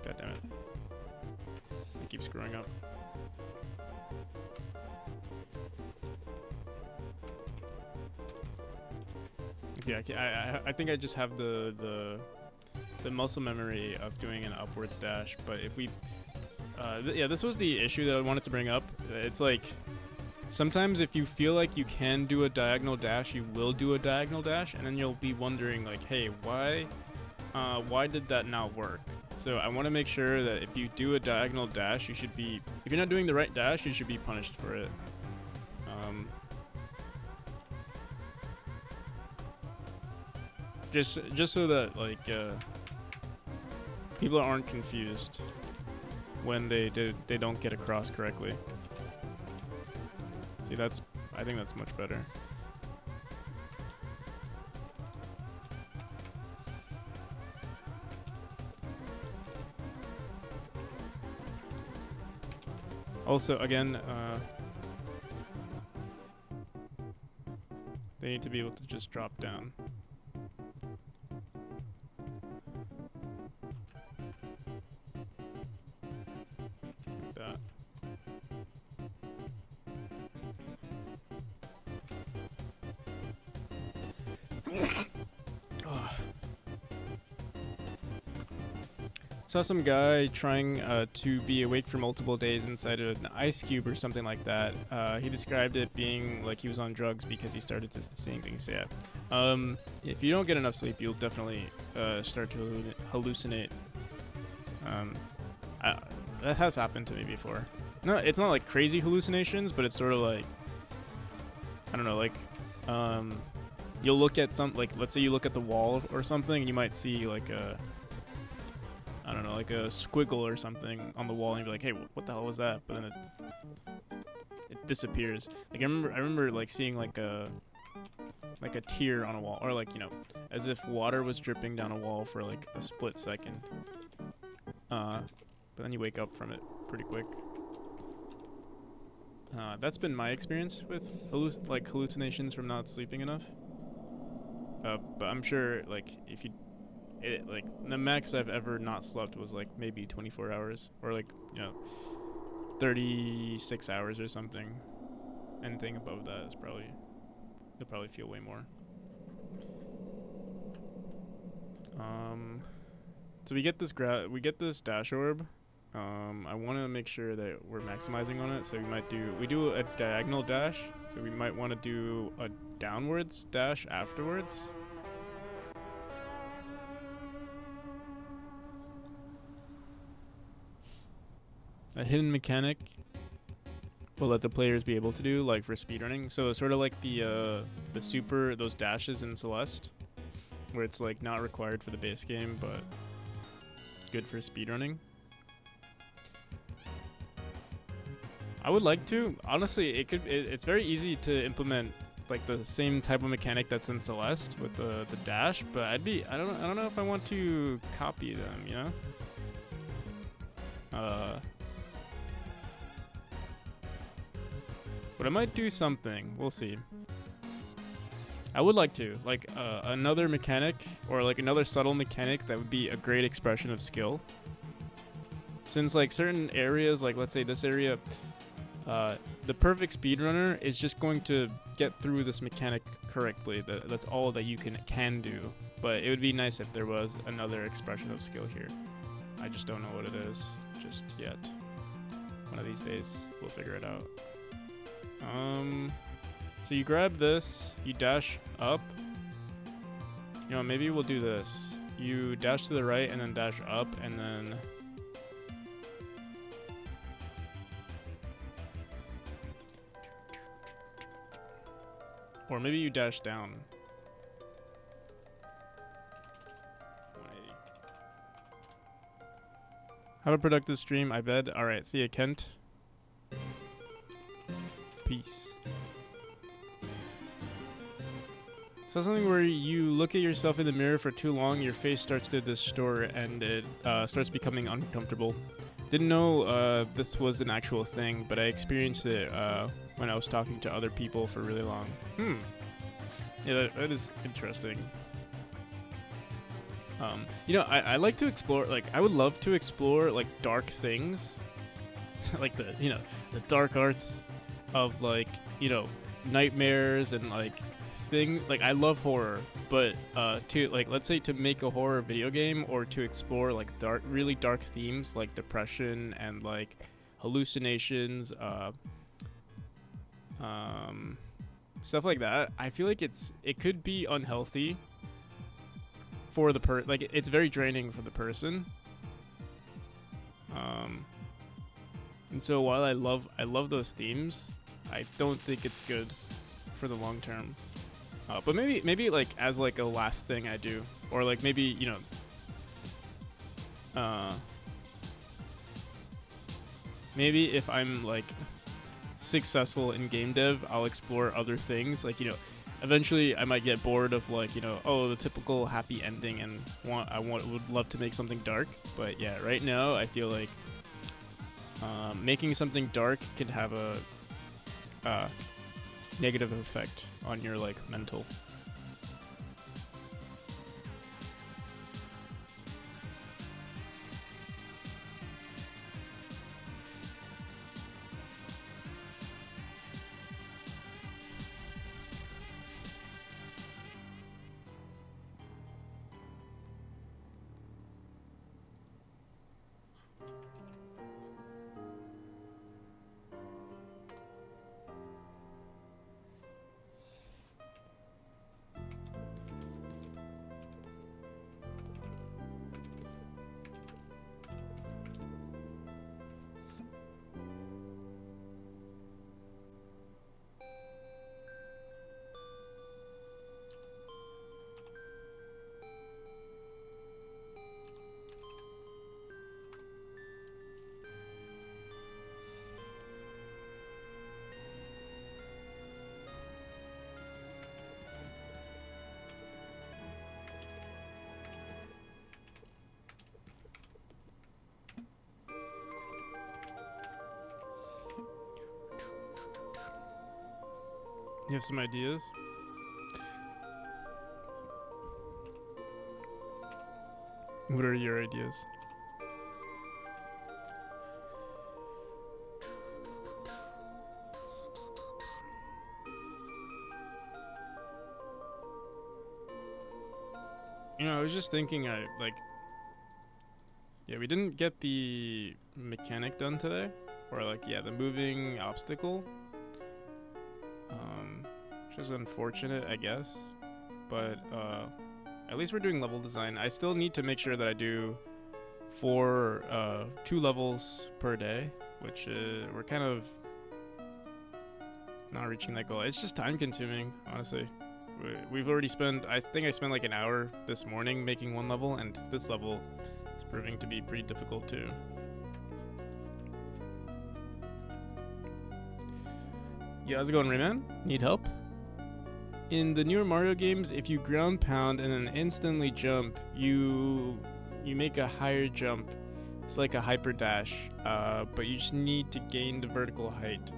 God damn it. I keep screwing up. Yeah, I think I just have the muscle memory of doing an upwards dash, but if we yeah, this was the issue that I wanted to bring up. It's like sometimes if you feel like you can do a diagonal dash, you will do a diagonal dash, and then you'll be wondering like, hey, why did that not work? So I want to make sure that if you do a diagonal dash, you should be, if you're not doing the right dash, you should be punished for it. Just so that like people aren't confused when they don't get across correctly. See, I think that's much better. Also, again, they need to be able to just drop down. Like that. Saw some guy trying to be awake for multiple days inside an ice cube or something like that. He described it being like he was on drugs because he started seeing things. Yeah. If you don't get enough sleep, you'll definitely start to hallucinate. That has happened to me before. No, it's not like crazy hallucinations, but it's sort of like, I don't know, like you'll look at let's say you look at the wall or something, and you might see like I don't know, like a squiggle or something on the wall, and you'd be like, hey, what the hell was that? But then it disappears. Like I remember like seeing like a tear on a wall, or like, you know, as if water was dripping down a wall for like a split second. But then you wake up from it pretty quick. That's been my experience with hallucinations from not sleeping enough. But I'm sure like if you like the max I've ever not slept was like maybe 24 hours, or like, you know, 36 hours or something. Anything above that is you'll probably feel way more. So we get this dash orb. I want to make sure that we're maximizing on it, so we do a diagonal dash, so we might want to do a downwards dash afterwards. A hidden mechanic will let the players be able to do, like for speedrunning. So sort of like those dashes in Celeste, where it's like not required for the base game, but good for speedrunning. I would like to. Honestly, it's very easy to implement like the same type of mechanic that's in Celeste with the dash, but I don't know if I want to copy them, you know? But I might do something. We'll see. I would like to, like, another mechanic, or like another subtle mechanic that would be a great expression of skill. Since like certain areas, like let's say this area, the perfect speedrunner is just going to get through this mechanic correctly. That's all that you can do. But it would be nice if there was another expression of skill here. I just don't know what it is just yet. One of these days, we'll figure it out. So you grab this, you dash up. You know, maybe we'll do this. You dash to the right and then dash up, and then or maybe you dash down. 180. Have a productive stream, I bet. Alright, see ya, Kent. Peace. So something where you look at yourself in the mirror for too long, your face starts to distort, and it starts becoming uncomfortable. Didn't know this was an actual thing, but I experienced it when I was talking to other people for really long. Yeah, that is interesting. You know, I like to explore, like, I would love to explore, like, dark things. Like the dark arts of, like, you know, nightmares and, like, like, I love horror, but to, like, let's say to make a horror video game, or to explore, like, really dark themes like depression and, like, hallucinations, stuff like that, I feel like it could be unhealthy for the like, it's very draining for the person. And so while I love those themes, I don't think it's good for the long term. But maybe like as like a last thing I do, or like maybe, you know, maybe if I'm like successful in game dev, I'll explore other things. Like, you know, eventually I might get bored of, like, you know, oh, the typical happy ending, and would love to make something dark. But yeah, right now I feel like making something dark can have a negative effect on your, like, mental. You have some ideas? What are your ideas? You know, I was just thinking, yeah, we didn't get the mechanic done today, or the moving obstacle. Which is unfortunate, I guess, but at least we're doing level design. I still need to make sure that I do 2 levels per day, which we're kind of not reaching that goal. It's just time consuming, honestly. We've already spent, I think I spent like an hour this morning making 1 level, and this level is proving to be pretty difficult too. Yeah, how's it going, Rayman? Need help? In the newer Mario games, if you ground pound and then instantly jump, you make a higher jump. It's like a hyper dash, but you just need to gain the vertical height.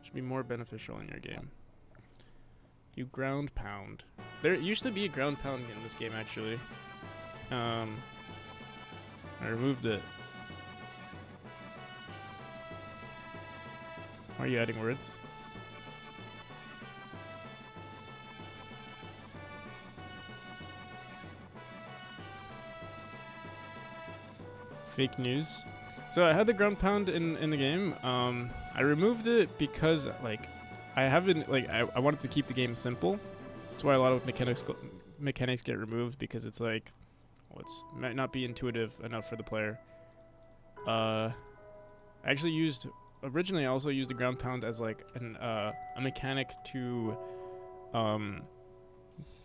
Should be more beneficial in your game. You ground pound. There used to be a ground pound in this game, actually. I removed it. Why are you adding words? Fake news. So I had the ground pound in the game. I removed it because I haven't I wanted to keep the game simple. That's why a lot of mechanics get removed, because it's it might not be intuitive enough for the player. Originally I also used the ground pound as a mechanic to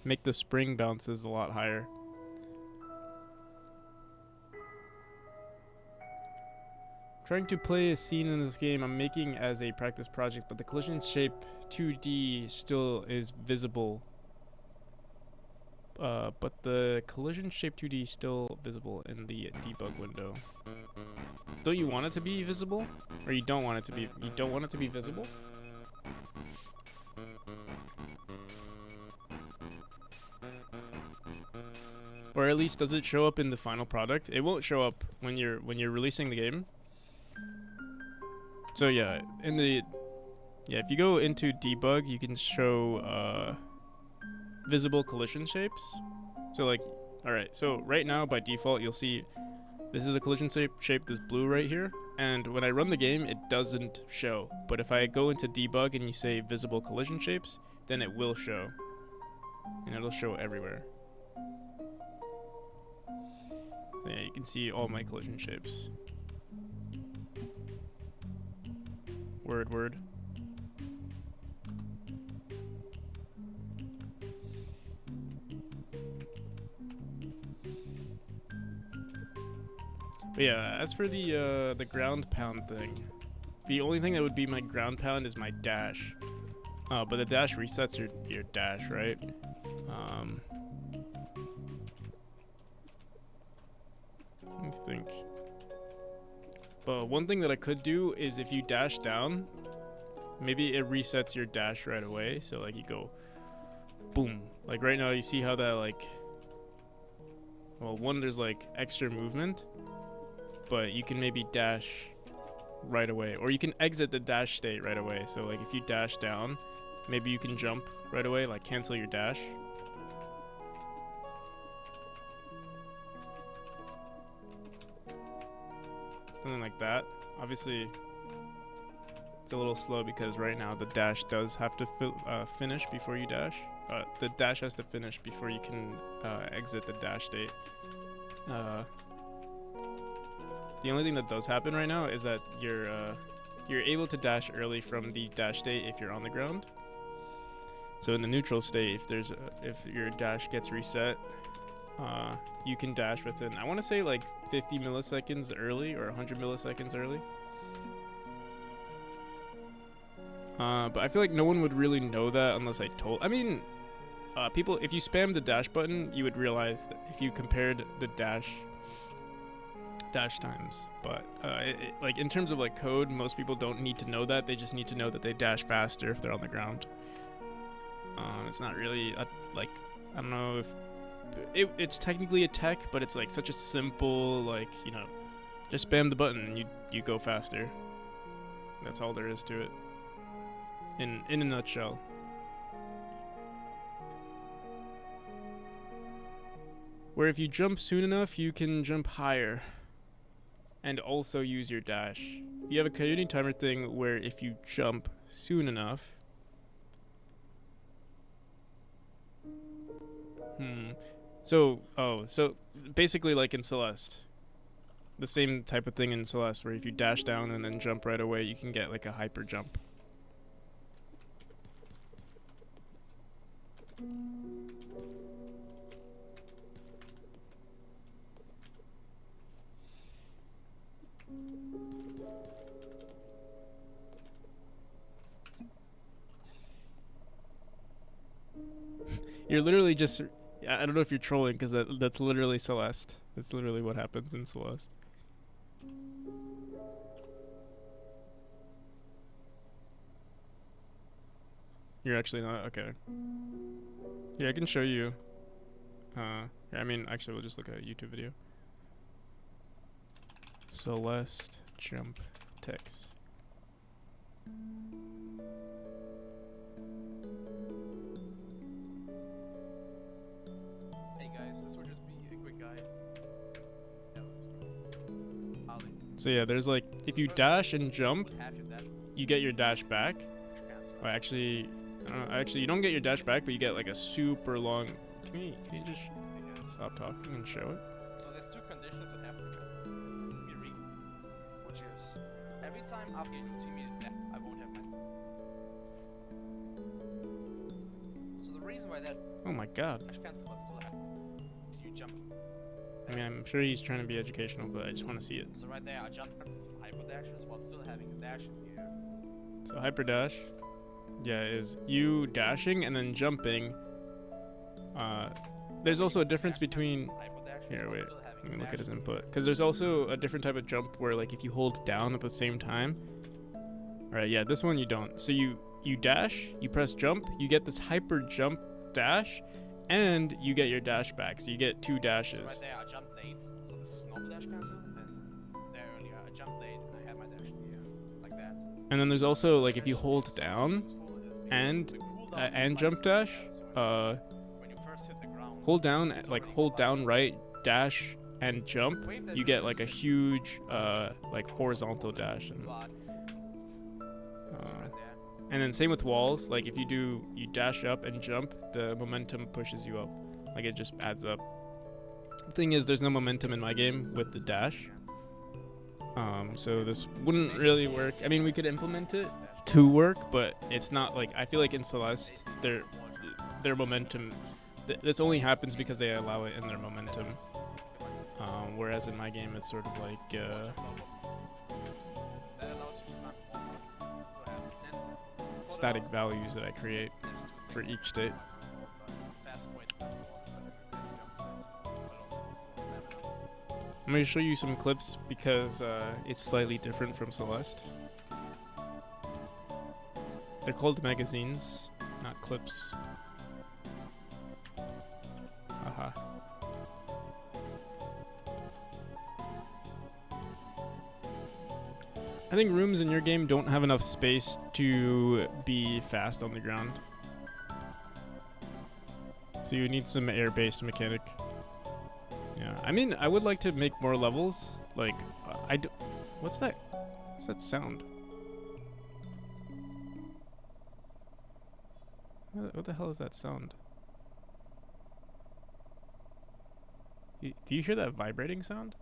make the spring bounces a lot higher. Trying to play a scene in this game I'm making as a practice project, but the collision shape 2D still is visible. But the collision shape 2D is still visible in the debug window. Don't you want it to be visible? Or you don't want it to be visible? Or at least does it show up in the final product? It won't show up when you're releasing the game. So yeah, if you go into debug, you can show visible collision shapes. So alright, so right now by default you'll see this is a collision shape, this blue right here, and when I run the game it doesn't show. But if I go into debug and you say visible collision shapes, then it will show. And it'll show everywhere. So yeah, you can see all my collision shapes. Word. But yeah, as for the ground pound thing, the only thing that would be my ground pound is my dash. But the dash resets your dash, right? Let me think. But one thing that I could do is if you dash down, maybe it resets your dash right away. So you go boom. Like right now you see how that there's extra movement, but you can maybe dash right away, or you can exit the dash state right away. So if you dash down, maybe you can jump right away, cancel your dash. Something like that. Obviously it's a little slow because right now the dash does have to finish before you dash. The dash has to finish before you can exit the dash state. The only thing that does happen right now is that you're able to dash early from the dash state if you're on the ground. So in the neutral state, if your dash gets reset, you can dash within, I want to say 50 milliseconds early or 100 milliseconds early. But I feel like no one would really know that unless I told. I mean, people, if you spam the dash button, you would realize that if you compared the dash dash times, but like in terms of like code, most people don't need to know that. They just need to know that they dash faster if they're on the ground. It's not really like, I don't know if it's technically a tech, but it's like such a simple, like, you know, just spam the button and you go faster. That's all there is to it. In a nutshell. Where if you jump soon enough, you can jump higher and also use your dash. You have a coyote timer thing where if you jump soon enough, so basically like in Celeste, the same type of thing in Celeste, where if you dash down and then jump right away, you can get like a hyper jump. You're literally just, I don't know if you're trolling, because that's literally Celeste. That's literally what happens in Celeste. You're actually not? Okay. Yeah, I can show you. Yeah, I mean, actually, we'll just look at a YouTube video. Celeste jump text. Hey guys, this would just be a quick guide. So yeah, there's like, if you dash and jump, you get your dash back. Or actually, actually, you don't get your dash back, but you get like a super long. Can you just stop talking and show it? So there's two conditions that have to be read, which is every time after you see me, I won't have my. So the reason why that. Oh my god. Dash cancel, but still have. So you jump. I mean, I'm sure he's trying to be educational, but I just want to see it. So right there, I jumped into some hyper dashes while still having a dash in the air. So hyper dash, yeah, is you dashing and then jumping. There's also a difference between. Here, wait. Let me look at his input. Because there's also a different type of jump where, like, if you hold down at the same time. Alright, yeah, this one you don't. So you dash, you press jump, you get this hyper jump dash, and you get your dash back. So you get two dashes. So right there, I jumped late. So this is normal dash cancel. And there earlier, I jumped late and I had my dash in the air. Like that. And then there's also, like, if you hold down and jump dash, hold down, like hold down right, dash and jump, you get like a huge like horizontal dash. And then same with walls, like if you dash up and jump, the momentum pushes you up, like it just adds up. The thing is, there's no momentum in my game with the dash, so this wouldn't really work. I mean, we could implement it to work, but it's not like, I feel like in Celeste their momentum, this only happens because they allow it in their momentum, whereas in my game it's sort of like static values that I create for each state. I'm going to show you some clips because it's slightly different from Celeste. They're called magazines, not clips. Aha. I think rooms in your game don't have enough space to be fast on the ground. So you need some air-based mechanic. Yeah, I mean, I would like to make more levels. Like, what's that? What's that sound? What the hell is that sound? Do you hear that vibrating sound?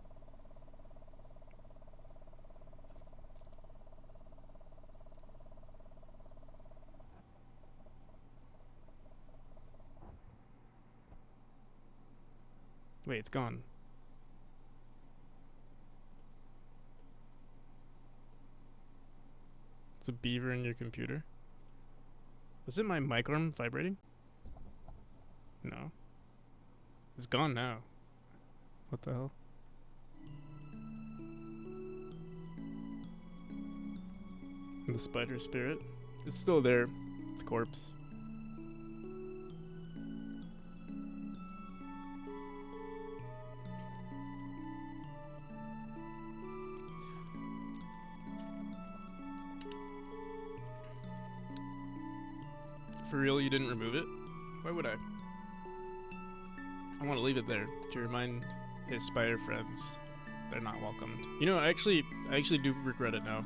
Wait, it's gone. It's a beaver in your computer. Was it my mic arm vibrating? No. It's gone now. What the hell? The spider spirit. It's still there. It's a corpse. For real, you didn't remove it? Why would I? I want to leave it there to remind his spider friends they're not welcomed. You know, I actually do regret it now.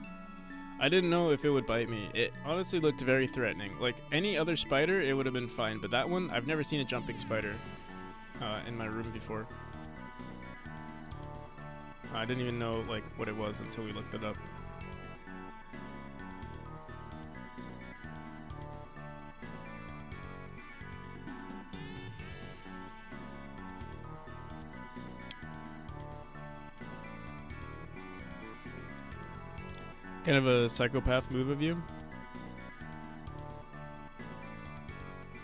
I didn't know if it would bite me. It honestly looked very threatening. Like any other spider, it would have been fine, but that one, I've never seen a jumping spider in my room before. I didn't even know like what it was until we looked it up. Kind of a psychopath move of you.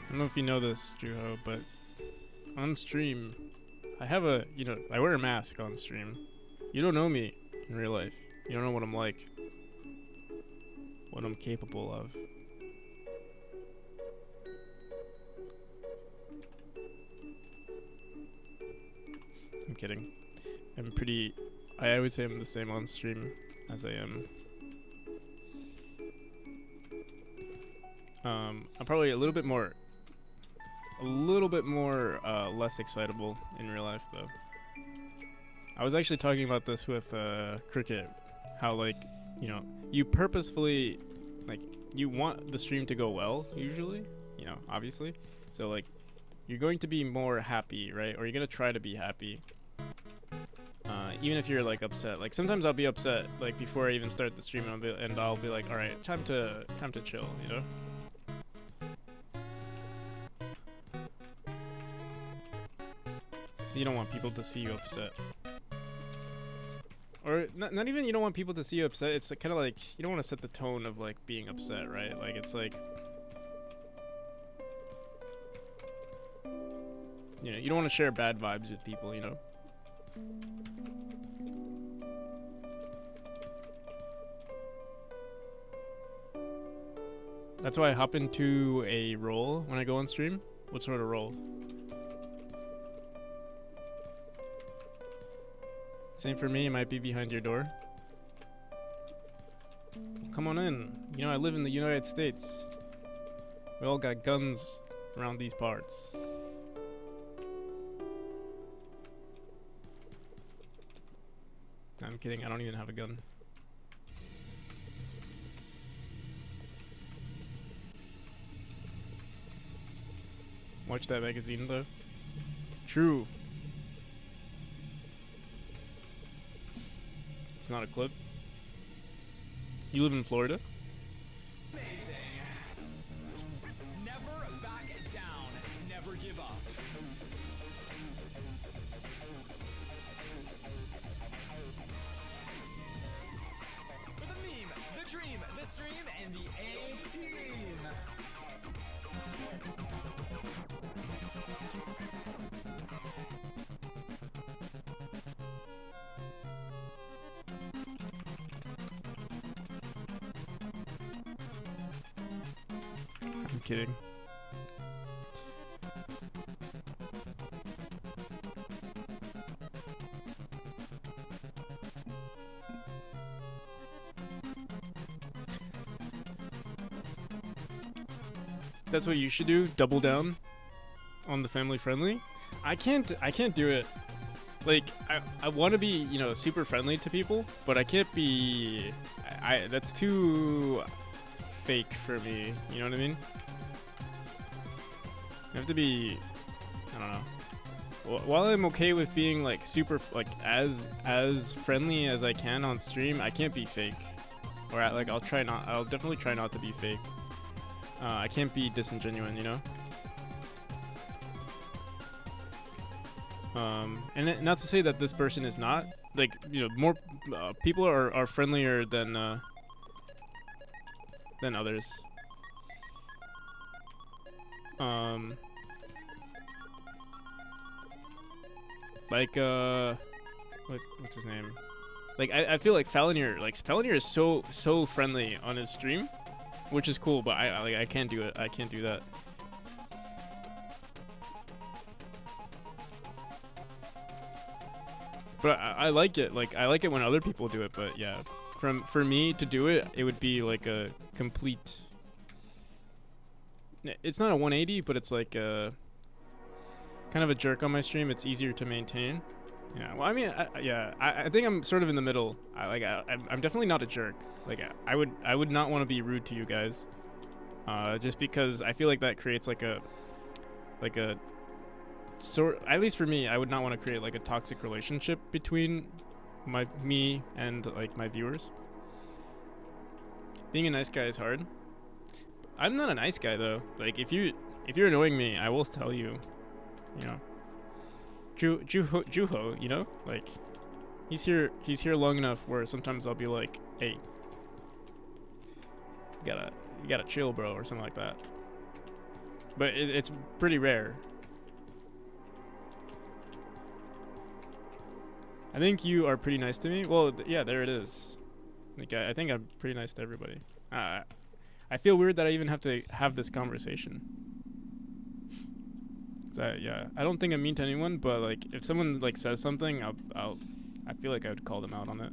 I don't know if you know this, Juho, but on stream, I have I wear a mask on stream. You don't know me in real life. You don't know what I'm like. What I'm capable of. I'm kidding. I would say I'm the same on stream as I am. I'm probably a little bit more less excitable in real life though. I was actually talking about this with Cricket, how like, you know, you purposefully, like, you want the stream to go well usually, you know, obviously. So like, you're going to be more happy, right? Or you're gonna try to be happy. Even if you're like upset. Like sometimes I'll be upset like before I even start the stream, and I'll be like, all right, time to chill, you know. So you don't want people to see you upset, or not even you don't want people to see you upset. It's like, kind of like you don't want to set the tone of like being upset, right? Like it's like, you know, you don't want to share bad vibes with people, you know. That's why I hop into a role when I go on stream. What sort of role? Same for me, it might be behind your door. Come on in. You know, I live in the United States. We all got guns around these parts. I'm kidding, I don't even have a gun. Watch that magazine though. True. It's not a clip. You live in Florida? Amazing. Never back down. Never give up. For the meme, the dream, the stream, and the A-Team. I'm kidding. That's what you should do. Double down on the family friendly. I can't do it. Like I want to be, you know, super friendly to people, but I can't be. That's too fake for me. You know what I mean? I have to be. I don't know. While I'm okay with being like super, like as friendly as I can on stream, I can't be fake. Or like I'll definitely try not to be fake. I can't be disingenuous, you know? And not to say that this person is not. Like, you know, more people are friendlier than others. Like, what's his name? Like I feel like Falonier is so friendly on his stream, which is cool. But I can't do it. I can't do that. But I like it. Like I like it when other people do it. But yeah, for me to do it, it would be like a complete. It's not a 180, but it's like a kind of a jerk on my stream. It's easier to maintain. Yeah. Well, I mean, I think I'm sort of in the middle. I'm definitely not a jerk. Like I would not want to be rude to you guys. Just because I feel like that creates like a sort. At least for me, I would not want to create like a toxic relationship between me and like my viewers. Being a nice guy is hard. I'm not a nice guy though. Like if you're annoying me, I will tell you. You know. Juho, you know? Like he's here long enough where sometimes I'll be like, "Hey, you gotta chill, bro," or something like that. But it's pretty rare. I think you are pretty nice to me. Well, yeah, there it is. Like I think I'm pretty nice to everybody. I feel weird that I even have to have this conversation. I don't think I'm mean to anyone, but like if someone like says something, I feel like I would call them out on it.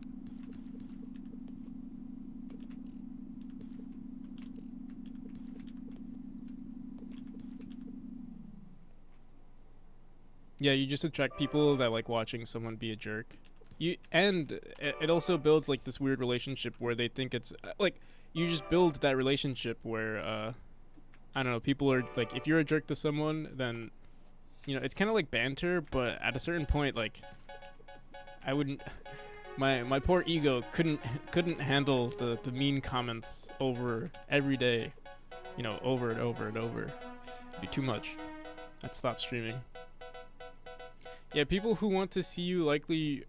Yeah, you just attract people that like watching someone be a jerk. It also builds like this weird relationship where they think it's like you just build that relationship where I don't know, people are like if you're a jerk to someone, then you know, it's kind of like banter, but at a certain point like I wouldn't my poor ego couldn't handle the mean comments over every day, you know, over and over and over. It'd be too much. I'd stop streaming. Yeah, people who want to see you like really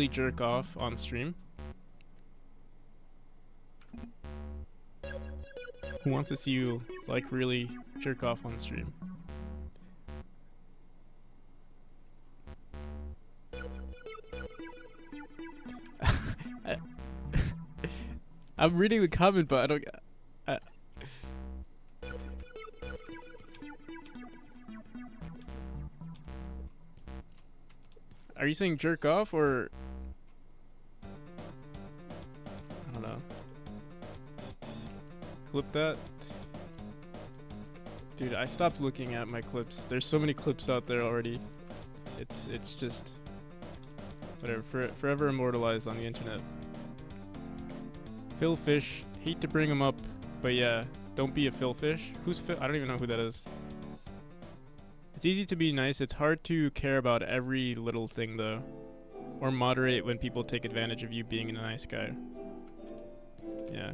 jerk off on stream. Who want to see you like really jerk off on stream. I'm reading the comment, but I don't. Are you saying jerk off or? I don't know. Clip that. Dude, I stopped looking at my clips. There's so many clips out there already. It's just whatever. Forever immortalized on the internet. Phil Fish. Hate to bring him up, but yeah, don't be a Phil Fish. Who's Phil? I don't even know who that is. It's easy to be nice. It's hard to care about every little thing though, or moderate when people take advantage of you being a nice guy. Yeah.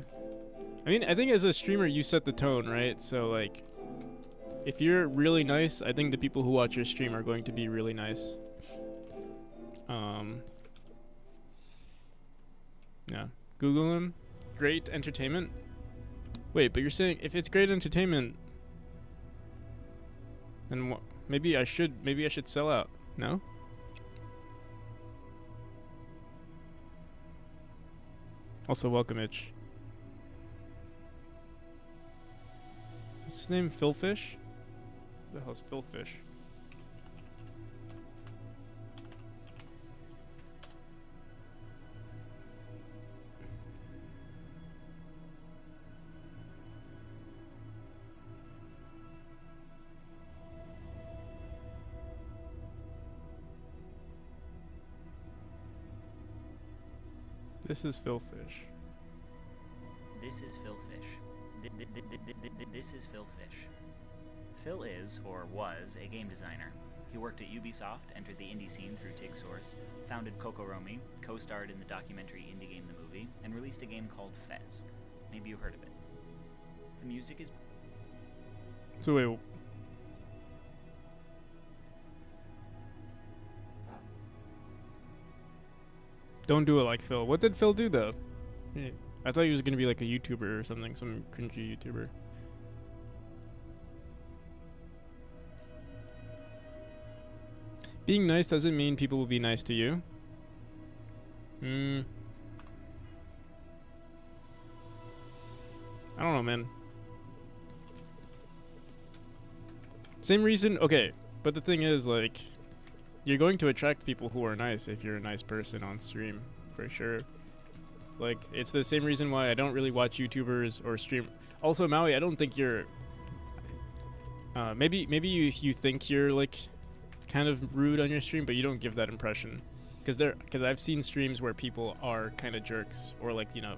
I mean, I think as a streamer, you set the tone, right? So like, if you're really nice, I think the people who watch your stream are going to be really nice. Yeah. Google him. Great entertainment. Wait, but you're saying if it's great entertainment, then what? Maybe I should sell out. No? Also, welcome, Itch. What's his name? Phil Fish? Who the hell's Phil Fish? This is Phil Fish. This is Phil Fish. This is Phil Fish. Phil is, or was, a game designer. He worked at Ubisoft, entered the indie scene through TigSource, founded Kokoromi, co-starred in the documentary Indie Game the Movie, and released a game called Fez. Maybe you heard of it. The music is... So wait... Don't do it like Phil. What did Phil do though? I thought he was gonna be like a YouTuber or something, some cringy YouTuber. Being nice doesn't mean people will be nice to you. I don't know, man. Same reason, okay, but the thing is, like, you're going to attract people who are nice if you're a nice person on stream, for sure. Like, it's the same reason why I don't really watch YouTubers or stream. Also, Maui, I don't think you're... maybe you think you're, like, kind of rude on your stream, but you don't give that impression. Because I've seen streams where people are kind of jerks, or, like, you know...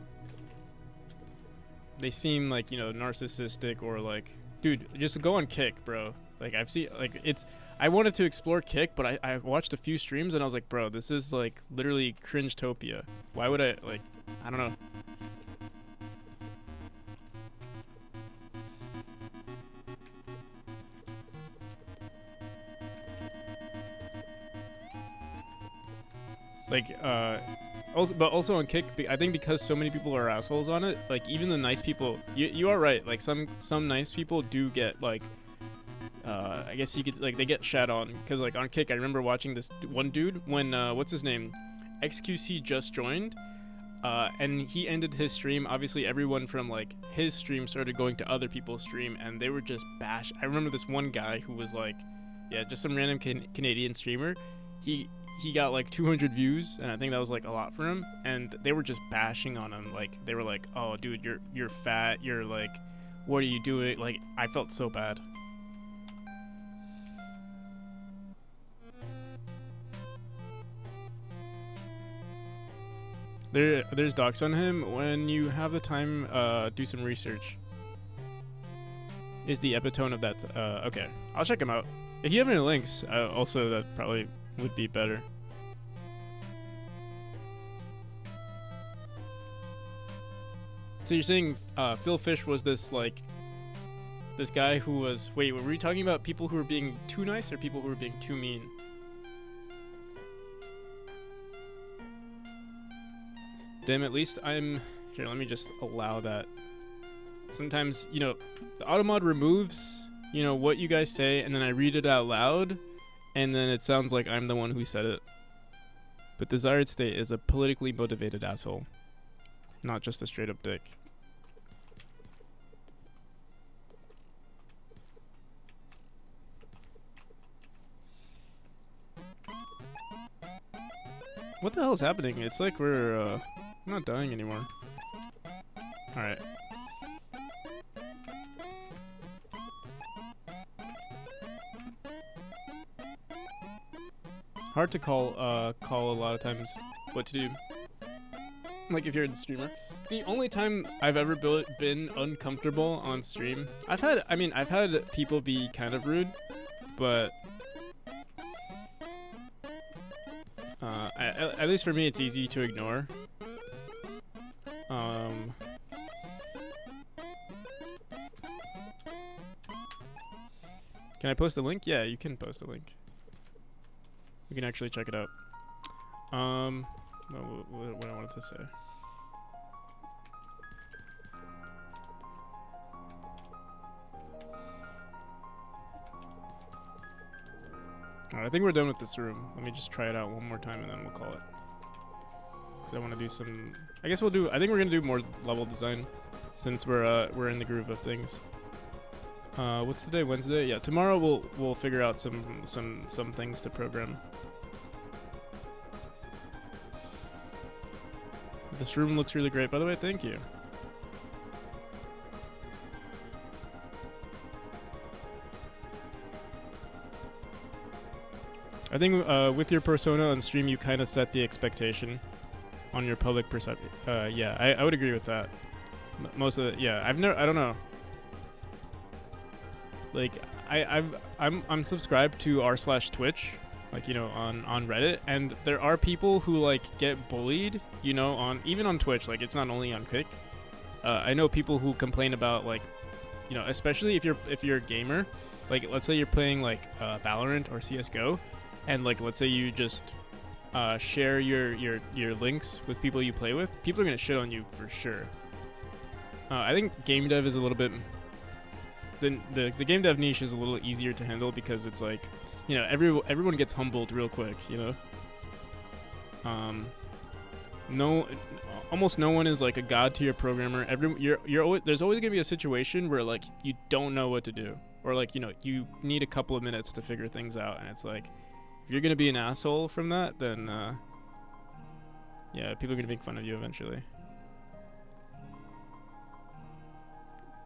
They seem, like, you know, narcissistic, or, like... Dude, just go on Kick, bro. Like, I've seen, like, it's... I wanted to explore Kick, but I watched a few streams, and I was like, bro, this is, like, literally cringe-topia. Why would I, like... I don't know. Like, also on Kick, I think because so many people are assholes on it, like, even the nice people, you are right, like, some nice people do get, like, I guess you could, like, they get shat on, because, like, on Kick, I remember watching this one dude, when, what's his name, XQC just joined, and he ended his stream. Obviously, everyone from, like, his stream started going to other people's stream, and they were just bash. I remember this one guy who was, like, yeah, just some random Canadian streamer. He got, like, 200 views, and I think that was, like, a lot for him, and they were just bashing on him. Like, they were like, oh, dude, you're fat, you're, like, what are you doing? Like, I felt so bad. There's docs on him. When you have the time, do some research. Is the epitome of that... okay, I'll check him out. If you have any links, also that probably would be better. So you're saying Phil Fish was this, like... This guy who was... Wait, were we talking about people who were being too nice or people who were being too mean? Damn, at least I'm... Here, let me just allow that. Sometimes, you know, the automod removes, you know, what you guys say, and then I read it out loud, and then it sounds like I'm the one who said it. But Desired State is a politically motivated asshole, not just a straight up dick. What the hell is happening? It's like we're, I'm not dying anymore. Alright. Hard to call a lot of times what to do. Like if you're the streamer. The only time I've ever been uncomfortable on stream, I've had people be kind of rude, but at least for me, it's easy to ignore. Can I post a link? Yeah, you can post a link. We can actually check it out. What I wanted to say. Alright, I think we're done with this room. Let me just try it out one more time and then we'll call it. Because I want to do some... I guess we'll do... I think we're going to do more level design. Since we're in the groove of things. What's the day? Wednesday? Yeah, tomorrow we'll figure out some things to program. This room looks really great, by the way. Thank you. I think with your persona on stream, you kind of set the expectation on your public perception. Yeah, I would agree with that. Most of the, yeah, I don't know. Like I'm subscribed to r/Twitch, like, you know, on Reddit, and there are people who like get bullied, you know, even on Twitch. Like, it's not only on Kick. I know people who complain about, like, you know, especially if you're a gamer, like let's say you're playing like Valorant or CS:GO, and like let's say you just share your links with people you play with, people are gonna shit on you for sure. I think game dev is a little bit... The game dev niche is a little easier to handle because it's like you know, everyone gets humbled real quick, you know. No, almost no one is like a god tier programmer. You're always, there's always gonna be a situation where like you don't know what to do, or like, you know, you need a couple of minutes to figure things out, and it's like, if you're gonna be an asshole from that, then yeah, people are gonna make fun of you eventually.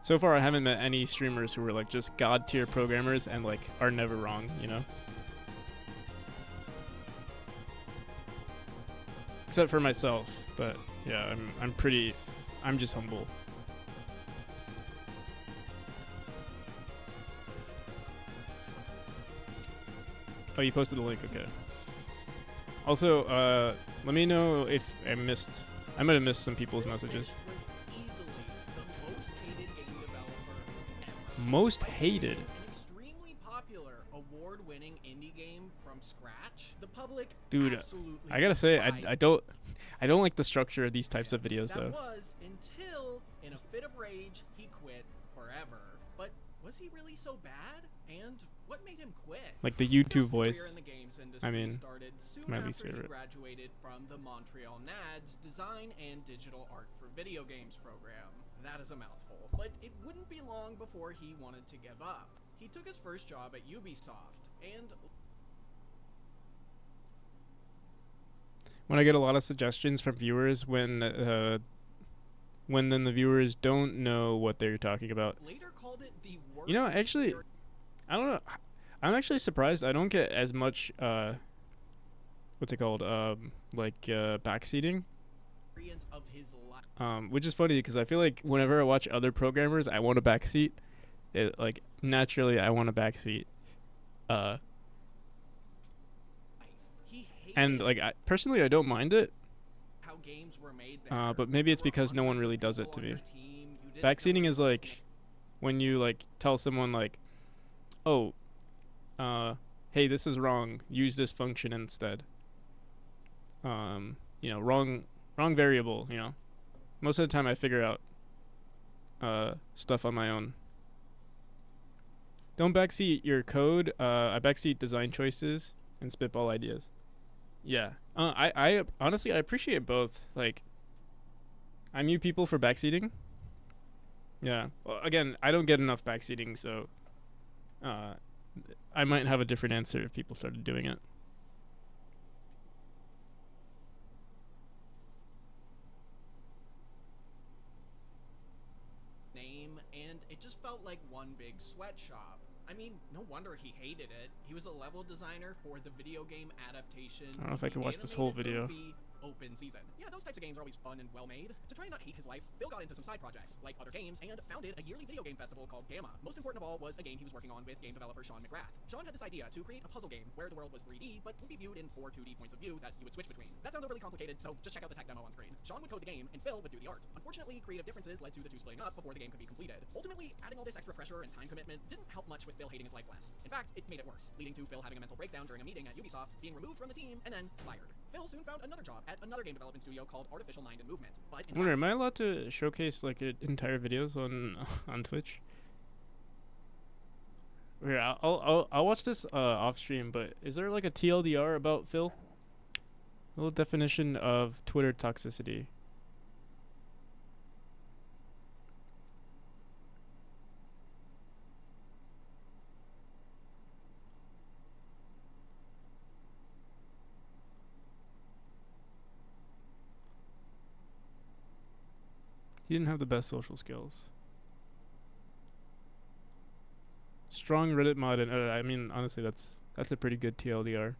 So far, I haven't met any streamers who are like just god tier programmers and like are never wrong, you know. Except for myself, but yeah, I'm just humble. Oh, you posted the link, okay. Also, let me know if I might have missed some people's messages. Was easily the most hated game developer ever. Most hated? An extremely popular, award-winning indie game from scratch. The public Dude, absolutely I gotta say, despised I don't like the structure of these types of videos that though. was until, in a fit of rage, he quit forever. But was he really so bad? And what made him quit? Like the YouTube Phil's voice. career in the games industry I mean, started soon my after least he favorite. graduated from the Montreal NADS Design and Digital Art for Video Games program. That is a mouthful. But it wouldn't be long before he wanted to give up. He took his first job at Ubisoft, and When I get a lot of suggestions from viewers when then the viewers don't know what they're talking about. later called it the worst. You know, actually, I don't know. I'm actually surprised I don't get as much what's it called? Backseating. experience of his life. Which is funny because I feel like whenever I watch other programmers, I want a backseat. Like naturally, I want a backseat. He hated And like personally, I don't mind it. how games were made there. But maybe it's There were because no one hundreds really of does it people to on me. your team. You didn't know Backseating who is was like when you like tell someone like, oh, hey, this is wrong. Use this function instead. You know, wrong variable. You know, most of the time I figure out stuff on my own. Don't backseat your code. I backseat design choices and spitball ideas. Yeah. I honestly I appreciate both. Like, I mute people for backseating. Yeah. Well, again, I don't get enough backseating, so I might have a different answer if people started doing it. name, and it just felt like one big sweatshop. I mean, no wonder he hated it. He was a level designer for the video game adaptation. I don't know if I of can the watch this whole animated video. movie Open Season. Yeah, those types of games are always fun and well made. To try and not hate his life, Phil got into some side projects, like other games, and founded a yearly video game festival called Gamma. Most important of all was a game he was working on with game developer Sean McGrath. Sean had this idea to create a puzzle game where the world was 3D, but would be viewed in 4 2D points of view that you would switch between. That sounds overly complicated, so just check out the tech demo on screen. Sean would code the game, and Phil would do the art. Unfortunately, creative differences led to the two splitting up before the game could be completed. Ultimately, adding all this extra pressure and time commitment didn't help much with Phil hating his life less. In fact, it made it worse, leading to Phil having a mental breakdown during a meeting at Ubisoft, being removed from the team, and then fired. Phil soon found another job at another game development studio called Artificial Mind and Movement. But I wonder, am I allowed to showcase like entire videos on on Twitch? Here, I'll watch this off stream. But is there like a TLDR about Phil? A little definition of Twitter toxicity. He didn't have the best social skills. Strong Reddit mod, and I mean, honestly, that's a pretty good TLDR.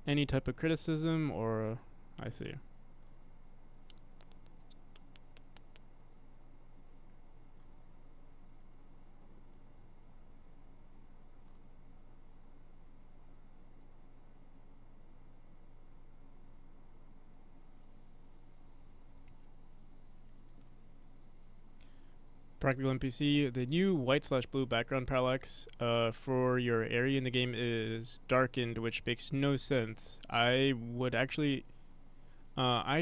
Any type of criticism, or I see. Practical NPC, the new white/blue background parallax for your area in the game is darkened, which makes no sense. I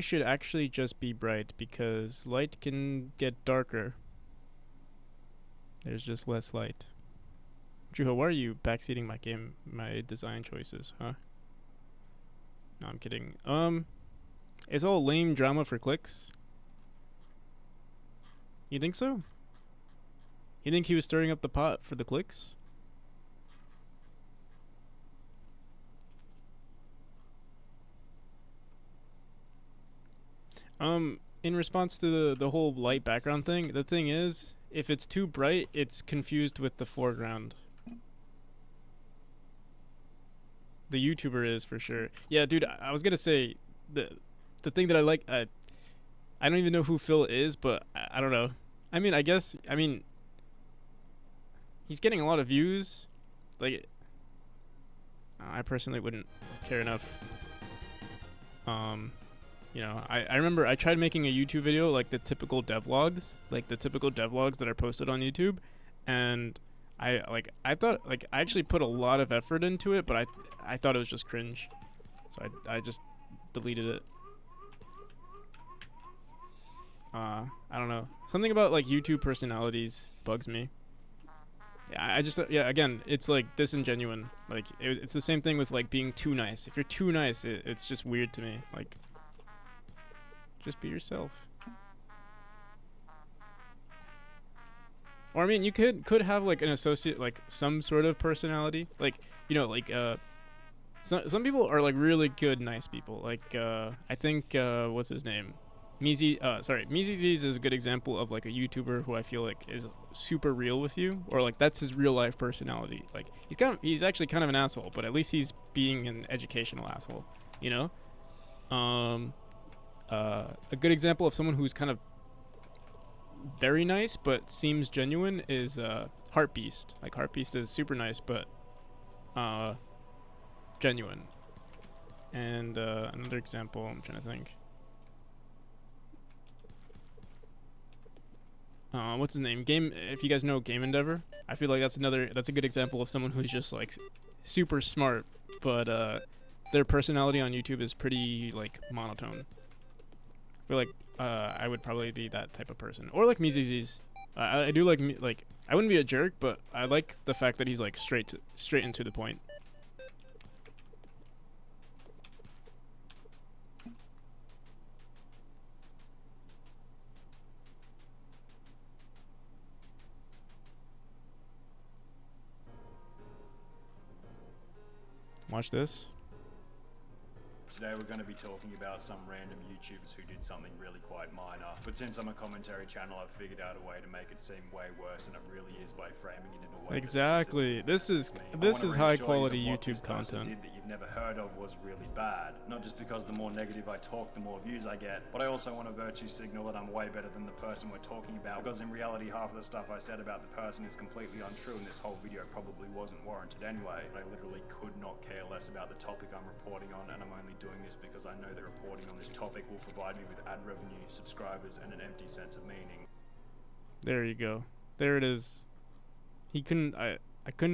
should actually just be bright because light can get darker. There's just less light. Juho, why are you backseating my design choices, huh? No, I'm kidding. It's all lame drama for clicks. You think so? You think he was stirring up the pot for the clicks? In response to the whole light background thing, the thing is, if it's too bright, it's confused with the foreground. The YouTuber is for sure. Yeah, dude, I was gonna say the thing that I like. I don't even know who Phil is, but I don't know. I mean, he's getting a lot of views. Like, I personally wouldn't care enough. You know, I remember I tried making a YouTube video like the typical devlogs that are posted on YouTube, and I thought I actually put a lot of effort into it, but I thought it was just cringe, so I just deleted it. I don't know, something about like YouTube personalities bugs me. Yeah, again, it's like disingenuine. Like it's the same thing with like being too nice. If you're too nice, it's just weird to me. Like, just be yourself. Or I mean, you could have like an associate, like some sort of personality. Like, you know, like some people are like really good nice people. Like I think what's his name? MeezyZeez is a good example of like a YouTuber who I feel like is super real with you, or like that's his real life personality. Like he's actually kind of an asshole, but at least he's being an educational asshole, you know? A good example of someone who's kind of very nice but seems genuine is Heartbeast. Like Heartbeast is super nice but genuine. And another example, I'm trying to think. What's his name? If you guys know Game Endeavor, I feel like that's a good example of someone who's just like super smart, but their personality on YouTube is pretty like monotone. I feel like I would probably be that type of person, or like MeezyZeez. I do like I wouldn't be a jerk, but I like the fact that he's like straight into the point. Watch this. Today we're going to be talking about some random YouTubers who did something really quite minor. But since I'm a commentary channel, I've figured out a way to make it seem way worse than it really is by framing it in a way. Exactly. This is high quality YouTube content. That you've never heard of was really bad. Not just because the more negative I talk, the more views I get, but I also want to virtue signal that I'm way better than the person we're talking about. Because in reality, half of the stuff I said about the person is completely untrue, and this whole video probably wasn't warranted anyway. I literally could not care less about the topic I'm reporting on, and I'm only doing this because I know that reporting on this topic will provide me with ad revenue, subscribers, and an empty sense of meaning. There you go. There it is. I couldn't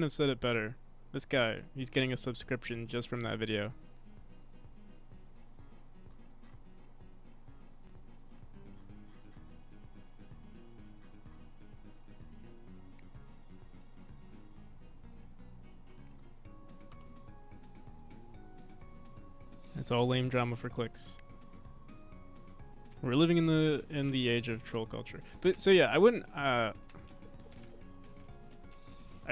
have said it better. This guy, he's getting a subscription just from that video. It's all lame drama for clicks. We're living in the age of troll culture. But so yeah, I wouldn't I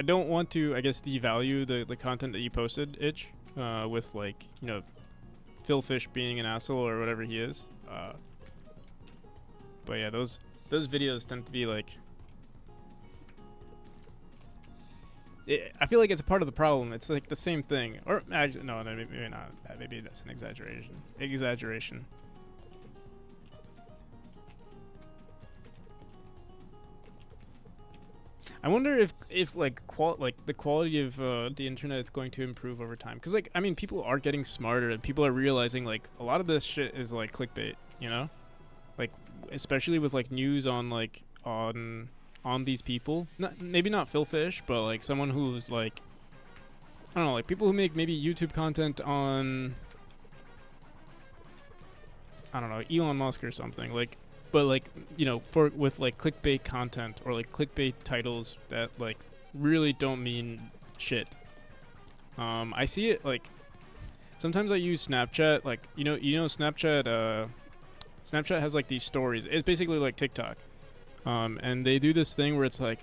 don't want to, I guess, devalue the content that you posted, Itch, with like, you know, Phil Fish being an asshole or whatever he is. But yeah, those videos tend to be like, I feel like it's a part of the problem. It's like the same thing, or actually, no, maybe not. Maybe that's an exaggeration. I wonder if like the quality of the internet is going to improve over time. Cause like, I mean, people are getting smarter and people are realizing like a lot of this shit is like clickbait, you know, like especially with like news on like on these people. Maybe not Phil Fish, but like someone who's like, I don't know, like people who make maybe YouTube content on, I don't know, Elon Musk or something. Like but like, you know, for with like clickbait content or like clickbait titles that like really don't mean shit. I see it like sometimes I use Snapchat, like Snapchat. Snapchat has like these stories. It's basically like TikTok, and they do this thing where it's like,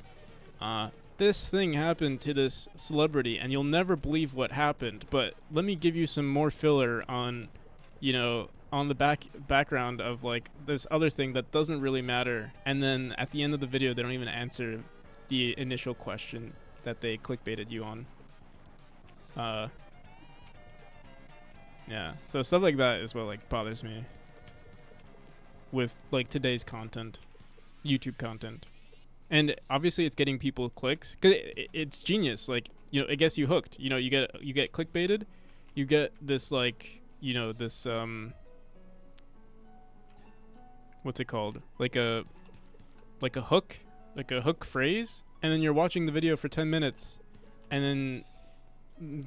this thing happened to this celebrity, and you'll never believe what happened. But let me give you some more filler on, on the background of like this other thing that doesn't really matter. And then at the end of the video, they don't even answer the initial question that they clickbaited you on. Yeah. So stuff like that is what like bothers me with like today's content, YouTube content. And obviously it's getting people clicks because it's genius. Like, it gets you hooked. You get clickbaited. You get this like, this what's it called? Like a hook phrase, and then you're watching the video for 10 minutes, and then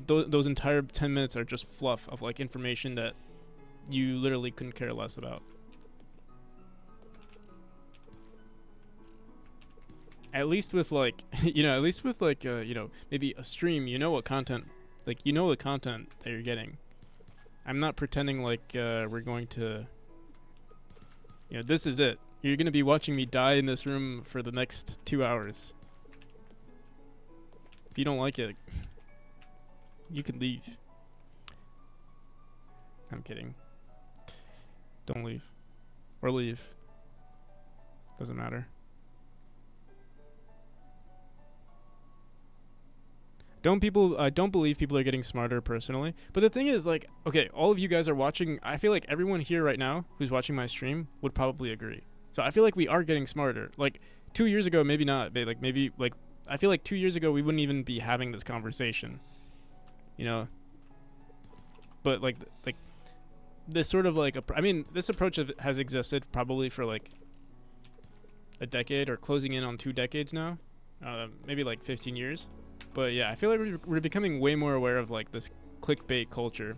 those entire 10 minutes are just fluff of like information that you literally couldn't care less about. At least with like, maybe a stream, what content, like, the content that you're getting. I'm not pretending like we're going to, this is it. You're going to be watching me die in this room for the next 2 hours. If you don't like it, you can leave. I'm kidding. Don't leave. Or leave. Doesn't matter. I don't believe people are getting smarter personally. But the thing is, like, okay, all of you guys are watching. I feel like everyone here right now who's watching my stream would probably agree. So I feel like we are getting smarter. Like 2 years ago, maybe not. Maybe I feel like 2 years ago we wouldn't even be having this conversation. But like this sort of like this approach has existed probably for like a decade or closing in on 2 decades now, maybe like 15 years. But yeah, I feel like we're becoming way more aware of like this clickbait culture,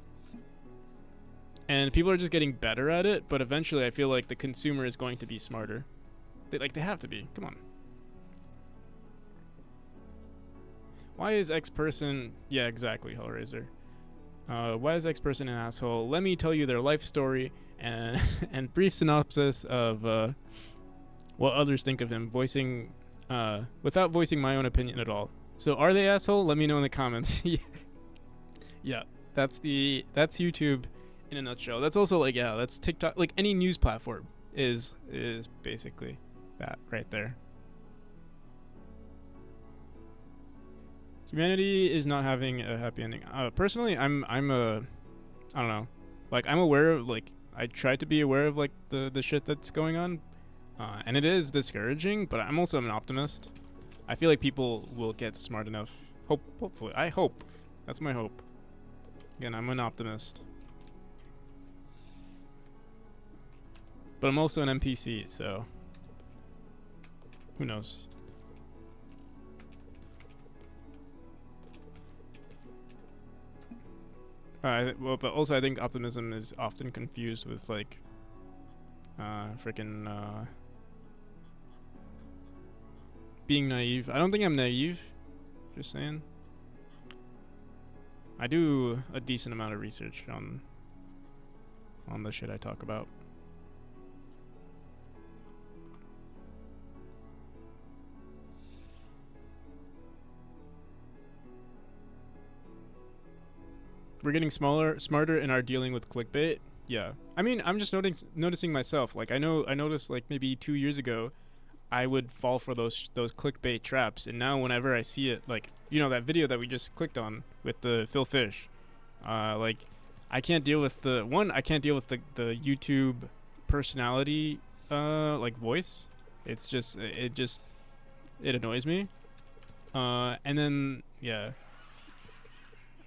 and people are just getting better at it. But eventually, I feel like the consumer is going to be smarter. They have to be. Come on. Why is X person? Yeah, exactly, Hellraiser. Why is X person an asshole? Let me tell you their life story and and brief synopsis of what others think of him, without voicing my own opinion at all. So are they asshole? Let me know in the comments. Yeah, that's YouTube in a nutshell. That's also like, yeah, that's TikTok. Like any news platform is basically that right there. Humanity is not having a happy ending. Personally, I don't know. Like I'm aware of I try to be aware of like the shit that's going on, and it is discouraging. But I'm also an optimist. I feel like people will get smart enough. Hopefully. I hope. That's my hope. Again, I'm an optimist. But I'm also an NPC, so who knows? But also I think optimism is often confused with like being naive. I don't think I'm naive. Just saying. I do a decent amount of research on the shit I talk about. We're getting smarter in our dealing with clickbait. Yeah. I mean, I'm just noticing myself. Like I noticed like maybe 2 years ago I would fall for those clickbait traps, and now whenever I see it, like that video that we just clicked on with the Phil Fish, like I can't deal with the YouTube personality like voice. It's just it annoys me. And then yeah,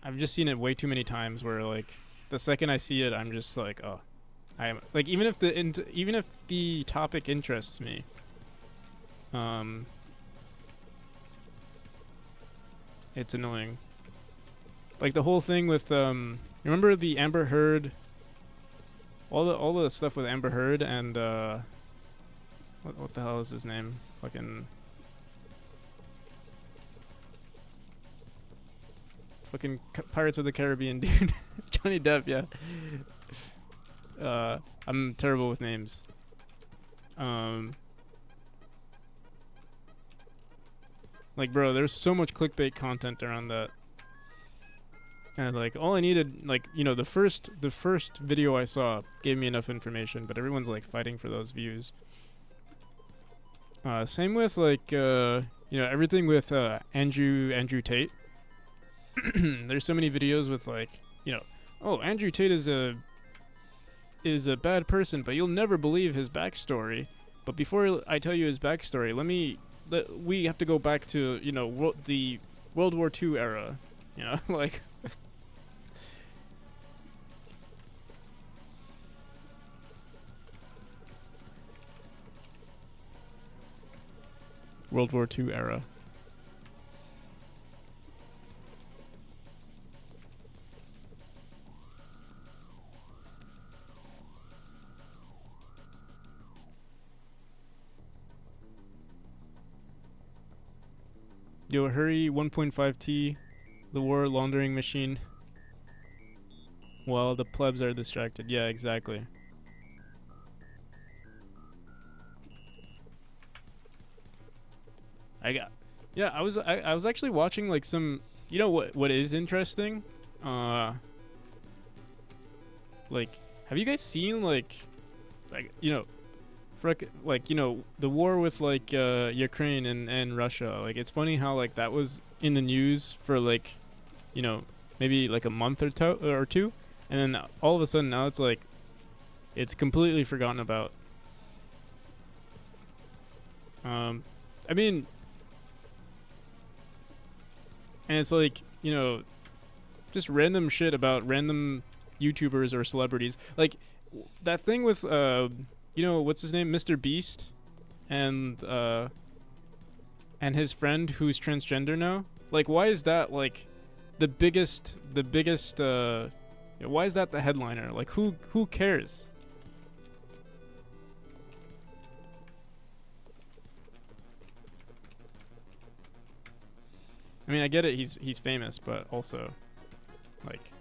I've just seen it way too many times where like the second I see it, I'm just like, oh, I am like even if the topic interests me. It's annoying. Like the whole thing with remember the Amber Heard, all the stuff with Amber Heard and What the hell is his name? Fucking Pirates of the Caribbean dude. Johnny Depp, yeah. I'm terrible with names. Like, bro, there's so much clickbait content around that. And like, all I needed, like, you know, the first video I saw gave me enough information, but everyone's like fighting for those views. Same with like, you know, everything with Andrew Tate. There's so many videos with like, you know, oh, Andrew Tate is a bad person, but you'll never believe his backstory. But before I tell you his backstory, we have to go back to, you know, the World War II era, you know, like. World War II era. Yo, hurry, 1.5T, the war laundering machine. While the plebs are distracted. Yeah, exactly. I was actually watching like some, you know what is interesting? Like, have you guys seen like you know, like, you know, the war with like Ukraine and Russia? Like, it's funny how like that was in the news for like, you know, maybe like a month or two, and then all of a sudden now it's like it's completely forgotten about. I mean, and it's like, you know, just random shit about random YouTubers or celebrities. Like that thing with you know, what's his name, Mr. Beast, and his friend who's transgender now. Like, why is that like the biggest why is that the headliner? Like, who cares? I mean, I get it, he's famous, but also, like,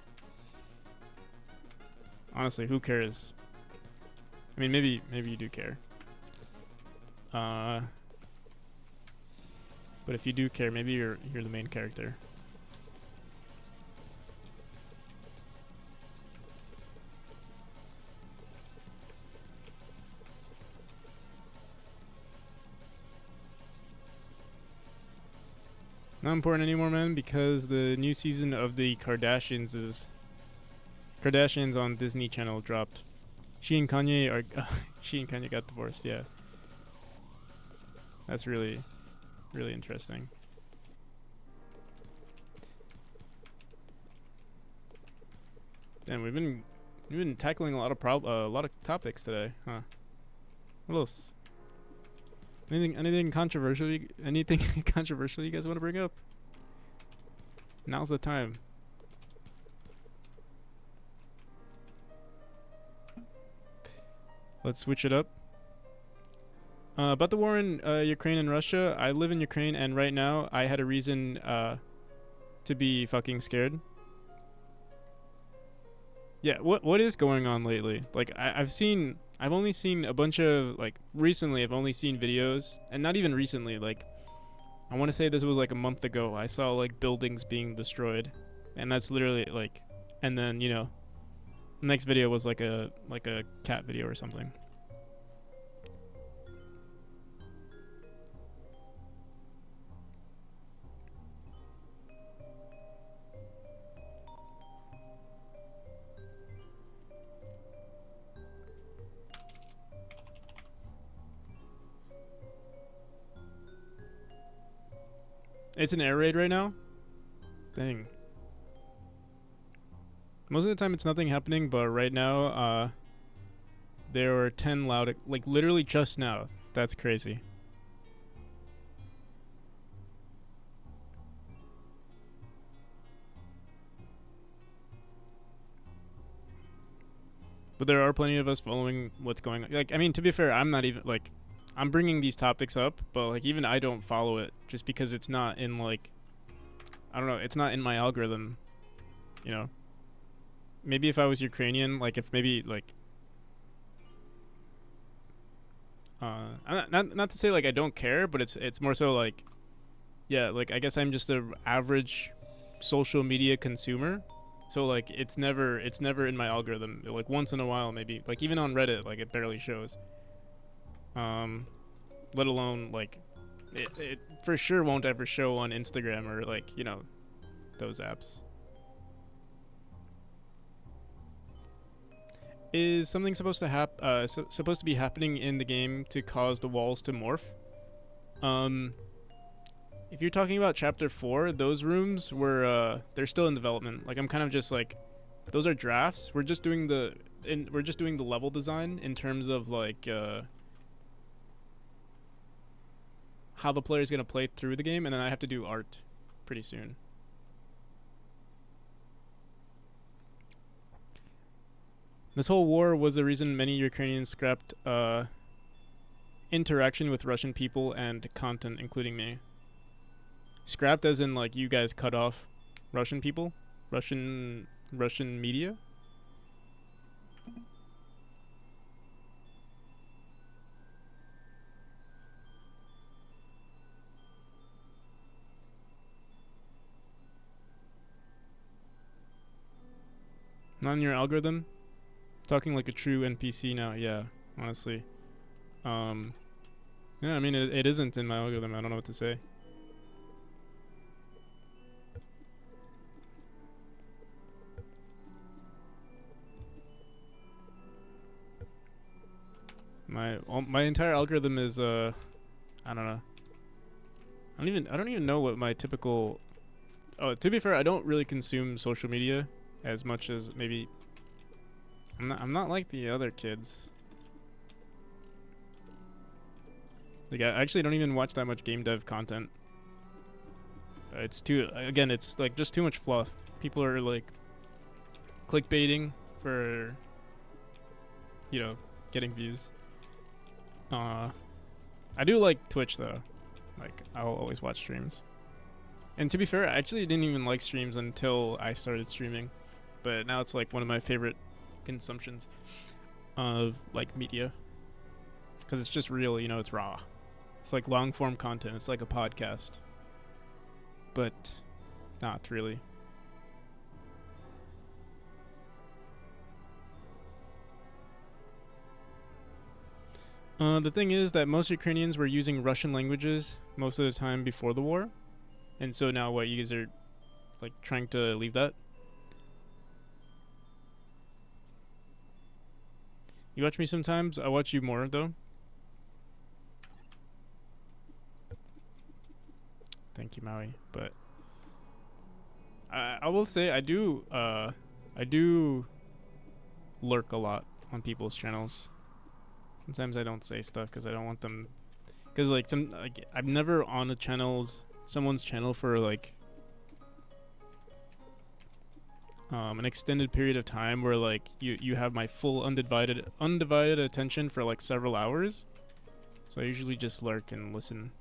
honestly, who cares? I mean, maybe you do care. But if you do care, maybe you're the main character. Not important anymore, man, because the new season of the Kardashians on Disney Channel dropped. She and Kanye got divorced. Yeah, that's really, really interesting. And we've been tackling a lot of topics today, huh? What else? Anything controversial? Anything controversial you guys want to bring up? Now's the time. Let's switch it up. About the war in Ukraine and Russia, I live in Ukraine, and right now I had a reason to be fucking scared. Yeah, what is going on lately? Like, I've only seen a bunch of, like, recently I've only seen videos, and not even recently, like, I want to say this was like a month ago, I saw like buildings being destroyed, and that's literally like, and then, you know, the next video was like a cat video or something. It's an air raid right now? Dang. Most of the time it's nothing happening, but right now, there were 10 loud, like literally just now. That's crazy. But there are plenty of us following what's going on. Like, I mean, to be fair, I'm not even, like, I'm bringing these topics up, but like even I don't follow it just because it's not in like, I don't know, it's not in my algorithm, you know. Maybe if I was Ukrainian, like if maybe like, not to say like I don't care, but it's more so like, yeah, like I guess I'm just a average social media consumer. So like it's never in my algorithm. Like once in a while maybe, like even on Reddit, like it barely shows. Let alone like it for sure won't ever show on Instagram or like, you know, those apps. Is something supposed to supposed to be happening in the game to cause the walls to morph? If you're talking about chapter 4, those rooms were they're still in development. Like I'm kind of just like, those are drafts. We're just doing the level design in terms of like how the player is going to play through the game, and then I have to do art pretty soon. This whole war was the reason many Ukrainians scrapped interaction with Russian people and content, including me. Scrapped as in like you guys cut off Russian people? Russian media? Not in your algorithm? Talking like a true NPC now, yeah, honestly. Yeah, I mean, it isn't in my algorithm. I don't know what to say. My entire algorithm is I don't know. I don't even know what my typical. Oh, to be fair, I don't really consume social media as much as maybe. I'm not like the other kids. Like I actually don't even watch that much game dev content. It's it's like just too much fluff. People are like clickbaiting for, you know, getting views. I do like Twitch though. Like I'll always watch streams. And to be fair, I actually didn't even like streams until I started streaming. But now it's like one of my favorite consumptions of like media. Cuz it's just real, you know, it's raw. It's like long form content. It's like a podcast. But not really. The thing is that most Ukrainians were using Russian languages most of the time before the war. And so now what, you guys are like trying to leave that? You watch me sometimes, I watch you more though. Thank you, Maui. But I will say I do lurk a lot on people's channels. Sometimes I don't say stuff because I don't want them, because like I'm never on someone's channel for like an extended period of time where like you have my full undivided attention for like several hours. So I usually just lurk and listen.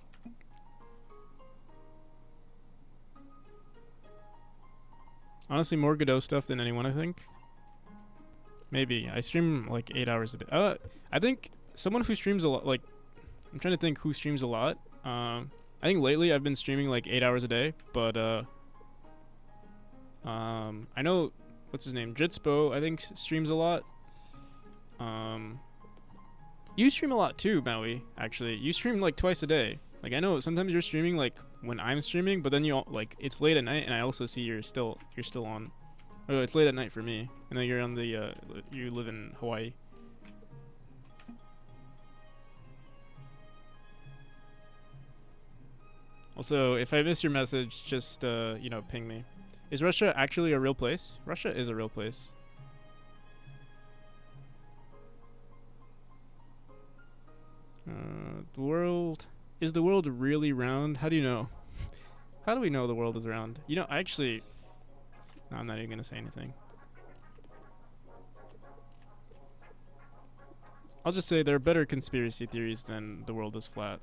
Honestly, more Godot stuff than anyone, I think. Maybe. I stream like 8 hours a day. I think someone who streams a lot, like, I'm trying to think who streams a lot. I think lately I've been streaming like 8 hours a day, but I know, what's his name? Jitspo, I think, streams a lot. You stream a lot too, Maui, actually. You stream like twice a day. Like, I know sometimes you're streaming like when I'm streaming, but then like it's late at night and I also see you're still on. Oh, it's late at night for me. I know you're on the you live in Hawaii. Also, if I miss your message, just you know, ping me. Is Russia actually a real place? Russia is a real place. Is the world really round? How do you know? How do we know the world is round? You know, actually, no, I'm not even gonna say anything. I'll just say there are better conspiracy theories than the world is flat.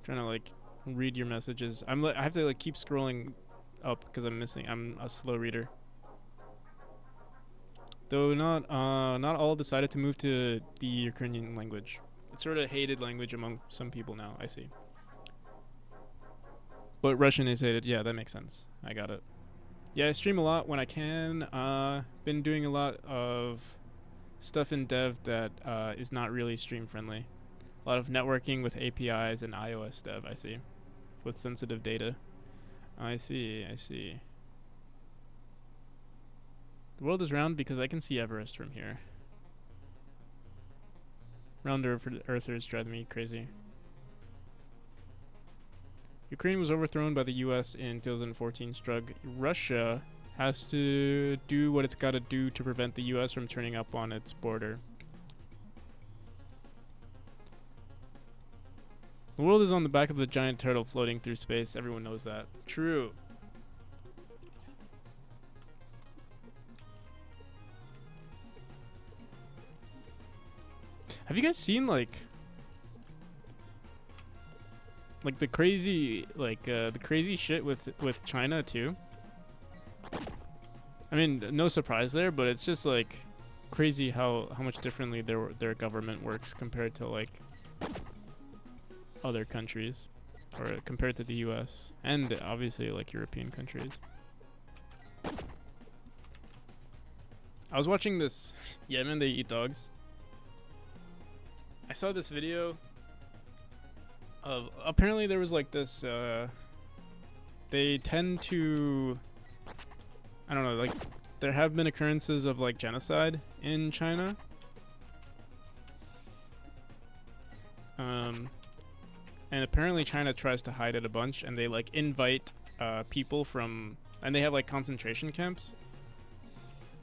Trying to like read your messages. I have to like keep scrolling up because I'm a slow reader. Though not all decided to move to the Ukrainian language. It's sort of hated language among some people now, I see. But Russian is hated. Yeah, that makes sense. I got it. Yeah, I stream a lot when I can. Been doing a lot of stuff in dev that is not really stream friendly. A lot of networking with APIs and iOS dev, I see. With sensitive data. I see. The world is round because I can see Everest from here. Round earthers drive me crazy. Ukraine was overthrown by the US in 2014 strug. Russia has to do what it's got to do to prevent the US from turning up on its border. The world is on the back of the giant turtle floating through space. Everyone knows that. True. Have you guys seen like the crazy the crazy shit with China too? I mean, no surprise there, but it's just like crazy how much differently their government works compared to like other countries, or compared to the US and obviously like European countries. I was watching this Yemen, they eat dogs. I saw this video of, apparently there was like this they tend to, I don't know, like there have been occurrences of like genocide in China. And apparently China tries to hide it a bunch, and they like invite people from, and they have like concentration camps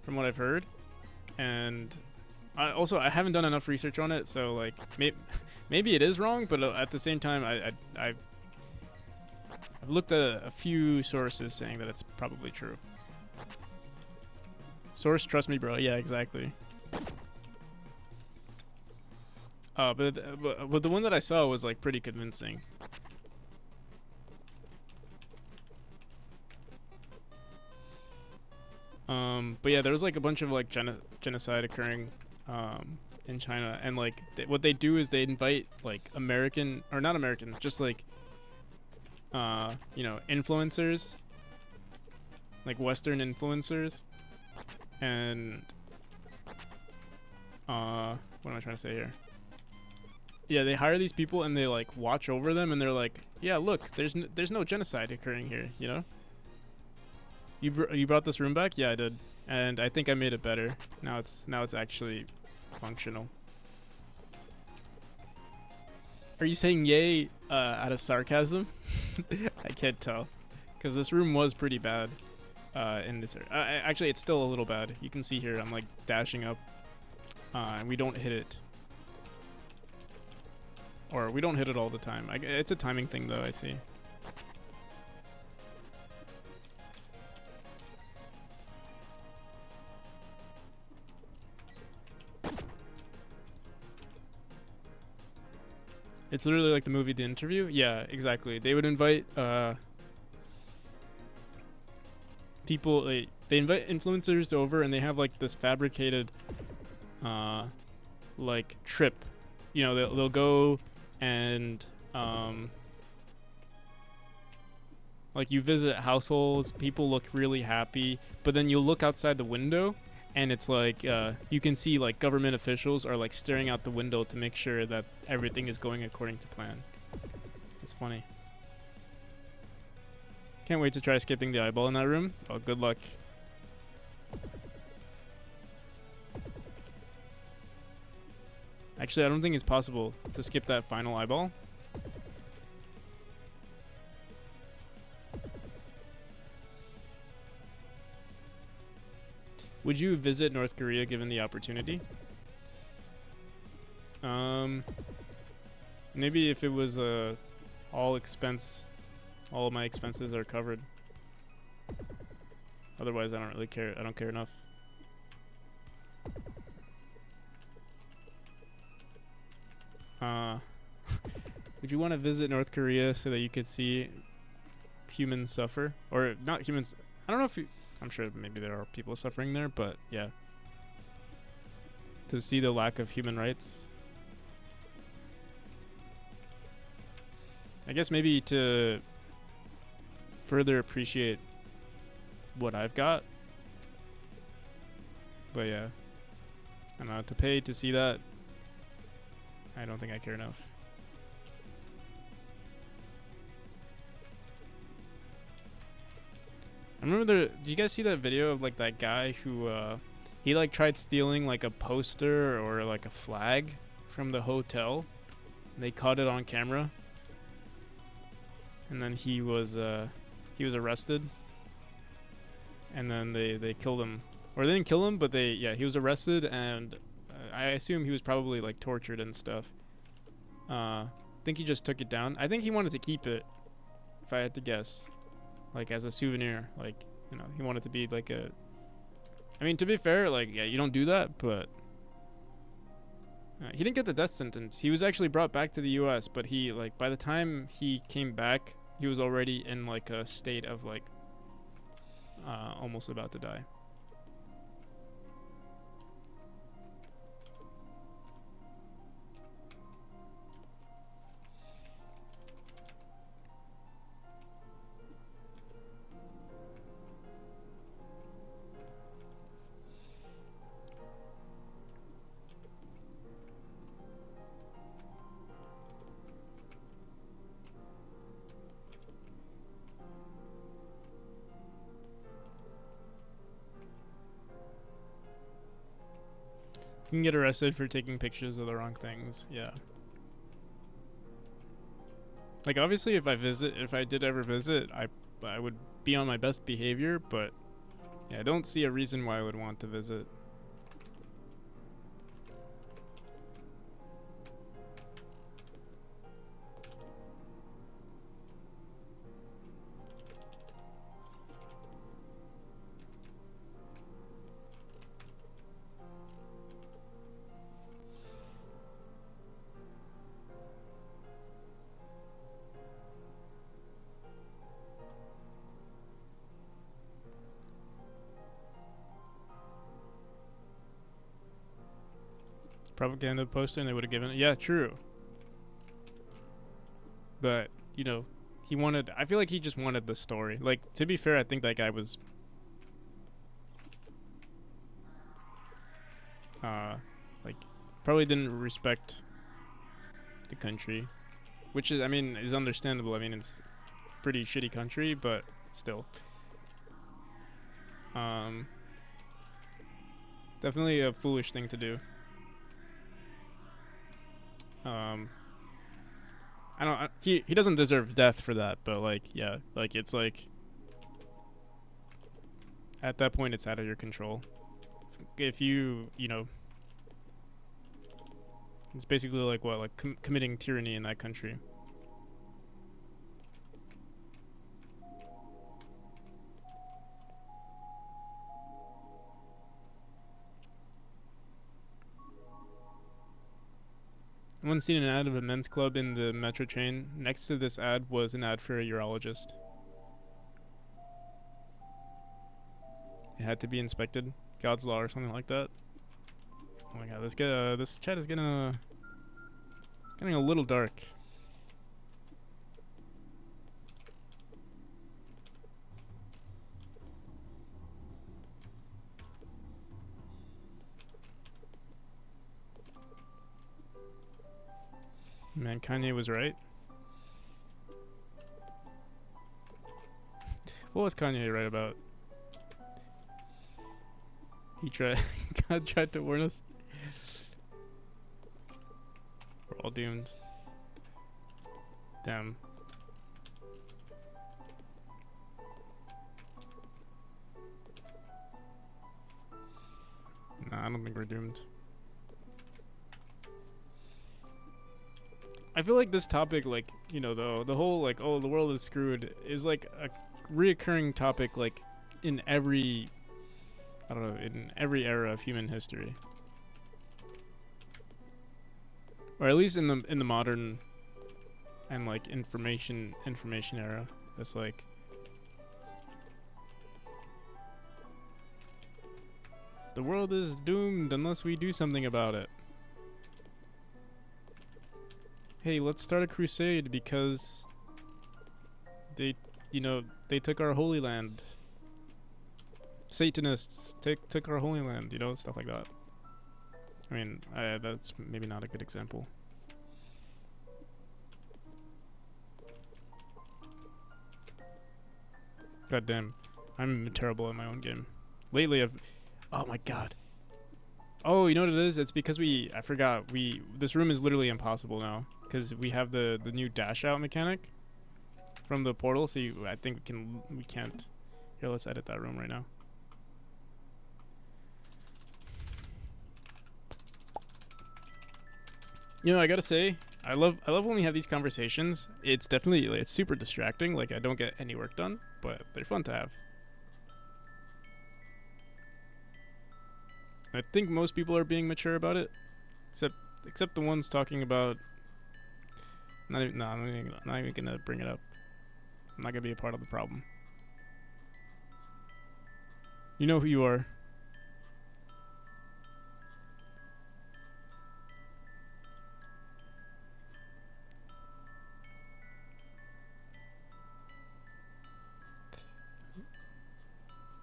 from what I've heard. And I haven't done enough research on it, so like maybe it is wrong, but at the same time I've looked at a few sources saying that it's probably true. Source, trust me, bro. Yeah, exactly. But the one that I saw was like pretty convincing. But yeah, there was like a bunch of like genocide occurring in China, and like what they do is they invite like American, or not American, just like you know, influencers, like Western influencers, and what am I trying to say here? Yeah, they hire these people and they like watch over them, and they're like, yeah, look, there's no genocide occurring here, you know? You brought this room back? Yeah, I did. And I think I made it better. Now it's actually functional. Are you saying yay out of sarcasm? I can't tell, because this room was pretty bad. In this actually, it's still a little bad. You can see here I'm like dashing up, and we don't hit it. Or we don't hit it all the time. It's a timing thing though, I see. It's literally like the movie The Interview. Yeah, exactly. They would invite people, they invite influencers over, and they have like this fabricated like trip. You know, they'll go and like you visit households, people look really happy, but then you look outside the window and it's like you can see like government officials are like staring out the window to make sure that everything is going according to plan. It's funny. Can't wait to try skipping the eyeball in that room. Oh, good luck. Actually, I don't think it's possible to skip that final eyeball. Would you visit North Korea given the opportunity? Maybe if it was all of my expenses are covered. Otherwise, I don't really care. I don't care enough. Would you want to visit North Korea so that you could see humans suffer? Or not humans. I don't know if I'm sure maybe there are people suffering there, but yeah. To see the lack of human rights. I guess maybe to further appreciate what I've got. But yeah. I don't know, to pay to see that, I don't think I care enough. I remember do you guys see that video of like that guy who he like tried stealing like a poster or like a flag from the hotel? They caught it on camera. And then he was arrested. And then they killed him. Or they didn't kill him, but he was arrested, and I assume he was probably like tortured and stuff. I think he just took it down. I think he wanted to keep it, if I had to guess, like as a souvenir. Like, you know, he wanted to be like a. I mean, to be fair, like, yeah, you don't do that, but he didn't get the death sentence. He was actually brought back to the U.S., but he like by the time he came back, he was already in like a state of like almost about to die. You can get arrested for taking pictures of the wrong things. Yeah. Like obviously if I did ever visit, I would be on my best behavior, but yeah, I don't see a reason why I would want to visit. Propaganda poster and they would have given it. Yeah, true. But, you know, I feel like he just wanted the story. Like, to be fair, I think that guy was like probably didn't respect the country, which is, I mean, is understandable. I mean, it's a pretty shitty country, but still. Definitely a foolish thing to do. He doesn't deserve death for that, but like, yeah, like it's like at that point it's out of your control. If you know, it's basically like what, like committing tyranny in that country. I once seen an ad of a men's club in the metro train. Next to this ad was an ad for a urologist. It had to be inspected. God's law or something like that. Oh my god, this chat is getting a little dark. Man, Kanye was right. What was Kanye right about? God tried to warn us. We're all doomed. Damn. Nah, I don't think we're doomed. I feel like this topic, like, you know, the whole, like, oh, the world is screwed, is like a reoccurring topic, like, in every, I don't know, in every era of human history. or at least in the modern and like information era. It's like the world is doomed unless we do something about it. Hey, let's start a crusade because they took our holy land. Satanists took our holy land, stuff like that. I mean, that's maybe not a good example. God damn, I'm terrible at my own game. Lately, oh my god. Oh, you know what it is? It's because I forgot, this room is literally impossible now. Because we have the new dash out mechanic from the portal, so I think we can't. Here, let's edit that room right now. I gotta say, I love when we have these conversations. It's definitely, it's super distracting. Like, I don't get any work done, but they're fun to have. I think most people are being mature about it, except the ones talking about. I'm not even gonna bring it up. I'm not gonna be a part of the problem. You know who you are.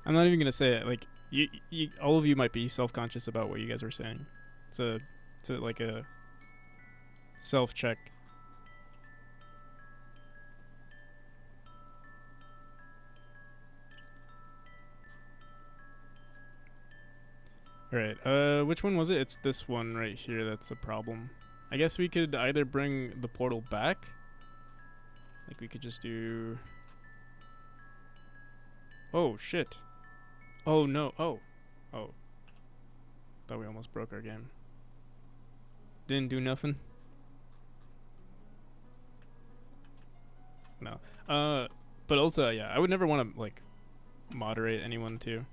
I'm not even gonna say it. Like, all of you might be self-conscious about what you guys were saying. It's like a self-check. Alright, which one was it? It's this one right here that's a problem. I guess we could either bring the portal back. Like, we could just do... Oh, shit. Oh, no. Oh. Thought we almost broke our game. Didn't do nothing. No. But also, yeah, I would never want to, like, moderate anyone, too.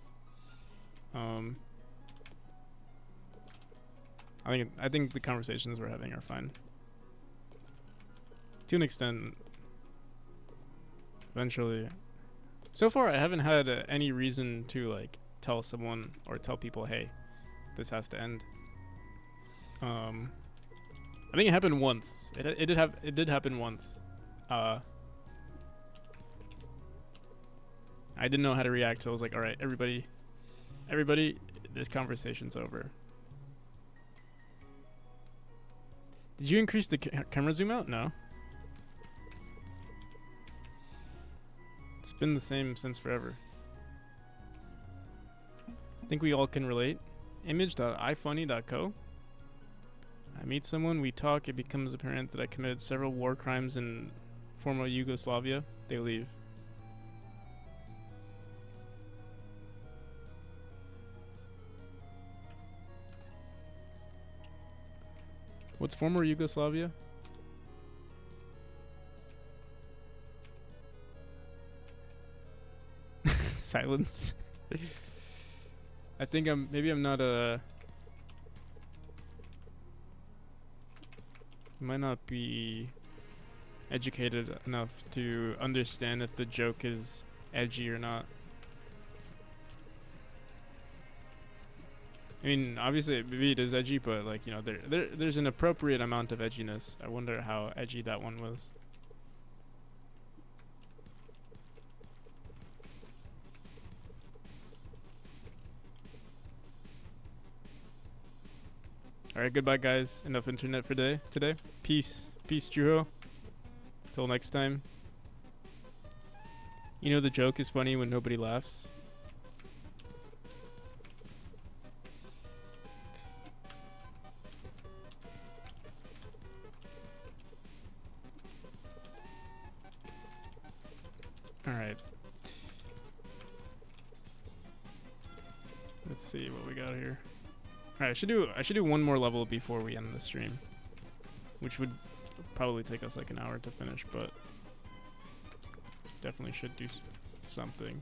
I think the conversations we're having are fine. To an extent. Eventually. So far, I haven't had any reason to like tell someone or tell people, "Hey, this has to end." I think it happened once. It did happen once. I didn't know how to react, so I was like, "All right, everybody, this conversation's over." Did you increase the camera zoom out? No. It's been the same since forever. I think we all can relate. Image.ifunny.co. I meet someone, we talk, it becomes apparent that I committed several war crimes in former Yugoslavia. They leave. What's former Yugoslavia? Silence. I think maybe I'm not might not be educated enough to understand if the joke is edgy or not. I mean, obviously maybe it is edgy, but like, there's an appropriate amount of edginess. I wonder how edgy that one was. Alright, goodbye guys. Enough internet for today. Peace. Peace, Juho. Till next time. The joke is funny when nobody laughs. Alright. Let's see what we got here. Alright, I should do one more level before we end the stream. Which would probably take us like an hour to finish, but definitely should do something.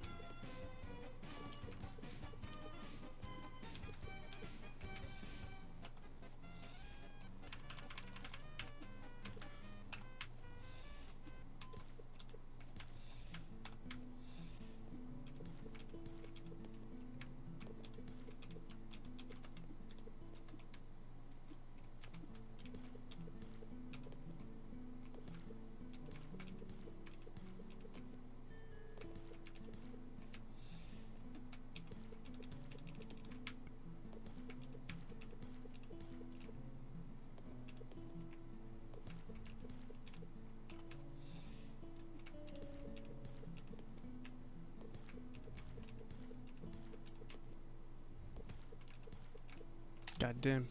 God damn.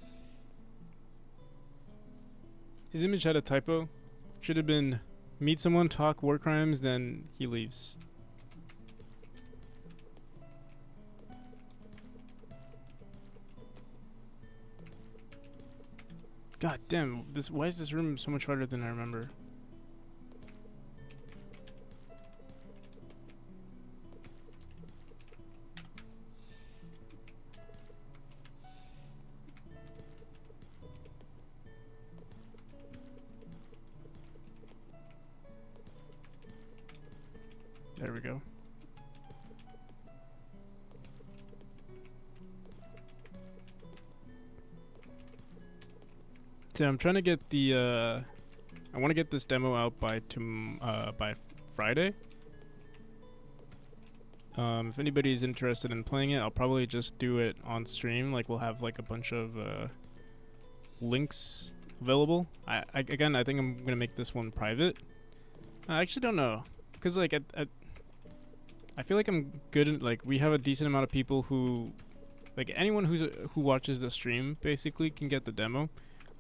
His image had a typo. Should have been meet someone, talk war crimes, then he leaves. God damn, why is this room so much harder than I remember? There we go. So I'm trying to get the I want to get this demo out by Friday. If anybody's interested in playing it, I'll probably just do it on stream. Like we'll have like a bunch of links available. Again, I think I'm gonna make this one private. I actually don't know, cause like I feel like I'm good at, like, we have a decent amount of people who, like, anyone who watches the stream basically can get the demo.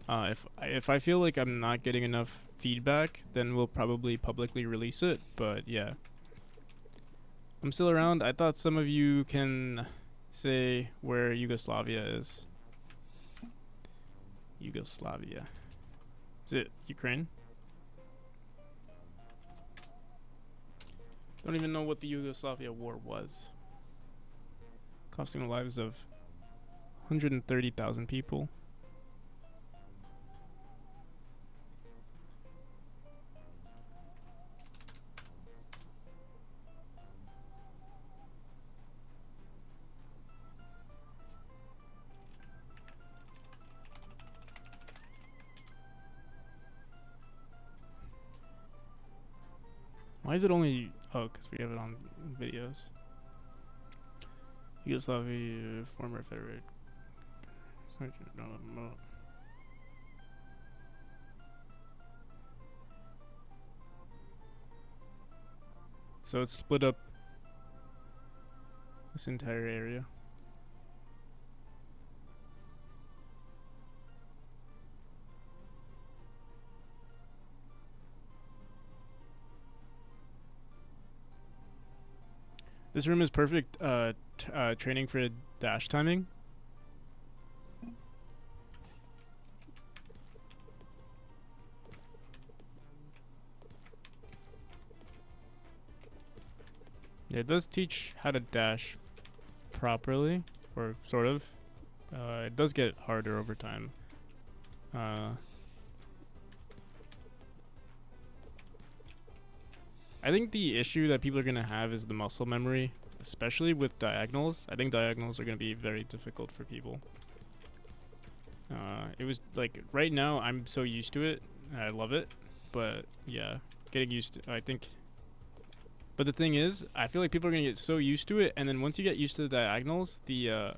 If I feel like I'm not getting enough feedback, then we'll probably publicly release it. But yeah, I'm still around. I thought some of you can say where Yugoslavia is. Yugoslavia. Is it Ukraine? Don't even know what the Yugoslavia war was. Costing the lives of 130,000 people. Why is it only... Oh, because we have it on videos. Yugoslavia, former Federated... So it's split up this entire area. This room is perfect training for dash timing. Yeah, it does teach how to dash properly, or sort of. It does get harder over time. I think the issue that people are going to have is the muscle memory, especially with diagonals. I think diagonals are going to be very difficult for people. It was like, right now I'm so used to it, I love it, but yeah, getting used to, I think. But the thing is, I feel like people are going to get so used to it, and then once you get used to the diagonals, the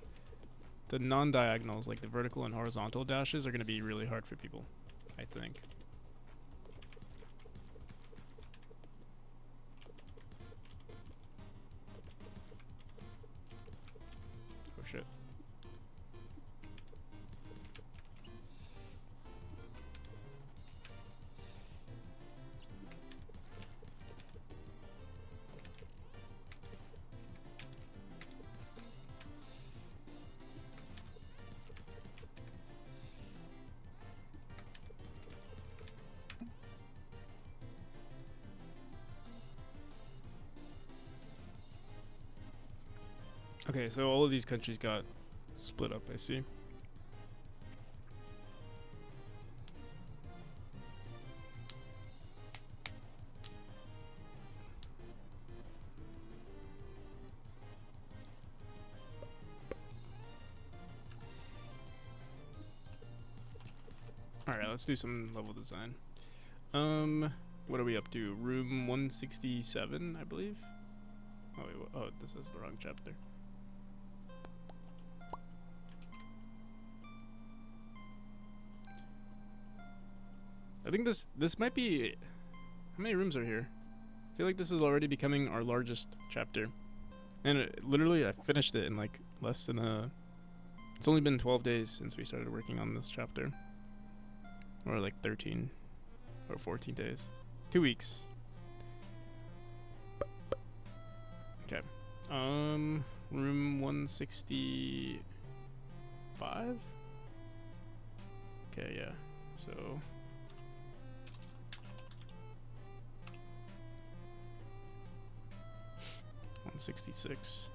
non-diagonals, like the vertical and horizontal dashes, are going to be really hard for people, I think. Oh shit. Okay, so all of these countries got split up, I see. Alright, let's do some level design. What are we up to? Room 167, I believe? Oh, wait, oh, this is the wrong chapter. I think this might be... How many rooms are here? I feel like this is already becoming our largest chapter. And literally, I finished it in like less than It's only been 12 days since we started working on this chapter. Or like 13 or 14 days. 2 weeks. Okay. Room 165? Okay, yeah. So 166.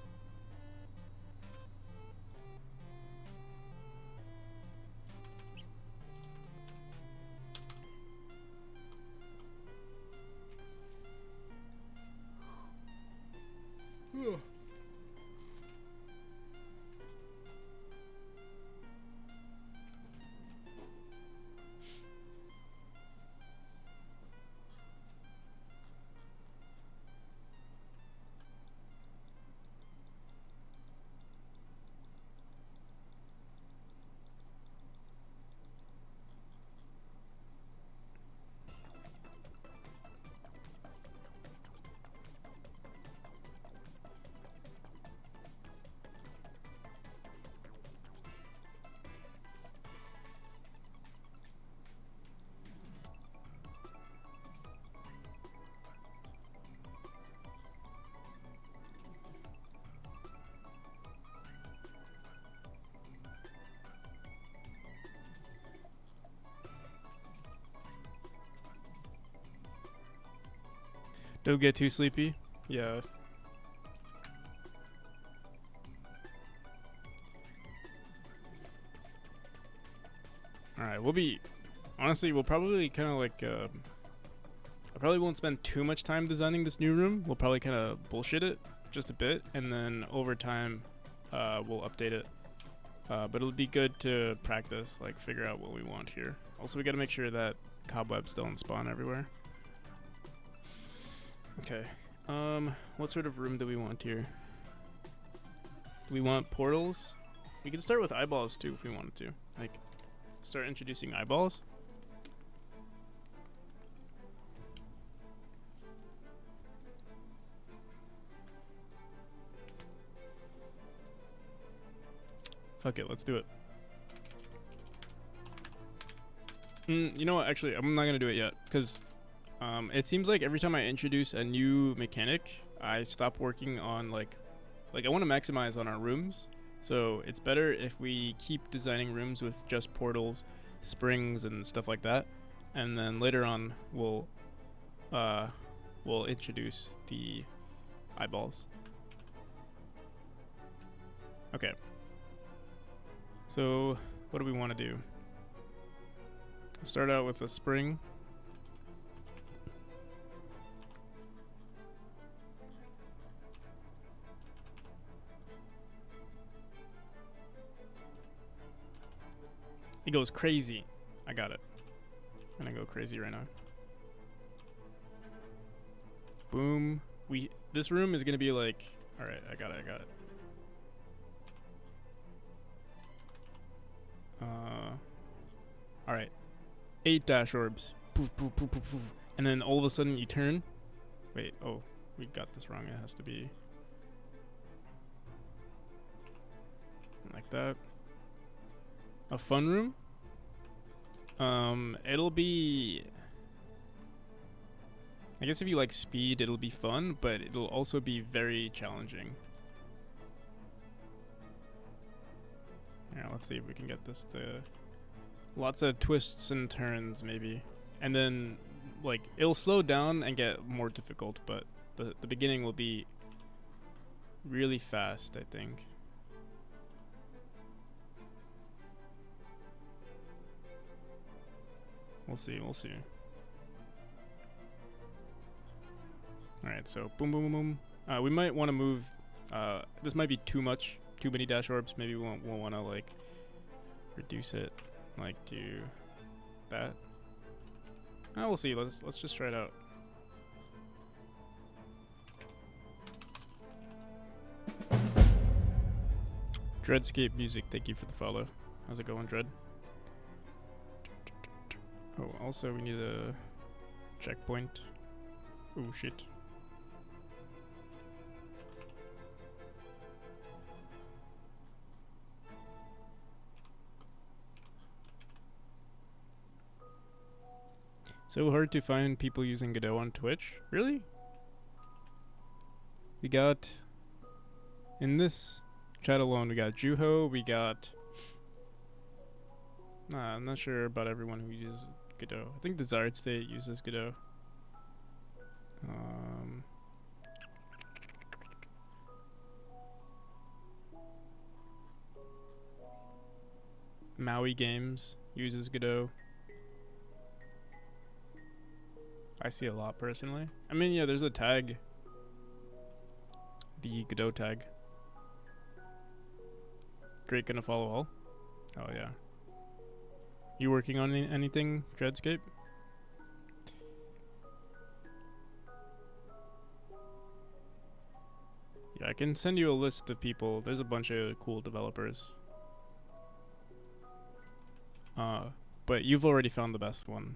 Don't get too sleepy. Yeah. Alright, we'll probably kind of like, I probably won't spend too much time designing this new room. We'll probably kind of bullshit it just a bit, and then over time, we'll update it. But it'll be good to practice, like figure out what we want here. Also, we gotta make sure that cobwebs don't spawn everywhere. Okay. What sort of room do we want here? Do we want portals? We can start with eyeballs too if we wanted to. Like, start introducing eyeballs. Fuck it, let's do it. You know what? Actually, I'm not gonna do it yet, because it seems like every time I introduce a new mechanic, I stop working on like I want to maximize on our rooms. So it's better if we keep designing rooms with just portals, springs, and stuff like that, and then later on we'll introduce the eyeballs. Okay. So what do we want to do? Start out with a spring. It goes crazy. I got it. I'm gonna go crazy right now. Boom. This room is gonna be like, all right, I got it. All right. 8 dash orbs. Poof, poof, poof, poof, poof. And then all of a sudden you turn. Wait, oh, we got this wrong. It has to be like that. A fun room? It'll be, I guess if you like speed, it'll be fun, but it'll also be very challenging. Yeah, let's see if we can get this to lots of twists and turns maybe. And then like it'll slow down and get more difficult, but the beginning will be really fast, I think. We'll see. Alright, so boom, boom, boom, boom. We might want to move. This might be too many dash orbs. Maybe we'll want to like reduce it, like to that. We'll see. Let's just try it out. Dreadscape Music, thank you for the follow. How's it going, Dread? Oh, also we need a checkpoint. Oh shit. So hard to find people using Godot on Twitch? Really? We got, in this chat alone, we got Juho, we got, I'm not sure about everyone who uses Godot. I think Desired State uses Godot. Maui Games uses Godot. I see a lot personally. I mean, yeah, there's a tag. The Godot tag. Great, gonna follow all. Oh yeah. You working on anything, Dreadscape? Yeah, I can send you a list of people. There's a bunch of cool developers. But you've already found the best one.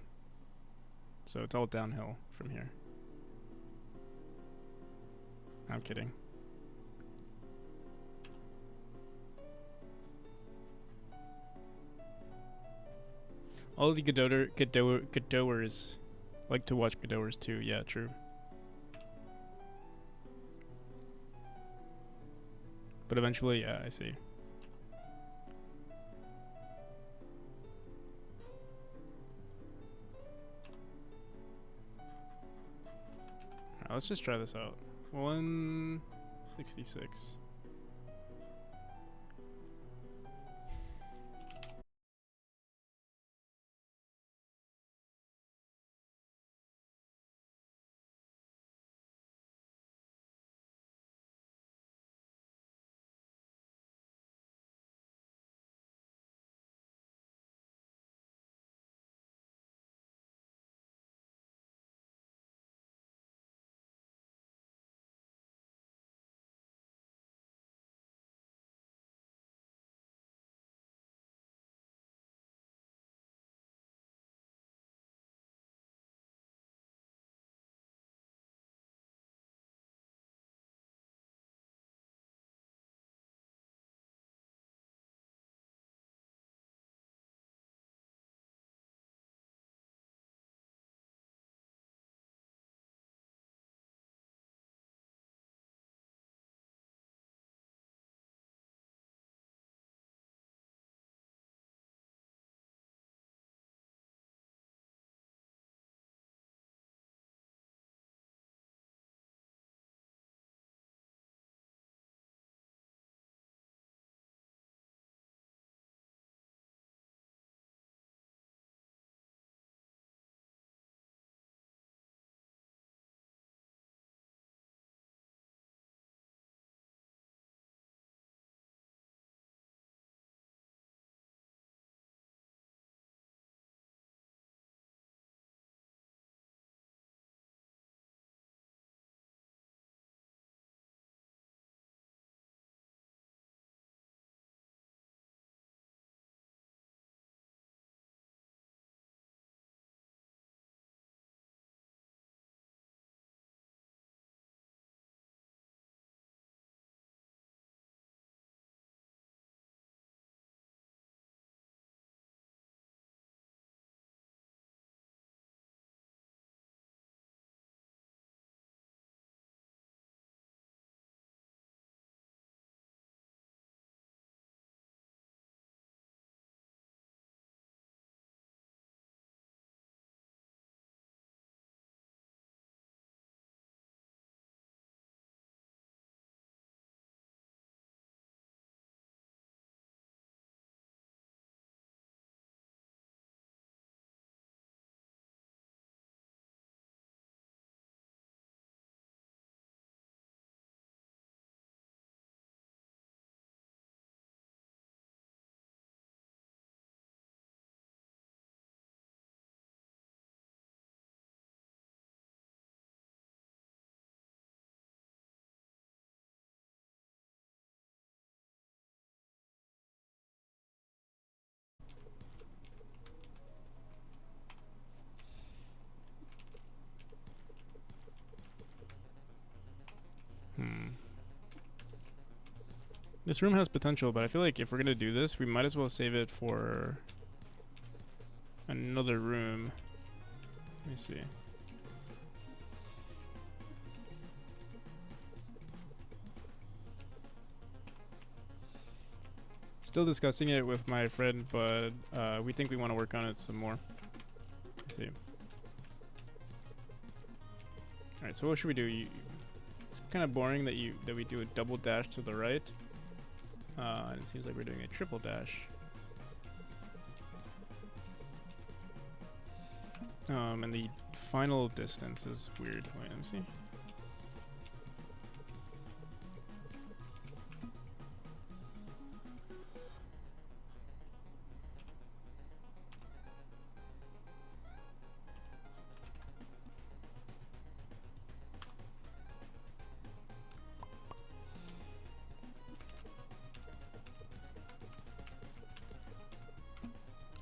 So it's all downhill from here. I'm kidding. All the Godoers like to watch Godoers too. Yeah, true. But eventually, yeah, I see. Alright, let's just try this out. 166. This room has potential, but I feel like if we're gonna do this, we might as well save it for another room. Let me see. Still discussing it with my friend, but we think we want to work on it some more. Let's see. All right, so what should we do? It's kind of boring that we do a double dash to the right, and it seems like we're doing a triple dash. And the final distance is weird. Wait, let me see.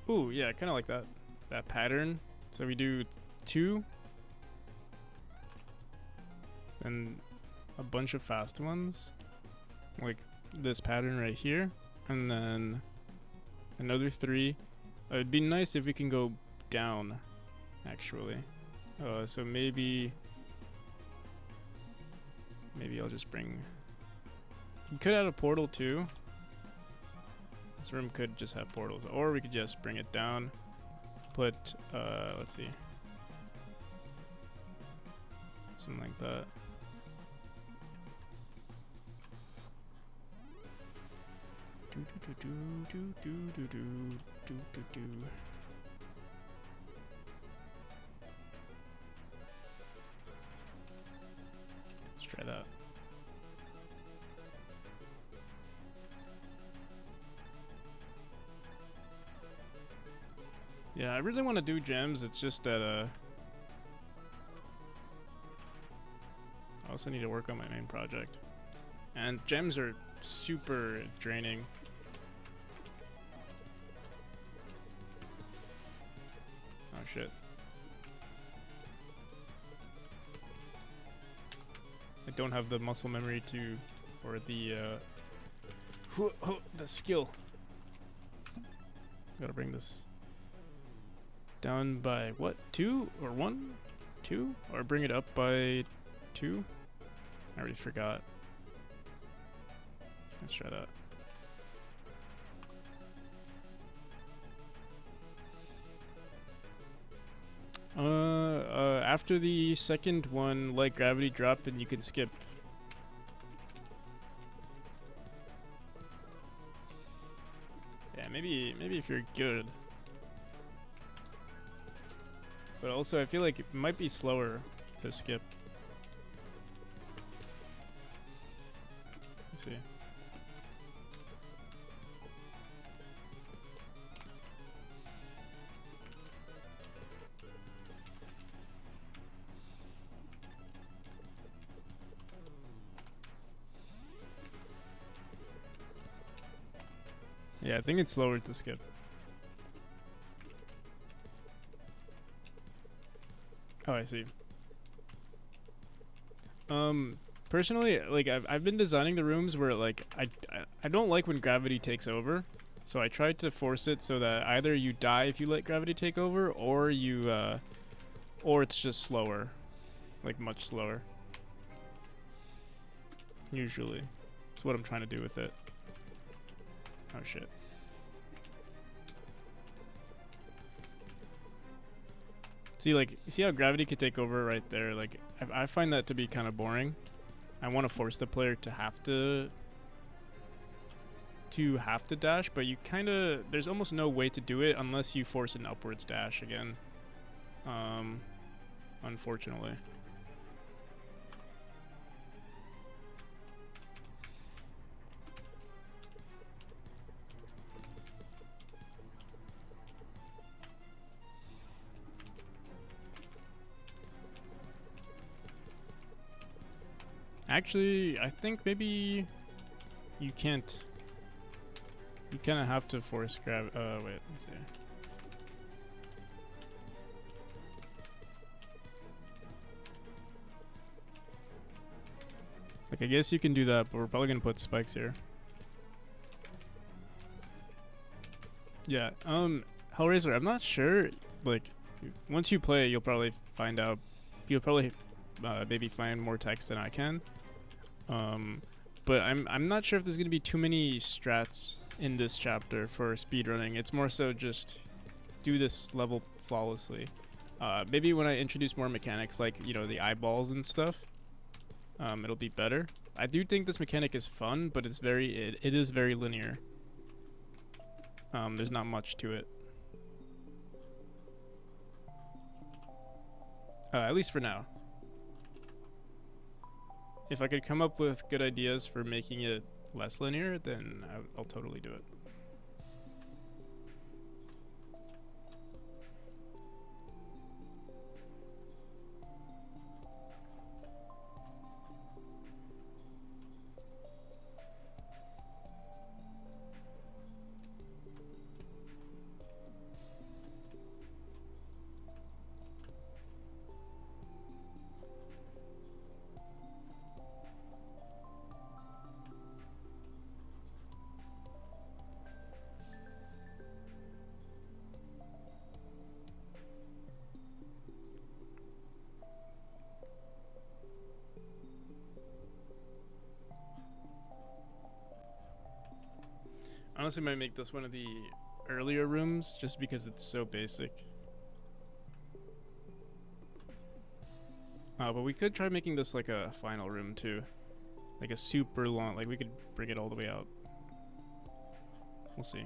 Ooh, yeah, kind of like that pattern. So we do 2, then a bunch of fast ones, like this pattern right here, and then another 3. It'd be nice if we can go down, actually. So maybe I'll just bring. You could add a portal too. This room could just have portals, or we could just bring it down. Put, let's see, something like that. Let's try that. Yeah, I really want to do gems. It's just that I also need to work on my main project. And gems are super draining. Oh shit. I don't have the muscle memory to, or the skill. Gotta bring this down by what? 2 or 1? 2? Or bring it up by 2? I already forgot. Let's try that. After the second one, let gravity drop and you can skip. Yeah, maybe if you're good. But also, I feel like it might be slower to skip. Let's see. Yeah, I think it's slower to skip. Oh, I see. Personally, like I've been designing the rooms where like I don't like when gravity takes over, so I tried to force it so that either you die if you let gravity take over, or you or it's just slower, like much slower. Usually, that's what I'm trying to do with it. Oh shit. See, like, see how gravity could take over right there? Like, I find that to be kind of boring. I want to force the player to have to dash, but you kind of, there's almost no way to do it unless you force an upwards dash again. Unfortunately. Actually, I think maybe you can't. You kind of have to force grab. Wait, let me see. Like, I guess you can do that, but we're probably gonna put spikes here. Yeah. Hellraiser, I'm not sure. Like, once you play, you'll probably find out. You'll probably maybe find more text than I can. But I'm not sure if there's gonna be too many strats in this chapter for speedrunning. It's more so just do this level flawlessly. Maybe when I introduce more mechanics like, you know, the eyeballs and stuff, it'll be better. I do think this mechanic is fun, but it is very linear. There's not much to it. At least for now. If I could come up with good ideas for making it less linear, then I'll totally do it. Honestly, might make this one of the earlier rooms just because it's so basic. But we could try making this like a final room too. Like a super long, like we could bring it all the way out. We'll see.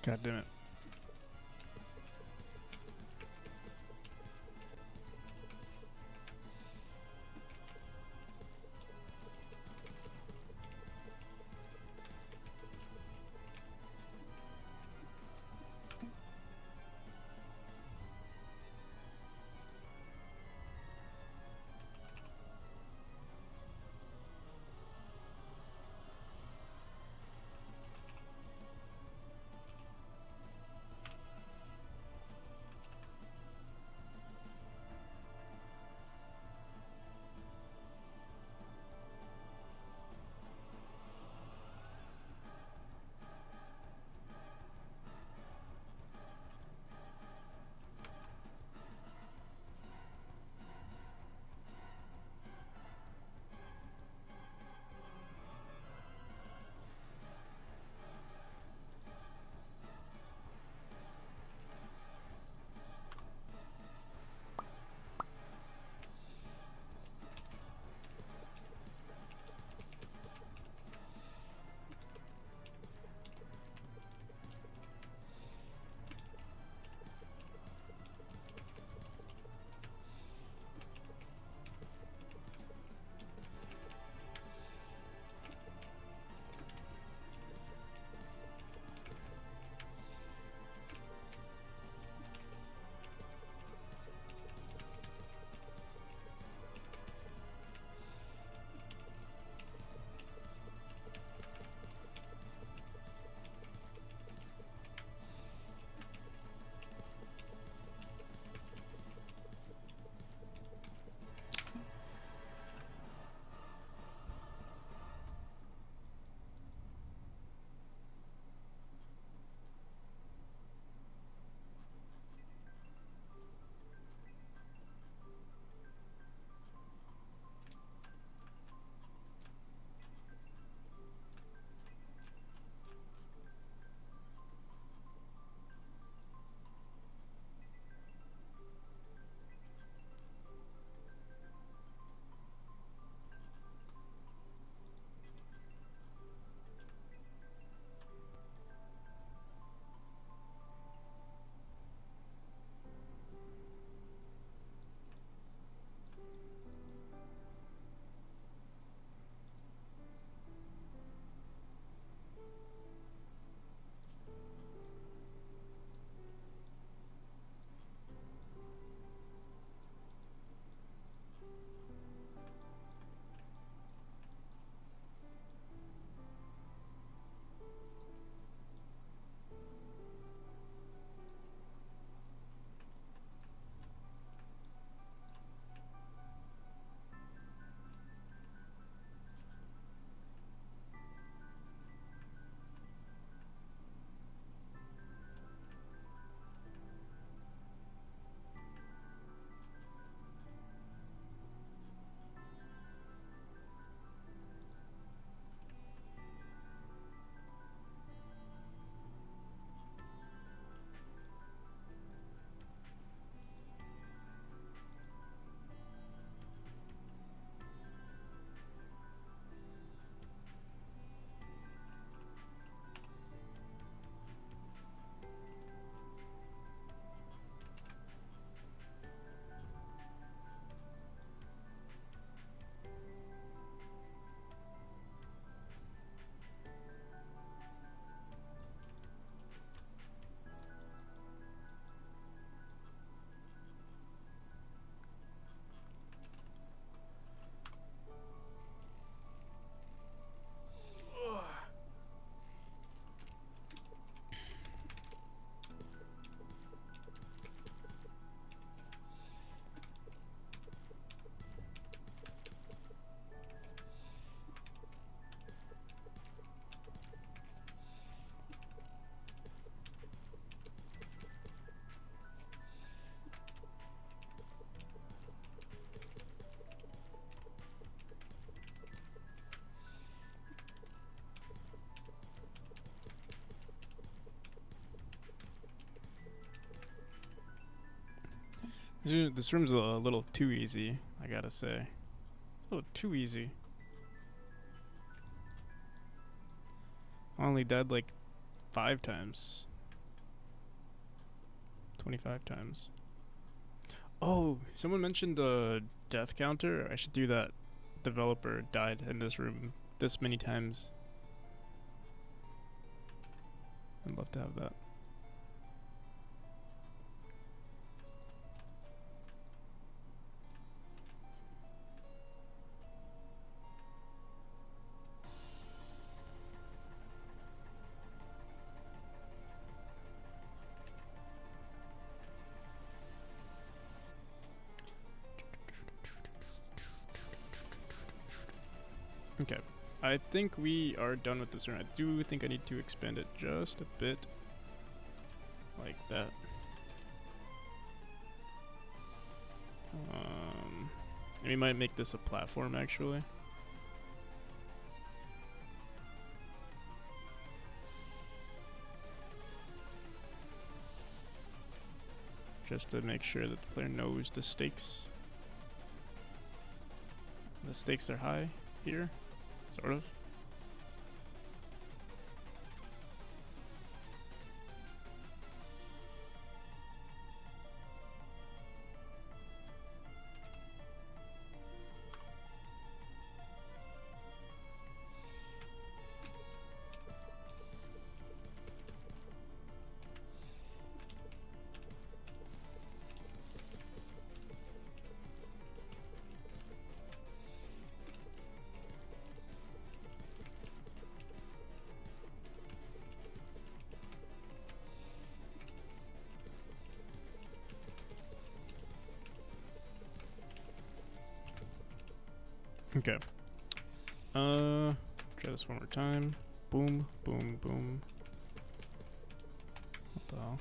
God damn it. This room's a little too easy, I gotta say. A little too easy. I only died like 5 times. 25 times. Oh, someone mentioned the death counter. I should do that. Developer died in this room this many times. I'd love to have that. Okay, I think we are done with this room. I do think I need to expand it just a bit. Like that. And we might make this a platform actually. Just to make sure that the player knows the stakes. The stakes are high here. Sort of. Okay. Try this one more time. Boom, boom, boom. What the hell?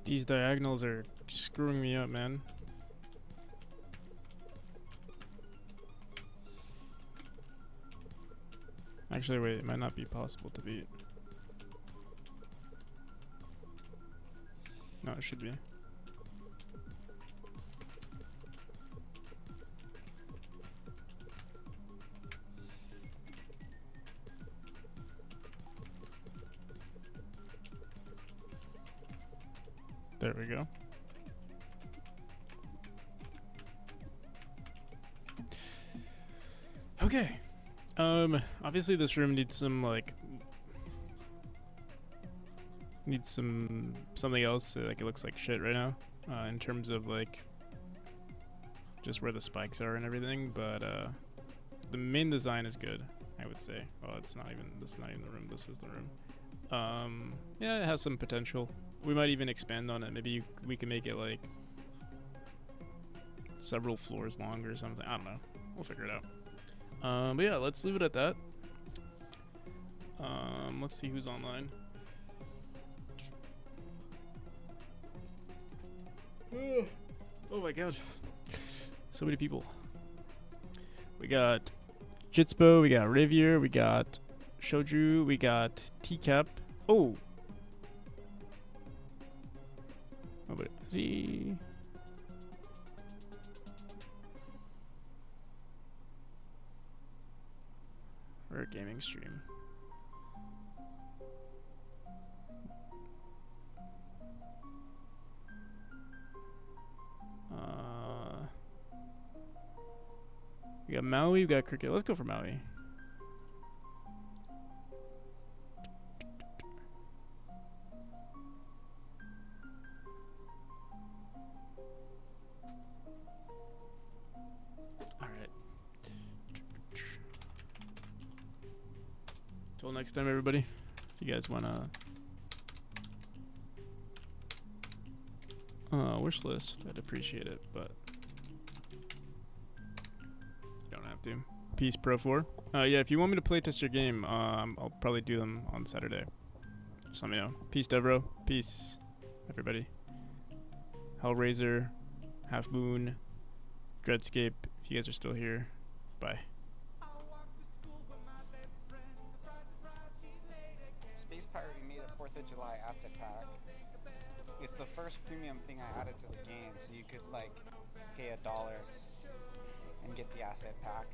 These diagonals are screwing me up, man. Actually, wait, it might not be possible to beat. No, it should be. There we go. Okay. Obviously this room needs some something else. Like it looks like shit right now. In terms of like just where the spikes are and everything, but the main design is good, I would say. Oh, this is not even the room. This is the room. Yeah, it has some potential. We might even expand on it. Maybe we can make it like several floors long or something. I don't know. We'll figure it out. But yeah, let's leave it at that. Let's see who's online. Oh my god. So many people. We got Jitspo, we got Rivier, we got Shoju, we got Teacup. Oh! Oh, but is he... Rare gaming stream. We got Maui, we got Cricket. Let's go for Maui. Alright. Till next time, everybody. If you guys wanna wish list, I'd appreciate it, but you don't have to. Peace, Pro 4. Yeah, if you want me to playtest your game, I'll probably do them on Saturday. Just let me know. Peace, Devro. Peace, everybody. Hellraiser, Half Moon, Dreadscape. If you guys are still here, bye. Space Pirate made a 4th of July asset pack. It's the first premium thing I added to the game, so you could like pay $1 and get the asset pack.